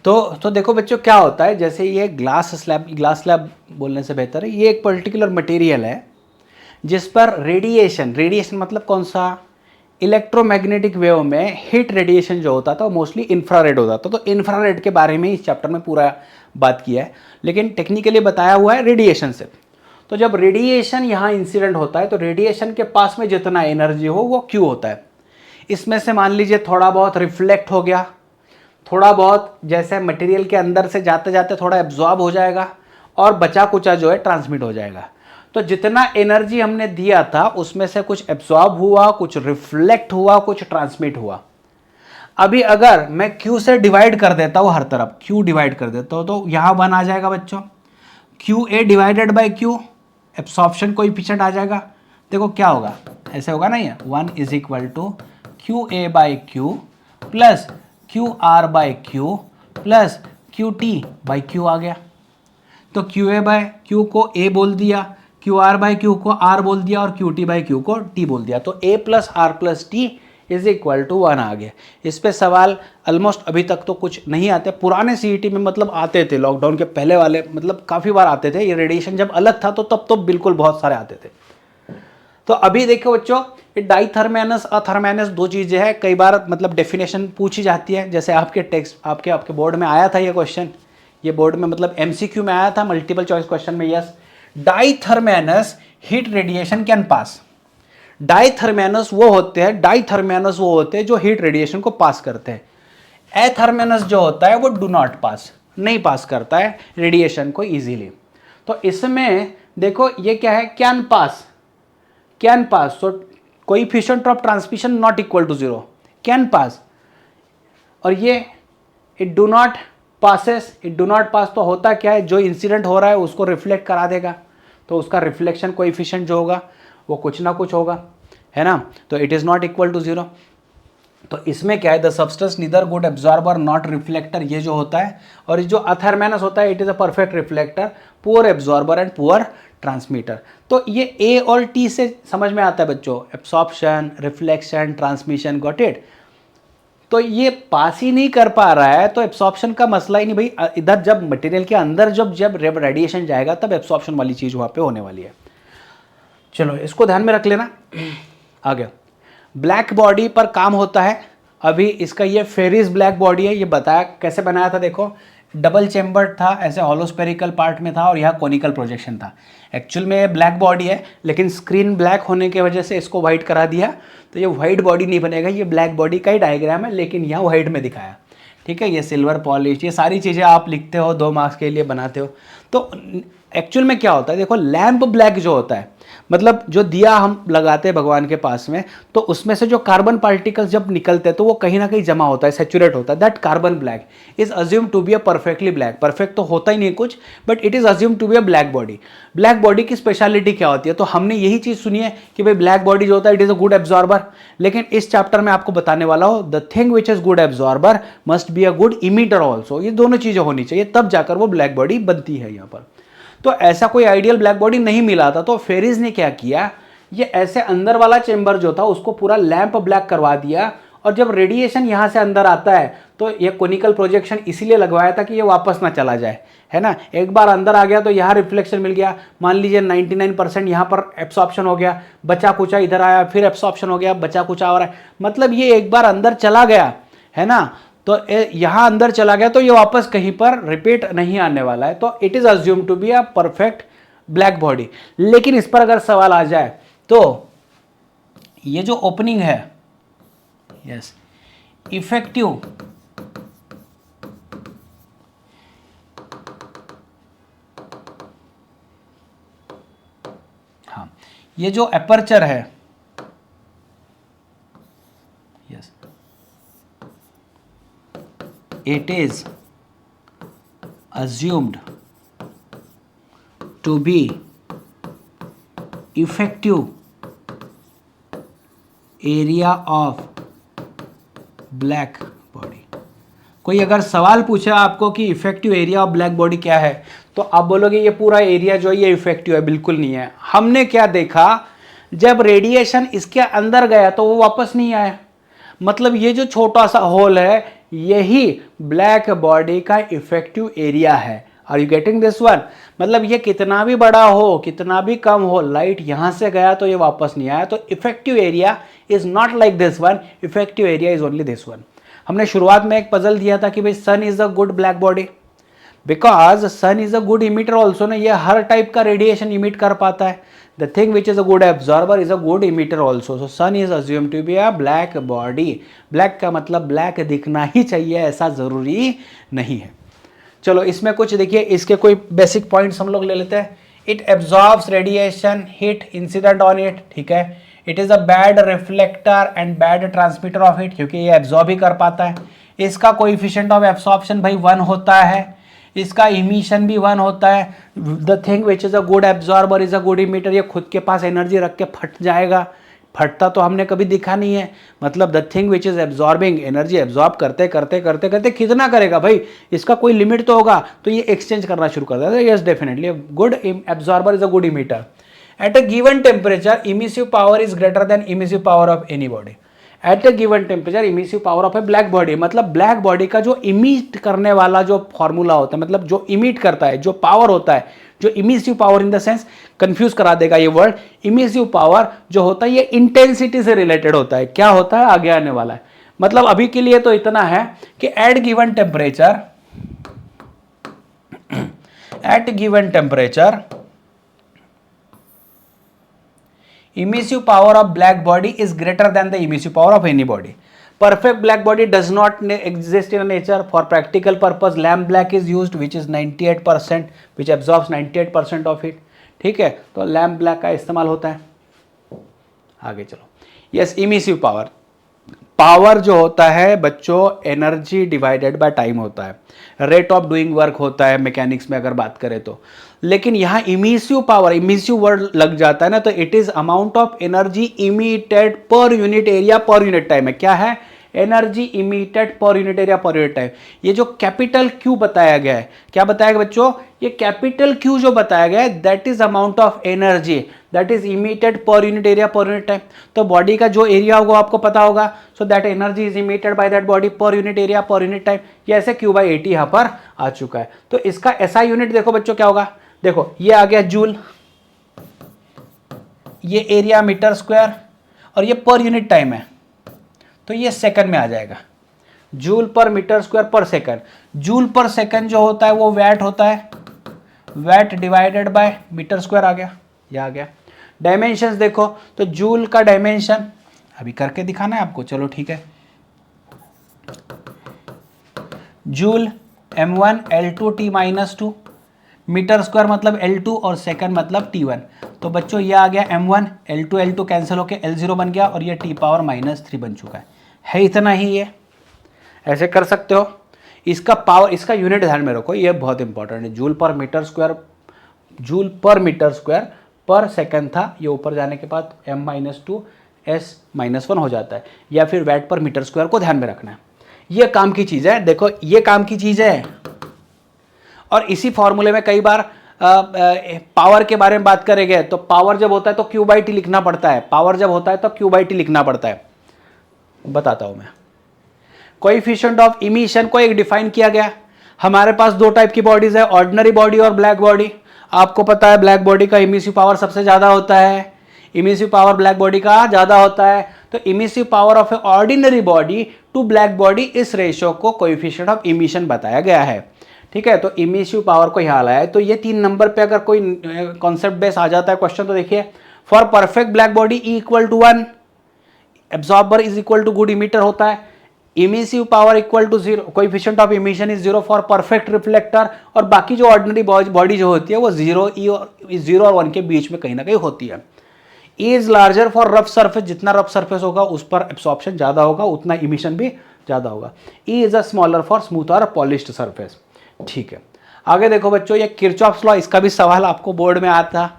तो देखो बच्चों क्या होता है, जैसे ये ग्लास स्लैब बोलने से बेहतर है, ये एक पर्टिकुलर मटेरियल है जिस पर रेडिएशन मतलब कौन सा, इलेक्ट्रोमैग्नेटिक वेव में हीट रेडिएशन जो होता था वो मोस्टली इंफ्रारेड होता था। तो इंफ्रारेड के बारे में इस चैप्टर में पूरा बात किया है, लेकिन टेक्निकली बताया हुआ है रेडिएशन से। तो जब रेडिएशन यहाँ इंसिडेंट होता है तो रेडिएशन के पास में जितना एनर्जी हो वो क्यू होता है। इसमें से मान लीजिए थोड़ा बहुत रिफ्लेक्ट हो गया, थोड़ा बहुत जैसे मटेरियल के अंदर से जाते जाते थोड़ा एब्जॉर्ब हो जाएगा, और बचा कुचा जो है ट्रांसमिट हो जाएगा। तो जितना एनर्जी हमने दिया था उसमें से कुछ एब्जॉर्ब हुआ, कुछ रिफ्लेक्ट हुआ, कुछ ट्रांसमिट हुआ। अभी अगर मैं Q से डिवाइड कर देता हूँ, हर तरफ Q डिवाइड कर देता हूँ, तो यहाँ वन आ जाएगा बच्चों, QA divided by Q, absorption coefficient आ जाएगा। देखो क्या होगा, ऐसे होगा ना, ये 1 is equal to QA by Q plus QR by Q plus QT by Q आ गया। तो QA बाई Q को A बोल दिया, QR बाई Q को R बोल दिया, और QT बाई Q को T बोल दिया। तो A plus R plus T is equal to 1 आ गया। इस पे सवाल ऑलमोस्ट अभी तक तो कुछ नहीं आते, पुराने CET में मतलब आते थे, लॉकडाउन के पहले वाले मतलब काफ़ी बार आते थे। ये रेडिएशन जब अलग था तो तब तो बिल्कुल बहुत सारे आते थे। तो अभी देखो बच्चों, ये डाइथर्मियनस अथर्मियनस दो चीज़ें हैं, कई बार मतलब डेफिनेशन पूछी जाती है। जैसे आपके टेक्स्ट आपके बोर्ड में आया था ये क्वेश्चन, ये बोर्ड में मतलब MCQ में आया था, मल्टीपल चॉइस क्वेश्चन में। Yes, diathermanous heat radiation can pass. Diathermanous वो होते हैं जो हीट रेडिएशन को पास करते हैं। एथर्मियनस जो होता है वो डू नॉट पास, नहीं पास करता है रेडिएशन को इजीली। तो इसमें देखो ये क्या है, can pass, so coefficient of transmission not equal to 0, can pass. और ये इट डू नॉट पास, तो होता क्या है, जो इंसिडेंट हो रहा है उसको रिफ्लेक्ट करा देगा, तो उसका रिफ्लेक्शन कोएफिशिएंट जो होगा वो कुछ ना कुछ होगा, है ना। तो it is not equal to 0। तो इसमें क्या है, the substance neither good absorber not reflector, ये जो होता है। और जो अथर्मियनस होता है, it is a perfect reflector, poor absorber and poor transmitter. तो ये A और T से समझ में आता है बच्चों, absorption, reflection, transmission, got it. तो ये पास ही नहीं कर पा रहा है तो एब्सॉर्प्शन का मसला ही नहीं भाई। इधर जब मटेरियल के अंदर जब रेडिएशन जाएगा तब एब्सॉर्प्शन वाली चीज़ वहाँ पे होने वाली है। चलो इसको ध्यान में रख लेना। आ गया, ब्लैक बॉडी पर काम होता है। अभी इसका ये फेरिस ब्लैक बॉडी है, ये बताया कैसे बनाया था। देखो डबल चेम्बर्ड था, ऐसे हॉलोस्पेरिकल पार्ट में था और यहाँ कोनिकल प्रोजेक्शन था। एक्चुअल में ये ब्लैक बॉडी है, लेकिन स्क्रीन ब्लैक होने की वजह से इसको वाइट करा दिया, तो ये वाइट बॉडी नहीं बनेगा, ये ब्लैक बॉडी का ही डायग्राम है, लेकिन यहाँ वाइट में दिखाया। ठीक है, ये सिल्वर पॉलिश, ये सारी चीज़ें आप लिखते हो 2 मार्क्स के लिए बनाते हो। तो एक्चुअल में क्या होता है, देखो लैंप ब्लैक जो होता है, मतलब जो दिया हम लगाते हैं भगवान के पास में, तो उसमें से जो कार्बन पार्टिकल्स जब निकलते हैं तो वो कहीं ना कहीं जमा होता है, सेचुरेट होता है। That carbon black is assume to be a perfectly black. Perfect तो होता ही नहीं कुछ, but it is assume to be a black body. Black body की स्पेशलिटी क्या होती है, तो हमने यही चीज़ सुनी है कि भाई ब्लैक बॉडी जो होता है it is a good absorber. लेकिन इस चैप्टर में आपको बताने वाला हो, the thing which is good absorber must be a good emitter also. ये दोनों चीज़ें होनी चाहिए, तब जाकर वो ब्लैक बॉडी बनती है यहाँ पर। तो ऐसा कोई आइडियल ब्लैक बॉडी नहीं मिला था, तो फेरिस ने क्या किया, ये ऐसे अंदर वाला चेंबर जो था उसको पूरा लैंप ब्लैक करवा दिया। और जब रेडिएशन यहाँ से अंदर आता है तो ये कोनिकल प्रोजेक्शन इसीलिए लगवाया था कि ये वापस ना चला जाए, है ना। एक बार अंदर आ गया तो यहाँ रिफ्लेक्शन मिल गया, मान लीजिए 99% यहाँ पर एब्सॉर्प्शन हो गया, बचा कुचा इधर आया, फिर एब्सॉर्प्शन हो गया, बचा कुचा हो रहा है। मतलब ये एक बार अंदर चला गया, है ना, तो यहाँ अंदर चला गया तो ये वापस कहीं पर रिपीट नहीं आने वाला है। तो it is assume to be a perfect black body. लेकिन इस पर अगर सवाल आ जाए तो ये जो ओपनिंग है, यस, इफेक्टिव हाँ, ये जो एपर्चर है, yes, it is assumed to be effective area of black body। कोई अगर सवाल पूछा आपको कि effective area of black body क्या है, तो आप बोलोगे ये पूरा एरिया जो है ये इफेक्टिव है। बिल्कुल नहीं है। हमने क्या देखा, जब रेडिएशन इसके अंदर गया तो वो वापस नहीं आया। मतलब ये जो छोटा सा होल है यही ब्लैक बॉडी का इफेक्टिव एरिया है। Are you getting this one? मतलब ये कितना भी बड़ा हो, कितना भी कम हो, लाइट यहां से गया तो ये वापस नहीं आया, तो effective area is not like this one, effective area is only this one. हमने शुरुआत में एक पजल दिया था कि भाई sun is a good black body because sun is a good emitter also ना, ये हर टाइप का रेडिएशन इमिट कर पाता है। The thing which is a good absorber is a good emitter also, so sun is assume to be a black body. Black का मतलब black दिखना ही चाहिए ऐसा जरूरी नहीं है। चलो इसमें कुछ देखिए, इसके कोई बेसिक पॉइंट्स हम लोग ले लेते हैं। It absorbs radiation hit incident on it, ठीक है। It is a bad reflector and bad transmitter of it, क्योंकि ये एब्जॉर्ब ही कर पाता है। इसका कोएफिशिएंट ऑफ एब्सॉर्प्शन भाई 1 होता है, इसका इमिशन भी 1 होता है। The thing which is a good absorber is a good emitter, ये खुद के पास एनर्जी रख के फट जाएगा, फटता तो हमने कभी दिखा नहीं है। मतलब the thing which is absorbing energy, absorb करते करते करते करते कितना करेगा भाई, इसका कोई लिमिट तो होगा, तो ये एक्सचेंज करना शुरू कर देता है। Yes definitely good absorber is a good emitter. At a given temperature emissive power is greater then emissive power of any body. At a given temperature emissive power of A black body, मतलब black body का जो emit करने वाला जो formula होता है, मतलब जो इमिट करता है, जो पावर होता है, जो emissive power in the sense confuse करा देगा ये वर्ड, इमिसिव पावर जो होता है ये इंटेंसिटी से रिलेटेड होता है। क्या होता है आगे आने वाला है। मतलब अभी के लिए तो इतना है कि at given temperature emissive power of black body is greater than the emissive power of any body. Perfect black body does not exist in nature. For practical purpose lamp black is used which is 98%, which absorbs 98% of it. ठीक है, तो lamp black का इस्तेमाल होता है। आगे चलो। Yes, emissive power, power जो होता है बच्चों एनर्जी डिवाइडेड बाय टाइम होता है, रेट ऑफ डूइंग वर्क होता है मैकेनिक्स में अगर बात करें तो। लेकिन यहाँ इमिसिव पावर, इमिसिव वर्ड लग जाता है ना, तो it is amount of energy emitted per unit area per unit time है। क्या है? Energy emitted per unit area per unit time. ये जो कैपिटल क्यू बताया गया है, क्या बताया गया बच्चों? ये कैपिटल क्यू जो बताया गया है that is amount of energy that is emitted per unit area per unit time. तो बॉडी का जो एरिया होगा आपको पता होगा, so that energy is emitted by that body पर unit area per unit time. ये ऐसे क्यू बाई 80 यहाँ पर आ चुका है। तो इसका ऐसा यूनिट देखो बच्चों क्या होगा, देखो ये आ गया जूल, ये एरिया मीटर स्क्वायर, और ये पर यूनिट टाइम है तो ये सेकंड में आ जाएगा, joule per meter square per second. Joule per second जो होता है वो वैट होता है, watt divided by meter square आ गया, ये आ गया। डायमेंशंस देखो तो जूल का डायमेंशन अभी करके दिखाना है आपको, चलो ठीक है। Joule m1 L2 T - 2, metre square मतलब L2 और सेकंड मतलब T1। तो बच्चों ये आ गया m1 L2 कैंसिल होके L0 बन गया और ये T पावर -3 बन चुका है इतना ही। ये ऐसे कर सकते हो। इसका पावर, इसका यूनिट ध्यान में रखो, ये बहुत इंपॉर्टेंट है। Joule per meter square per second था, ये ऊपर जाने के बाद m-2 s-1 हो जाता है, या फिर वैट पर मीटर स्क्वायर को ध्यान में रखना है। ये काम की चीज़ है, देखो ये काम की चीज़ है। और इसी फॉर्मूले में कई बार पावर के बारे में बात करेंगे, तो पावर जब होता है तो Q/T लिखना पड़ता है, पावर जब होता है तो Q/T लिखना पड़ता है। बताता हूं मैं। कोएफिशिएंट ऑफ इमिशन को एक डिफाइन किया गया। हमारे पास दो टाइप की बॉडीज है, ऑर्डिनरी बॉडी और ब्लैक बॉडी। आपको पता है ब्लैक बॉडी का इमिसिव पावर सबसे ज्यादा होता है, इमिसिव पावर ब्लैक बॉडी का ज्यादा होता है। तो emissive power of a ordinary body to black body, इस रेशियो को कोएफिशिएंट ऑफ इमिशन बताया गया है। ठीक है, तो इमिसिव पावर को यहाँ लाया है। तो ये 3 नंबर पे अगर कोई कॉन्सेप्ट बेस आ जाता है क्वेश्चन, तो देखिए for perfect black body E = 1, absorber is equal to good emitter होता है, emissive power equal to 0, coefficient of emission is 0 for perfect reflector. और बाकी जो ऑर्डिनरी बॉडी जो होती है वो 0 और 1 के बीच में कहीं ना कहीं होती है। E is larger for rough surface, जितना रफ सरफेस होगा उस पर एब्सॉर्प्शन ज्यादा होगा, उतना इमिशन भी ज्यादा होगा। E is a smaller for smooth और पॉलिश्ड सरफेस। ठीक है, आगे देखो बच्चों, ये किरचॉफ्स लॉ, इसका भी सवाल आपको बोर्ड में आता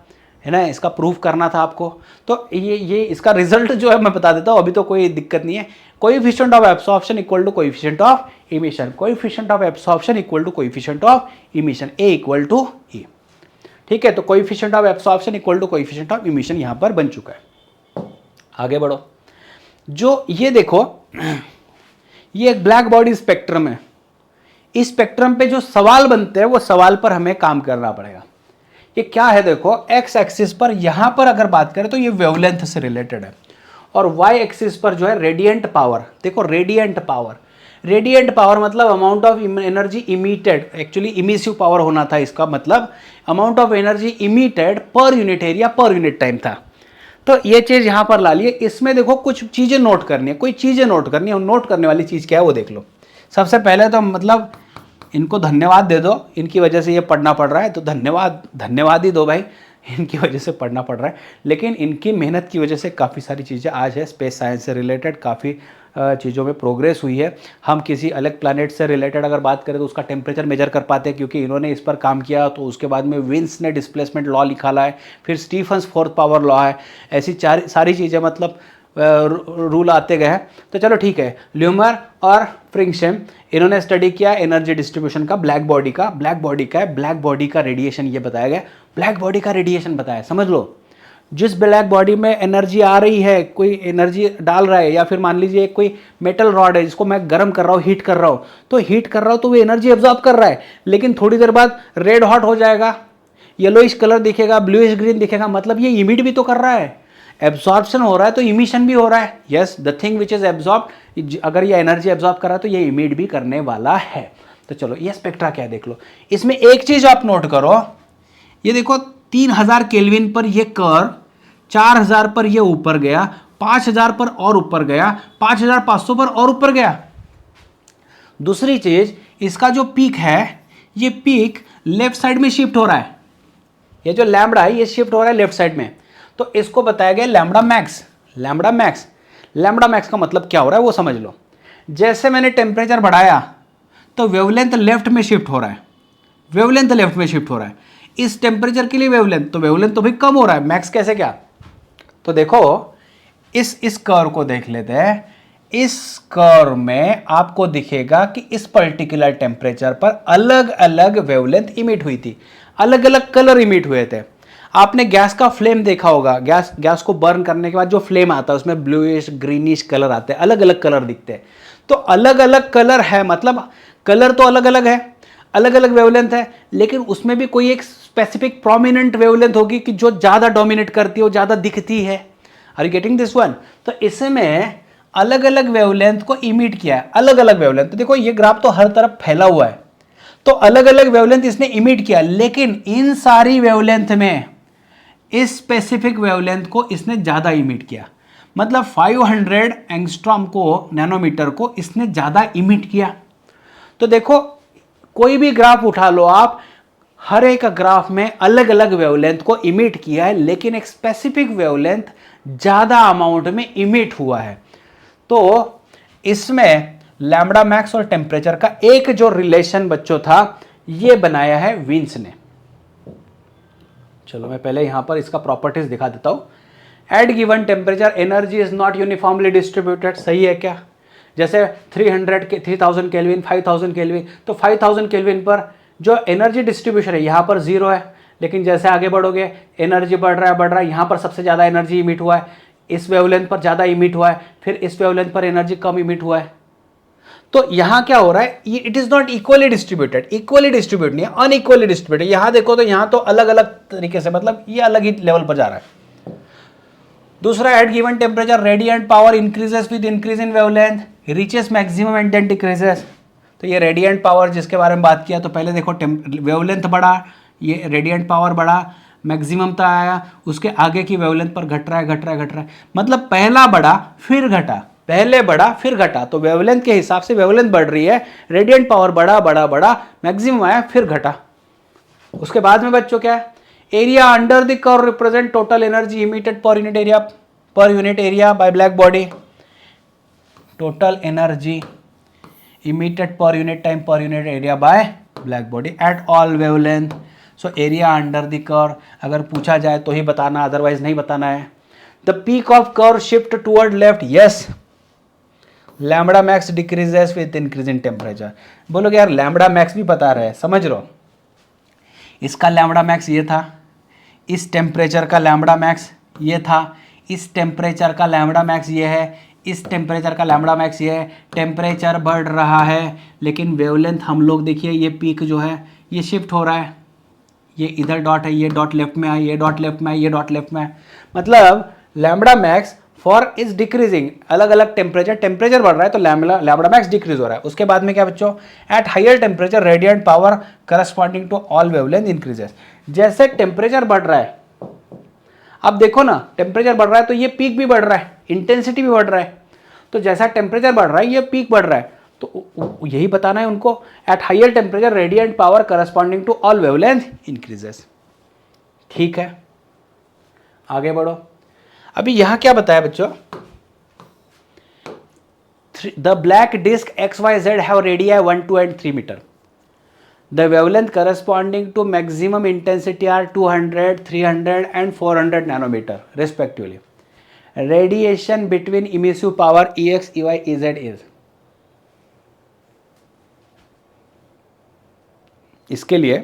है ना, इसका प्रूफ करना था आपको। तो ये इसका रिजल्ट जो है मैं बता देता हूँ, अभी तो कोई दिक्कत नहीं है। Coefficient of absorption equal to coefficient of emission, coefficient of absorption equal to coefficient of emission, A = E। ठीक है, तो coefficient of absorption equal to coefficient of emission यहां पर बन चुका है। आगे बढ़ो, जो ये देखो, ये एक ब्लैक बॉडी स्पेक्ट्रम है। इस स्पेक्ट्रम पे जो सवाल बनते हैं वो सवाल पर हमें काम करना पड़ेगा। ये क्या है देखो, एक्स एक्सिस पर यहां पर अगर बात करें तो ये वेवलेंथ से रिलेटेड है, और वाई एक्सिस पर जो है रेडिएंट पावर। देखो रेडिएंट पावर, रेडिएंट पावर मतलब amount of energy emitted, actually emissive power होना था इसका मतलब, amount of energy emitted per unit area per unit time था। तो ये चीज यहां पर ला लिए। इसमें देखो कुछ चीजें नोट करनी है, कोई चीजें नोट करनी है, और नोट करने वाली चीज क्या है वो देख लो। सबसे पहले तो मतलब इनको धन्यवाद दे दो, इनकी वजह से ये पढ़ना पड़ रहा है, तो धन्यवाद ही दो भाई, इनकी वजह से पढ़ना पड़ रहा है। लेकिन इनकी मेहनत की वजह से काफ़ी सारी चीज़ें आज है स्पेस साइंस से रिलेटेड, काफ़ी चीज़ों में प्रोग्रेस हुई है। हम किसी अलग प्लैनेट से रिलेटेड अगर बात करें तो उसका टेम्परेचर मेजर कर पाते हैं, क्योंकि इन्होंने इस पर काम किया। तो उसके बाद में विंस ने डिस्प्लेसमेंट लॉ निकाला है, फिर स्टीफन्स फोर्थ पावर लॉ है, ऐसी सारी चीज़ें मतलब रूल आते गए हैं। तो चलो ठीक है, ल्यूमर और फ्रिंगशेम इन्होंने स्टडी किया एनर्जी डिस्ट्रीब्यूशन का ब्लैक बॉडी का है, ब्लैक बॉडी का रेडिएशन ये बताया गया, ब्लैक बॉडी का रेडिएशन बताया। समझ लो, जिस ब्लैक बॉडी में एनर्जी आ रही है, कोई एनर्जी डाल रहा है, या फिर मान लीजिए कोई मेटल रॉड है जिसको मैं गर्म कर रहा हूँ, हीट कर रहा हूँ, तो हीट कर रहा हूँ तो वो एनर्जी एब्जॉर्ब कर रहा है, लेकिन थोड़ी देर बाद रेड हॉट हो जाएगा, येलोइश कलर दिखेगा, ब्लूइश ग्रीन दिखेगा, मतलब ये इमिट भी तो कर रहा है, एब्जॉर्प्शन हो रहा है तो इमिशन भी हो रहा है। Yes, the thing which is absorb, अगर ये एनर्जी एब्जॉर्ब कर रहा है तो ये इमिट भी करने वाला है। तो चलो ये स्पेक्ट्रा क्या है देख लो। इसमें एक चीज आप नोट करो, ये देखो 3000 केल्विन पर ये कर्व, 4000 पर ये ऊपर गया, 5000 पर और ऊपर गया, 5500 पर और ऊपर गया। दूसरी चीज, इसका जो पीक है, ये पीक लेफ्ट साइड में शिफ्ट हो रहा है, ये जो लैम्बडा है ये शिफ्ट हो रहा है लेफ्ट साइड में, तो इसको बताया गया lambda max. Lambda max, lambda max का मतलब क्या हो रहा है वो समझ लो। जैसे मैंने टेम्परेचर बढ़ाया तो वेवलेंथ लेफ्ट में शिफ्ट हो रहा है, वेवलेंथ लेफ्ट में शिफ्ट हो रहा है। इस टेम्परेचर के लिए वेवलेंथ तो भी कम हो रहा है, मैक्स कैसे क्या। तो देखो इस कर्व को देख लेते हैं। इस कर्व में आपको दिखेगा कि इस पर्टिकुलर टेम्परेचर पर अलग अलग वेवलेंथ इमिट हुई थी, अलग अलग कलर इमिट हुए थे। आपने गैस का फ्लेम देखा होगा, गैस को बर्न करने के बाद जो फ्लेम आता है उसमें ब्लूइश ग्रीनिश कलर आते हैं, अलग अलग कलर दिखते हैं। तो अलग अलग कलर है, मतलब कलर तो अलग अलग है, अलग अलग वेवलेंथ है, लेकिन उसमें भी कोई एक स्पेसिफिक प्रोमिनेंट वेवलेंथ होगी कि जो ज्यादा डोमिनेट करती है, वो ज्यादा दिखती है। Are you getting this one. तो इसमें अलग अलग वेवलेंथ को इमिट किया है, अलग अलग वेवलेंथ। तो देखो ये ग्राफ तो हर तरफ फैला हुआ है, तो अलग अलग वेवलेंथ इसने इमिट किया, लेकिन इन सारी वेवलेंथ में इस स्पेसिफिक वेवलेंथ को इसने ज्यादा इमिट किया, मतलब 500 एंगस्ट्रॉम को, नैनोमीटर को इसने ज्यादा इमिट किया। तो देखो कोई भी ग्राफ उठा लो आप, हर एक ग्राफ में अलग अलग वेवलेंथ को इमिट किया है, लेकिन एक स्पेसिफिक वेवलेंथ ज्यादा अमाउंट में इमिट हुआ है। तो इसमें लैम्बडा मैक्स और टेम्परेचर का एक जो रिलेशन बच्चों था, ये बनाया है विंस ने। चलो मैं पहले यहां पर इसका प्रॉपर्टीज दिखा देता हूं। At given temperature energy is not uniformly distributed, सही है क्या। जैसे 3000 केल्विन, 5000 केल्विन, तो 5000 केल्विन पर जो एनर्जी डिस्ट्रीब्यूशन है यहां पर 0 है, लेकिन जैसे आगे बढ़ोगे एनर्जी बढ़ रहा है, यहां पर सबसे ज्यादा एनर्जी इमिट हुआ है, इस वेवलेंथ पर ज्यादा इमिट हुआ है, फिर इस वेवलेंथ पर एनर्जी कम इमिट हुआ है। तो यहां क्या हो रहा है, it is not equally distributed, equally distribute नहीं है, अनइक्वली डिस्ट्रीब्यूटेड। यहां देखो तो यहां तो अलग अलग तरीके से, मतलब ये अलग ही लेवल पर जा रहा है। दूसरा, at given temperature radiant power increases with increase in wavelength, reaches maximum and then decreases. तो ये रेडिएंट पावर जिसके बारे में बात किया, तो पहले देखो वेवलेंथ बढ़ा, ये रेडिएंट पावर बढ़ा, मैक्सिमम तक आया, उसके आगे की वेवलेंथ पर घट रहा है, मतलब पहला बढ़ा फिर घटा, पहले बढ़ा फिर घटा। तो वेवलेंथ के हिसाब से वेवलेंथ बढ़ रही है, रेडिएंट पावर बढ़ा, मैक्सिमम आया फिर घटा। उसके बाद में बच्चों क्या है, area under the curve represent total energy emitted per unit area bye black body, total energy emitted per unit time per unit area bye black body at all wavelength. So area under the curve अगर पूछा जाए तो ही बताना, otherwise नहीं बताना है। The peak of curve shift toward left, yes, lambda max decreases with increase in temperature. बोलोगे यार लैम्बडा मैक्स भी बता रहे हैं, समझ लो, इसका लैम्बडा मैक्स ये था, इस टेम्परेचर का लैम्बडा मैक्स ये था, इस टेम्परेचर का लैम्बडा मैक्स ये है, इस टेम्परेचर का लैम्बडा मैक्स ये है, टेम्परेचर बढ़ रहा है लेकिन वेवलेंथ हम लोग देखिए ये पीक जो है ये शिफ्ट हो रहा है, ये इधर डॉट है, ये डॉट लेफ्ट में है, ये डॉट लेफ्ट में है, ये डॉट लेफ्ट में है, मतलब lambda max for is decreasing, अलग अलग टेम्परेचर बढ़ रहा है तो लैम्बडा मैक्स डिक्रीज हो रहा है। उसके बाद में क्या बच्चों, at higher temperature radiant power corresponding to all wavelength increases. जैसे टेम्परेचर बढ़ रहा है, अब देखो ना टेम्परेचर बढ़ रहा है तो ये पीक भी बढ़ रहा है, इंटेंसिटी भी बढ़ रहा है, तो जैसा टेम्परेचर बढ़ रहा है ये पीक बढ़ रहा है, तो यही बताना है उनको, at higher temperature radiant power corresponding to all wavelength increases. ठीक है, आगे बढ़ो। अभी यहां क्या बताया बच्चों, the black disc XYZ have radii 1, 2 and 3 metre. The wavelength corresponding to maximum intensity are 200, 300 and 400 nanometer respectively. Radiation between emissive power Ex, Ey, Ez is. इसके लिए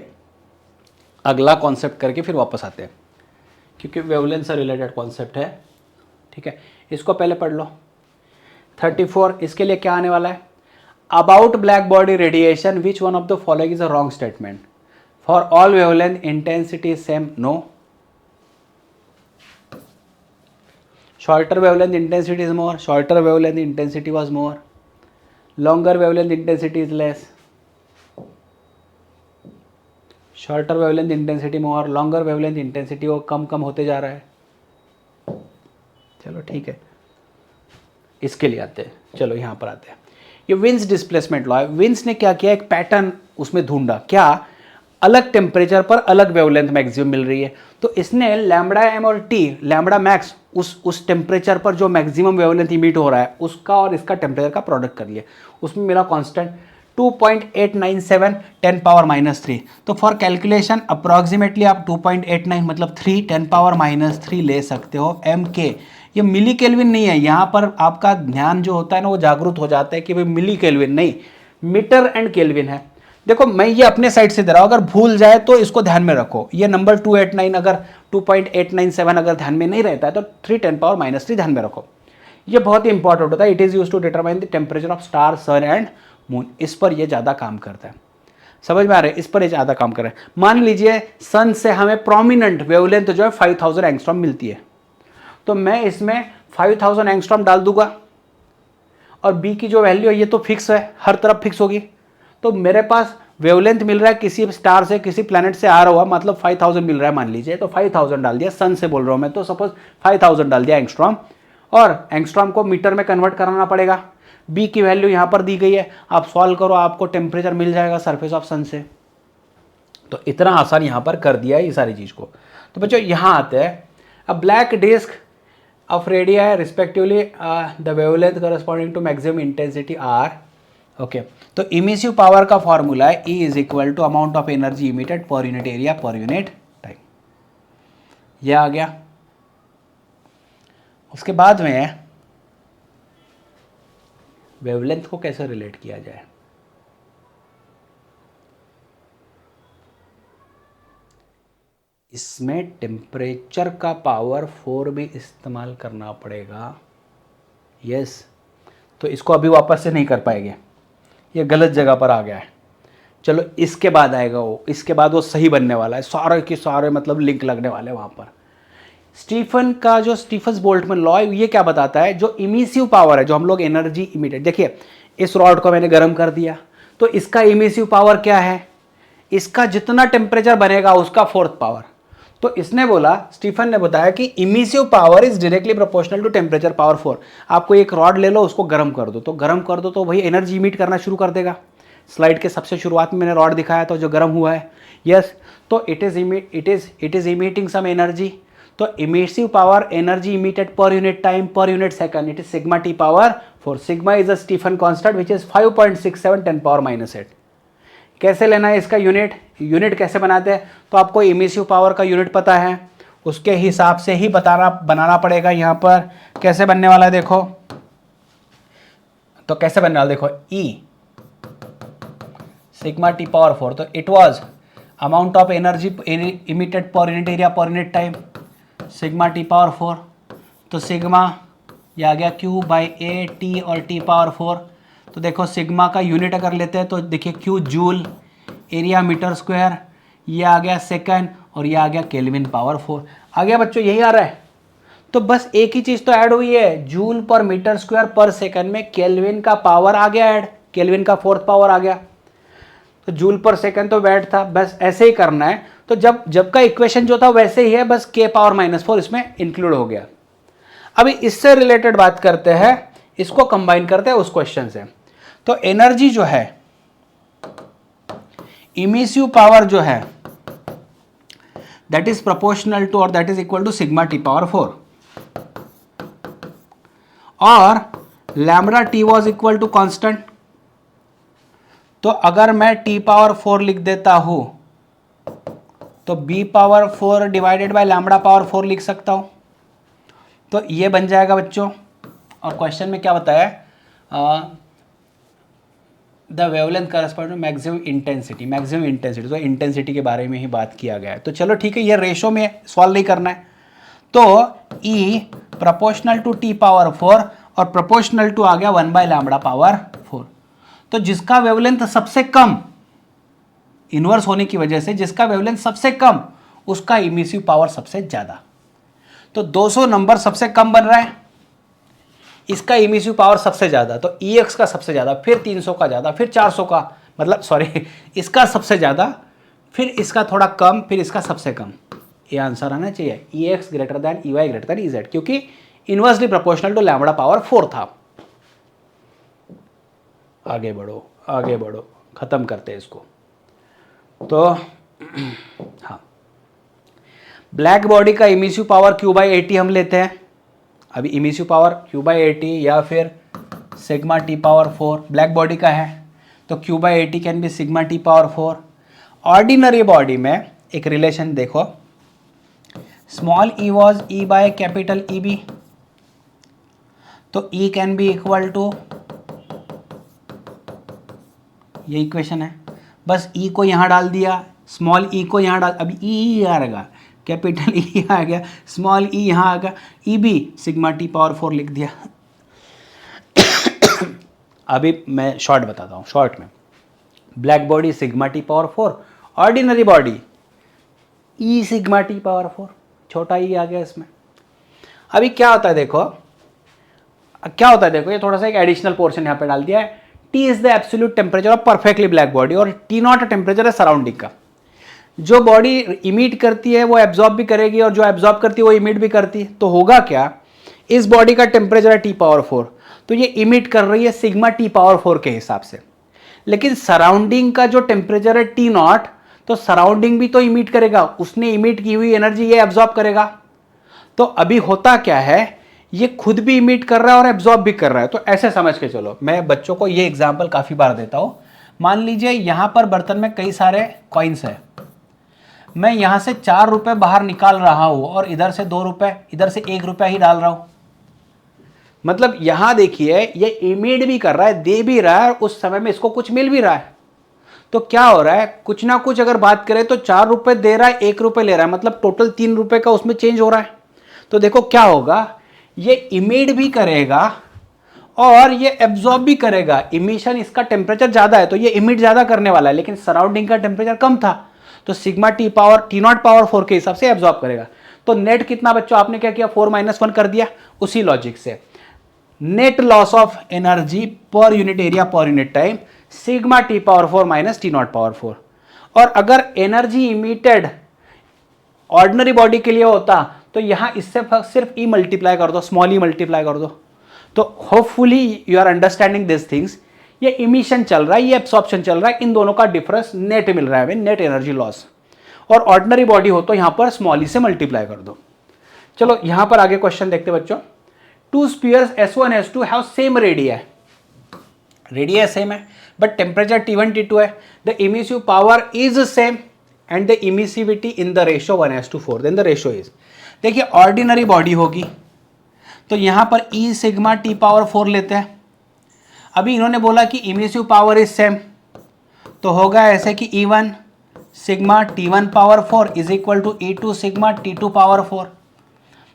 अगला कॉन्सेप्ट करके फिर वापस आते हैं क्योंकि वेवलेंथ से रिलेटेड कॉन्सेप्ट है। ठीक है, इसको पहले पढ़ लो। 34 इसके लिए क्या आने वाला है, about black body radiation which one of the following is a wrong statement, for all wavelength intensity is same, no, shorter wavelength intensity is more, shorter wavelength intensity was more, longer wavelength intensity is less, shorter wavelength intensity more, longer wavelength intensity वो कम कम होते जा रहा है। चलो ठीक है, इसके लिए आते हैं, चलो यहाँ पर आते हैं। ये विंस डिस्प्लेसमेंट लॉ है। विंस ने क्या किया, एक पैटर्न उसमें ढूंढा, क्या अलग टेम्परेचर पर अलग वेवलेंथ मैक्सिमम मिल रही है, तो इसने लैम्बडा एम और टी, लैम्बडा मैक्स उस टेम्परेचर पर जो मैक्सिमम वेवलेंथ इमिट हो रहा है उसका और इसका टेम्परेचर का प्रोडक्ट कर लिया, उसमें मिला कांस्टेंट 2.897 10⁻³ तो फॉर कैलकुलेशन अप्रॉक्सीमेटली आप 2.89 मतलब 3 10⁻³ ले सकते हो mk। ये मिली केल्विन नहीं है, यहाँ पर आपका ध्यान जो होता है ना वो जागरूक हो जाता है कि भाई मिली केल्विन नहीं, मीटर एंड केल्विन है। देखो मैं ये अपने साइड से दे रहा हूँ, अगर भूल जाए तो इसको ध्यान में रखो। ये नंबर 289 अगर 2.897 अगर ध्यान में नहीं रहता है तो 3 10⁻³ ध्यान में रखो। ये बहुत ही इंपॉर्टेंट होता है। It is use to determine the temperature of star, sun and moon. इस पर ये ज़्यादा काम करता है, समझ में आ रहा है, इस पर ये ज़्यादा काम कर रहा है। मान लीजिए सन से हमें प्रोमिनेंट वेवलेंथ जो है 5000 एंगस्ट्रॉम मिलती है, तो मैं इसमें 5000 एंगस्ट्रॉम डाल दूंगा और बी की जो वैल्यू है ये तो फिक्स है, हर तरफ फिक्स होगी, तो मेरे पास वेवलेंथ मिल रहा है किसी स्टार से, किसी प्लैनेट से आ रहा हुआ, मतलब 5000 मिल रहा है मान लीजिए, तो 5000 डाल दिया, सन से बोल रहा हूं मैं, तो सपोज 5000 डाल दिया एंगस्ट्रॉम, और एंगस्ट्रॉम को मीटर में कन्वर्ट कराना पड़ेगा। बी की वैल्यू यहां पर दी गई है, आप सॉल्व करो, आपको टेम्परेचर मिल जाएगा सरफेस ऑफ सन से। तो इतना आसान यहां पर कर दिया है ये सारी चीज को। तो बच्चों यहां आते हैं, a black disc of radii respectively the wavelength corresponding to maximum intensity are okay। तो इमिसिव पावर का फॉर्मूला है E is equal to amount of energy emitted per unit area per unit time, यह आ गया। उसके बाद में wavelength को कैसे रिलेट किया जाए, इसमें टेम्परेचर का पावर 4 भी इस्तेमाल करना पड़ेगा। यस, तो इसको अभी वापस से नहीं कर पाएंगे, ये गलत जगह पर आ गया है। चलो इसके बाद आएगा वो, इसके बाद वो सही बनने वाला है, सारे के सारे मतलब लिंक लगने वाले हैं वहाँ पर। स्टीफन का जो स्टीफन्स बोल्ट्जमैन लॉ है ये क्या बताता है, जो इमिसिव पावर है, जो हम लोग एनर्जी इमिटेड, देखिए इस रॉड को मैंने गर्म कर दिया तो इसका इमिसिव पावर क्या है, इसका जितना टेम्परेचर बनेगा उसका 4th पावर। तो इसने बोला, स्टीफन ने बताया कि emissive power is directly proportional to temperature power 4। आपको एक रॉड ले लो, उसको गर्म कर दो, तो गर्म कर दो तो भाई एनर्जी इमिट करना शुरू कर देगा। स्लाइड के सबसे शुरुआत में मैंने रॉड दिखाया था जो गर्म हुआ है। यस, तो it is emitting some energy. तो emissive power energy emitted per unit time per unit second, it is sigma T power 4। Sigma is a Stefan constant which is 5.67 10⁻⁻⁸। कैसे लेना है इसका यूनिट कैसे बनाते हैं, तो आपको इमिसिव पावर का यूनिट पता है, उसके हिसाब से ही बनाना पड़ेगा। यहाँ पर कैसे बनने वाला है देखो, तो कैसे बनने वाला देखो, ई सिग्मा टी पावर 4, तो it was amount of energy emitted per unit area per unit time, sigma T power 4, तो सिग्मा ये आ गया Q बाई ए टी और टी पावर 4। तो देखो सिग्मा का यूनिट अगर लेते हैं तो देखिए Q joule, area metre square, ये आ गया सेकंड और ये आ गया केल्विन पावर 4। आ गया बच्चों, यही आ रहा है। तो बस एक ही चीज़ तो ऐड हुई है, joule per meter square per second में केल्विन का पावर आ गया ऐड, केल्विन का फोर्थ पावर आ गया। तो जूल पर सेकंड तो बैठ था, बस ऐसे ही करना है। तो जब का इक्वेशन जो था वैसे ही है, बस k पावर -4 इसमें इंक्लूड हो गया। अभी इससे रिलेटेड बात करते हैं, इसको कंबाइन करते हैं उस क्वेश्चन से। तो एनर्जी जो है, इमिसिव पावर जो है, दैट इज प्रोपोर्शनल टू और that is equal to sigma T power 4 और lambda T was equal to constant. तो अगर मैं टी पावर 4 लिख देता हूं तो B power 4 divided by lambda power 4 लिख सकता हूं। तो ये बन जाएगा बच्चों। और क्वेश्चन में क्या बताया, the wavelength correspond to maximum intensity, तो इंटेंसिटी के बारे में ही बात किया गया है। तो चलो ठीक है, ये रेशो में सॉल्व नहीं करना है। तो E proportional to T power 4 और प्रोपोर्शनल टू आ गया 1 बाय लैम्बडा पावर 4। तो जिसका वेवलेंथ सबसे कम, इनवर्स होने की वजह से जिसका वेवलेंथ सबसे कम, उसका इमिसिव पावर सबसे ज्यादा। तो 200 नंबर सबसे कम बन रहा है, इसका इमिसिव पावर सबसे ज्यादा, तो EX का सबसे ज्यादा, फिर 300 का ज्यादा, फिर 400 का, मतलब सॉरी इसका सबसे ज्यादा, फिर इसका थोड़ा कम, फिर इसका सबसे कम। ये आंसर आना चाहिए EX greater than EY greater than EZ, क्योंकि inversely proportional to lambda power 4 था। आगे बढ़ो आगे बढ़ो, खत्म करते हैं इसको। तो हाँ, ब्लैक बॉडी का इमिसिव पावर Q/80 हम लेते हैं। अभी इमिसिव पावर Q/80 या फिर सिग्मा टी पावर 4 ब्लैक बॉडी का है, तो Q/80 can be sigma T power 4। Ordinary body में एक रिलेशन देखो, small E was E by capital EB, तो E can be equal to, ये इक्वेशन है, बस E को यहाँ डाल दिया, स्मॉल E को यहाँ डाल, अभी E आ रहेगा, कैपिटल E आ गया, स्मॉल E यहाँ आ गया, EB सिग्मा टी पावर 4 लिख दिया। अभी मैं शॉर्ट बताता हूँ, शॉर्ट में black body sigma T power 4, ordinary body E sigma T power 4, छोटा E आ गया इसमें। अभी क्या होता है देखो, ये थोड़ा सा एक एडिशनल पोर्शन यहाँ पे डाल दिया है। T is the absolute temperature of perfectly black body और T0 टेम्परेचर है सराउंडिंग का। जो बॉडी इमिट करती है वो एब्जॉर्ब भी करेगी और जो एब्जॉर्ब करती है वो इमिट भी करती है। तो होगा क्या, इस बॉडी का टेम्परेचर है T पावर 4, तो ये इमिट कर रही है सिग्मा T पावर 4 के हिसाब से, लेकिन सराउंडिंग का जो टेम्परेचर है T0, तो सराउंडिंग भी तो इमिट करेगा, उसने इमिट की हुई एनर्जी ये एब्जॉर्ब करेगा। तो अभी होता क्या है, ये खुद भी इमिट कर रहा है और एब्जॉर्ब भी कर रहा है। तो ऐसे समझ के चलो, मैं बच्चों को ये एग्जांपल काफी बार देता हूं। मान लीजिए यहां पर बर्तन में कई सारे कॉइन्स है, मैं यहां से 4 रुपए बाहर निकाल रहा हूं और इधर से 2 रुपए, इधर से 1 रुपया ही डाल रहा हूं। मतलब यहां देखिए, ये इमिट भी कर रहा है, दे भी रहा है, उस समय में इसको कुछ मिल भी रहा है। तो क्या हो रहा है, कुछ ना कुछ अगर बात करें तो 4 रुपए दे रहा है, 1 रुपए ले रहा है, मतलब टोटल 3 रुपए का उसमें चेंज हो रहा है। तो देखो क्या होगा, ये इमिट भी करेगा और ये एब्जॉर्ब भी करेगा। इमिशन, इसका टेम्परेचर ज्यादा है तो ये इमिट ज्यादा करने वाला है, लेकिन सराउंडिंग का टेम्परेचर कम था, तो sigma T power T0 power 4 के हिसाब से एब्जॉर्ब करेगा। तो नेट कितना बच्चों, आपने क्या किया, 4 - 1 कर दिया। उसी लॉजिक से net loss of energy per unit area per unit time sigma T power 4 minus T0 power 4। और अगर एनर्जी इमिटेड ऑर्डिनरी बॉडी के लिए होता तो यहां इससे सिर्फ E मल्टीप्लाई कर दो, स्मॉल E मल्टीप्लाई कर दो। तो hopefully you are understanding this things. ये इमिशन चल रहा है, ये एब्सॉर्प्शन चल रहा है, इन दोनों का डिफरेंस नेट मिल रहा है, नेट एनर्जी लॉस। और ऑर्डिनरी बॉडी हो तो यहां पर स्मॉल E से मल्टीप्लाई कर दो। चलो यहां पर आगे क्वेश्चन देखते बच्चों। Two spheres S1 S2 have same radii, radii same है बट टेम्परेचर T1 T2 है। The emissive power is same and the emissivity in the ratio 1:4, then the ratio is, देखिए ऑर्डिनरी बॉडी होगी तो यहां पर E sigma T power 4 लेते हैं। अभी इन्होंने बोला कि इमिसिव पावर इज सेम, तो होगा ऐसे कि E1 sigma T1 power 4 is equal to E2 sigma T2 power 4।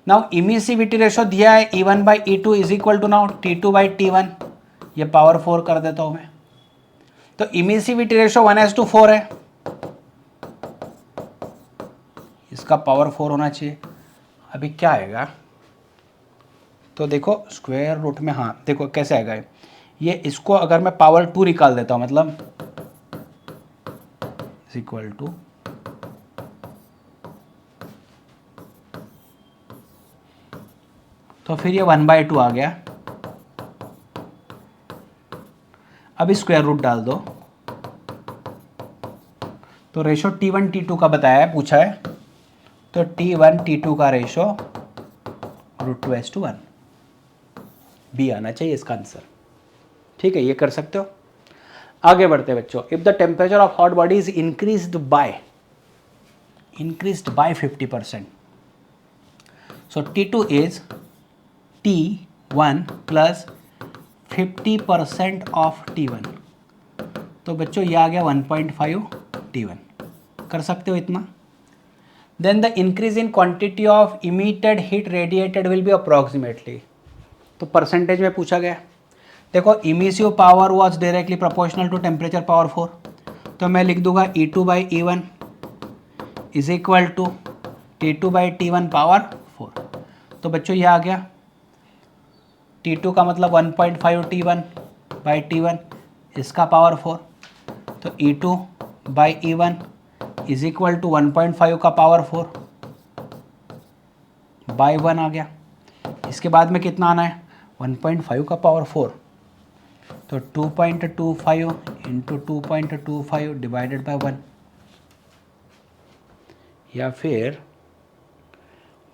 Now emissivity ratio दिया है E1 by E2 is equal to now T2 by T1, ये पावर 4 कर देता हूं मैं। तो इमिसिविटी रेशो 1:4 है, इसका पावर 4 होना चाहिए। अभी क्या आएगा, तो देखो स्क्वायर रूट में, हाँ देखो कैसे आएगा ये, इसको अगर मैं पावर 2 निकाल देता हूं, मतलब इज इक्वल टू, तो फिर ये 1/2 आ गया। अब स्क्वायर रूट डाल दो, तो रेशो T1 T2 का बताया है, पूछा है, तो T1 T2 का रेशो √2:1 बी आना चाहिए इसका आंसर। ठीक है, ये कर सकते हो। आगे बढ़ते हैं बच्चों। If the temperature of hot body is increased by 50%, so T2 is T1 plus 50% of T1, तो बच्चों ये आ गया 1.5 T1, कर सकते हो इतना। Then the increase in quantity of emitted heat radiated will be approximately, तो परसेंटेज में पूछा गया। देखो emissive power was directly proportional to temperature power 4, तो मैं लिख दूंगा E2 by E1 is equal to T2 by T1 power 4। तो बच्चों ये आ गया T2 का मतलब 1.5 T1 बाई T1, इसका पावर 4, तो E2 by E1 is equal to 1.5 का पावर 4 बाई 1 आ गया। इसके बाद में कितना आना है, 1.5 का पावर 4, तो 2.25 इंटू 2.25 डिवाइडेड बाई 1, या फिर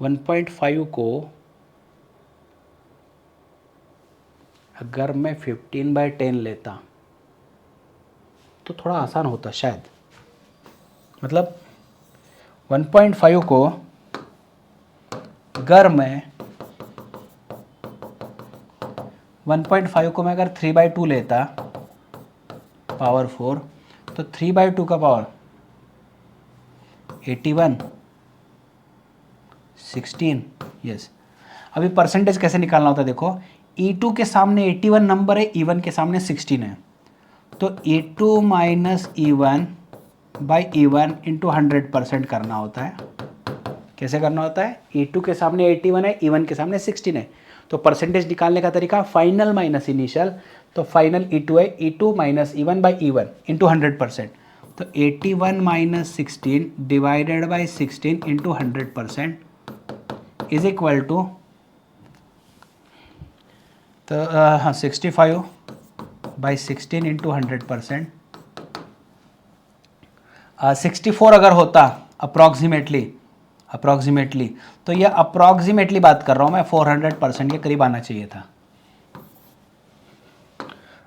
1.5 को अगर मैं 15/10 लेता तो थोड़ा आसान होता शायद, मतलब 1.5 को अगर मैं 1.5 को मैं अगर 3/2 लेता पावर 4, तो 3/2 का पावर 81 16, यस। अभी परसेंटेज कैसे निकालना होता है, देखो E2 के सामने 81 नंबर है, E1 के सामने 16 है, तो E2 minus E1 by E1 into 100% करना होता है। कैसे करना होता है, E2 के सामने 81 है, E1 के सामने 16 है, तो परसेंटेज निकालने का तरीका फाइनल माइनस इनिशियल, तो फाइनल E2 है, E2 minus E1 by E1 into 100%, तो 81 minus 16 divided by 16 into 100% is equal to, तो हाँ 65 बाई 16 इंटू 100%, 64 अगर होता अप्रॉक्सीमेटली, तो ये अप्रॉक्सीमेटली बात कर रहा हूँ मैं, 400% के करीब आना चाहिए था।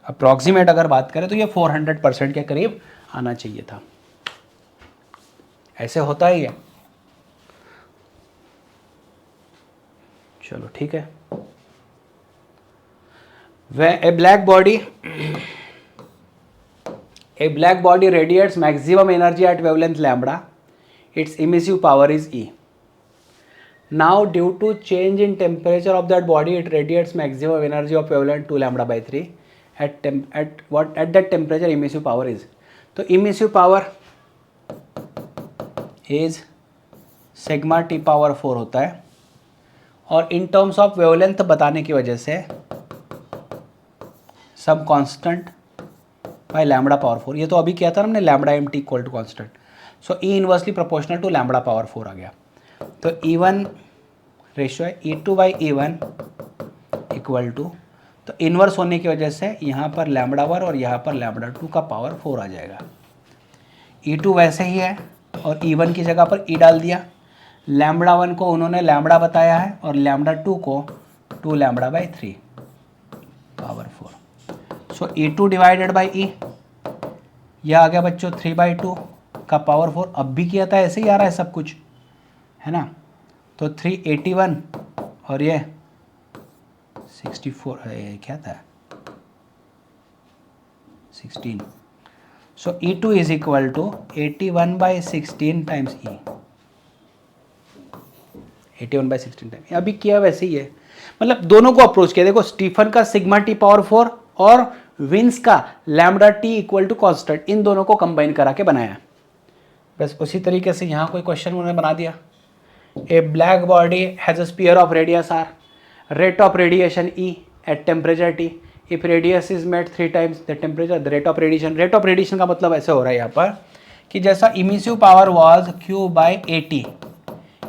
अप्रॉक्सीमेट अगर बात करें तो ये 400% के करीब आना चाहिए था। ऐसे होता ही है, चलो ठीक है। A black body radiates maximum energy at wavelength lambda. Its emissive power is E. Now, due to change in temperature of that body, it radiates maximum energy of wavelength 2 lambda by 3. At that temperature, emissive power is. तो emissive power is sigma T power 4 होता है, और in terms of wavelength बताने की वजह से सब constant bye lambda power 4, ये तो अभी किया था हमने, lambda M T equal to constant, so E inversely proportional to lambda power 4 आ गया। तो E1 रेशियो है E2 by E1 equal to, तो इन्वर्स होने की वजह से यहाँ पर लैम्बडा 1 और यहाँ पर लैम्बडा 2 का पावर 4 आ जाएगा। E2 वैसे ही है और E1 की जगह पर E डाल दिया, लैम्बडा 1 को उन्होंने लैम्बडा बताया है और लैम्बडा 2 को 2 lambda by 3 power 4, so E2 divided by E, यह आ गया बच्चों 3/2 का पावर 4। अब भी किया था ऐसे ही आ रहा है सब कुछ, है ना, तो 381 और ये 64, क्या था 16, so E2 is equal to 81/16 times E, 81/16 time, अभी किया वैसे ही है, मतलब दोनों को अप्रोच किया। देखो स्टीफन का सिग्मा टी पावर 4 और विंस का lambda T equal to constant, इन दोनों को कंबाइन करा के बनाया। बस उसी तरीके से यहाँ कोई क्वेश्चन उन्होंने बना दिया। A black body has a sphere of radius R, rate of radiation E at temperature T, if radius is made 3 times the temperature the rate of radiation. Rate of radiation का मतलब ऐसे हो रहा है यहाँ पर कि जैसा emissive power was Q by A T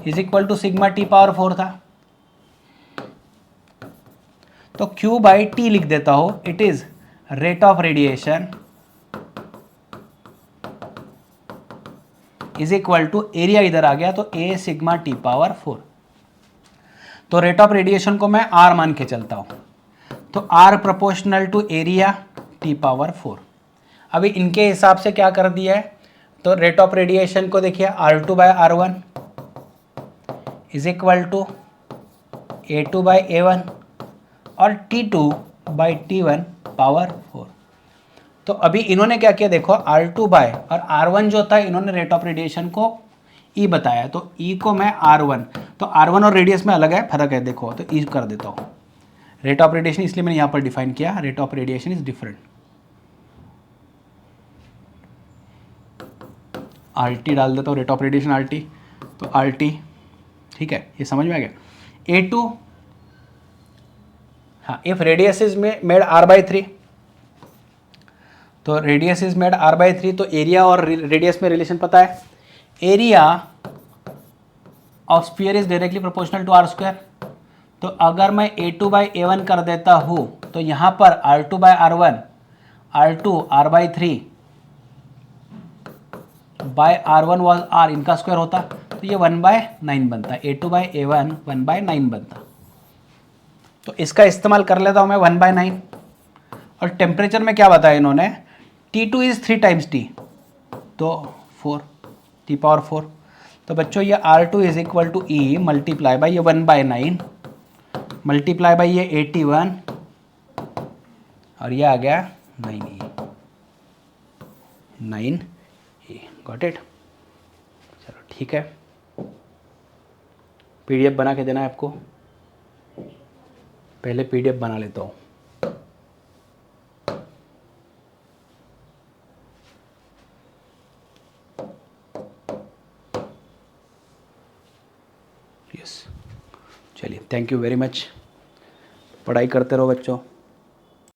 is equal to sigma T power 4 था, तो Q बाई टी लिख देता हो, it is rate of radiation is equal to area, इधर आ गया तो ए सिग्मा टी पावर 4। तो रेट ऑफ रेडिएशन को मैं R मान के चलता हूं, तो R proportional to area T power 4। अभी इनके हिसाब से क्या कर दिया है, तो रेट ऑफ रेडिएशन को देखिए R2 by R1 is equal to A2 by A1 और T2 बाई T1 पावर 4। तो अभी इन्होंने क्या किया देखो, R2 बाय और R1 जो था इन्होंने रेट ऑफ रेडिएशन को E बताया, तो E को मैं R1, तो R1 और रेडियस में अलग है, फर्क है देखो, तो E कर देता हूँ। रेट ऑफ रेडिएशन इसलिए मैंने यहाँ पर डिफाइन किया, rate of radiation is different. RT डाल देता हूँ, रेट ऑफ रेडिएशन RT, तो RT, ठीक है, ये समझ में आ गया। A2, हाँ, if radius is made R/3, तो रेडियस इज मेड R/3, तो एरिया और रेडियस में रिलेशन पता है, area of sphere is directly proportional to R square. तो अगर मैं A2 बाई A1 कर देता हूँ, तो यहाँ पर R2 by R1, R2 R/3 by R1 was R, इनका स्क्वायर होता, तो ये 1/9 बनता, A2 बाई A1 1/9 बनता। तो इसका इस्तेमाल कर लेता हूँ मैं 1/9। और टेम्परेचर में क्या बताया इन्होंने, T2 इज 3 टाइम्स T, तो 4 T पावर 4। तो बच्चों ये R2 is equal to E multiply by ये 1/9 मल्टीप्लाई बाई ये 81 और ये आ गया 9E। Got it. चलो ठीक है, PDF बना के देना है आपको, पहले PDF बना लेता हूँ। यस, चलिए, थैंक यू वेरी मच। पढ़ाई करते रहो बच्चों।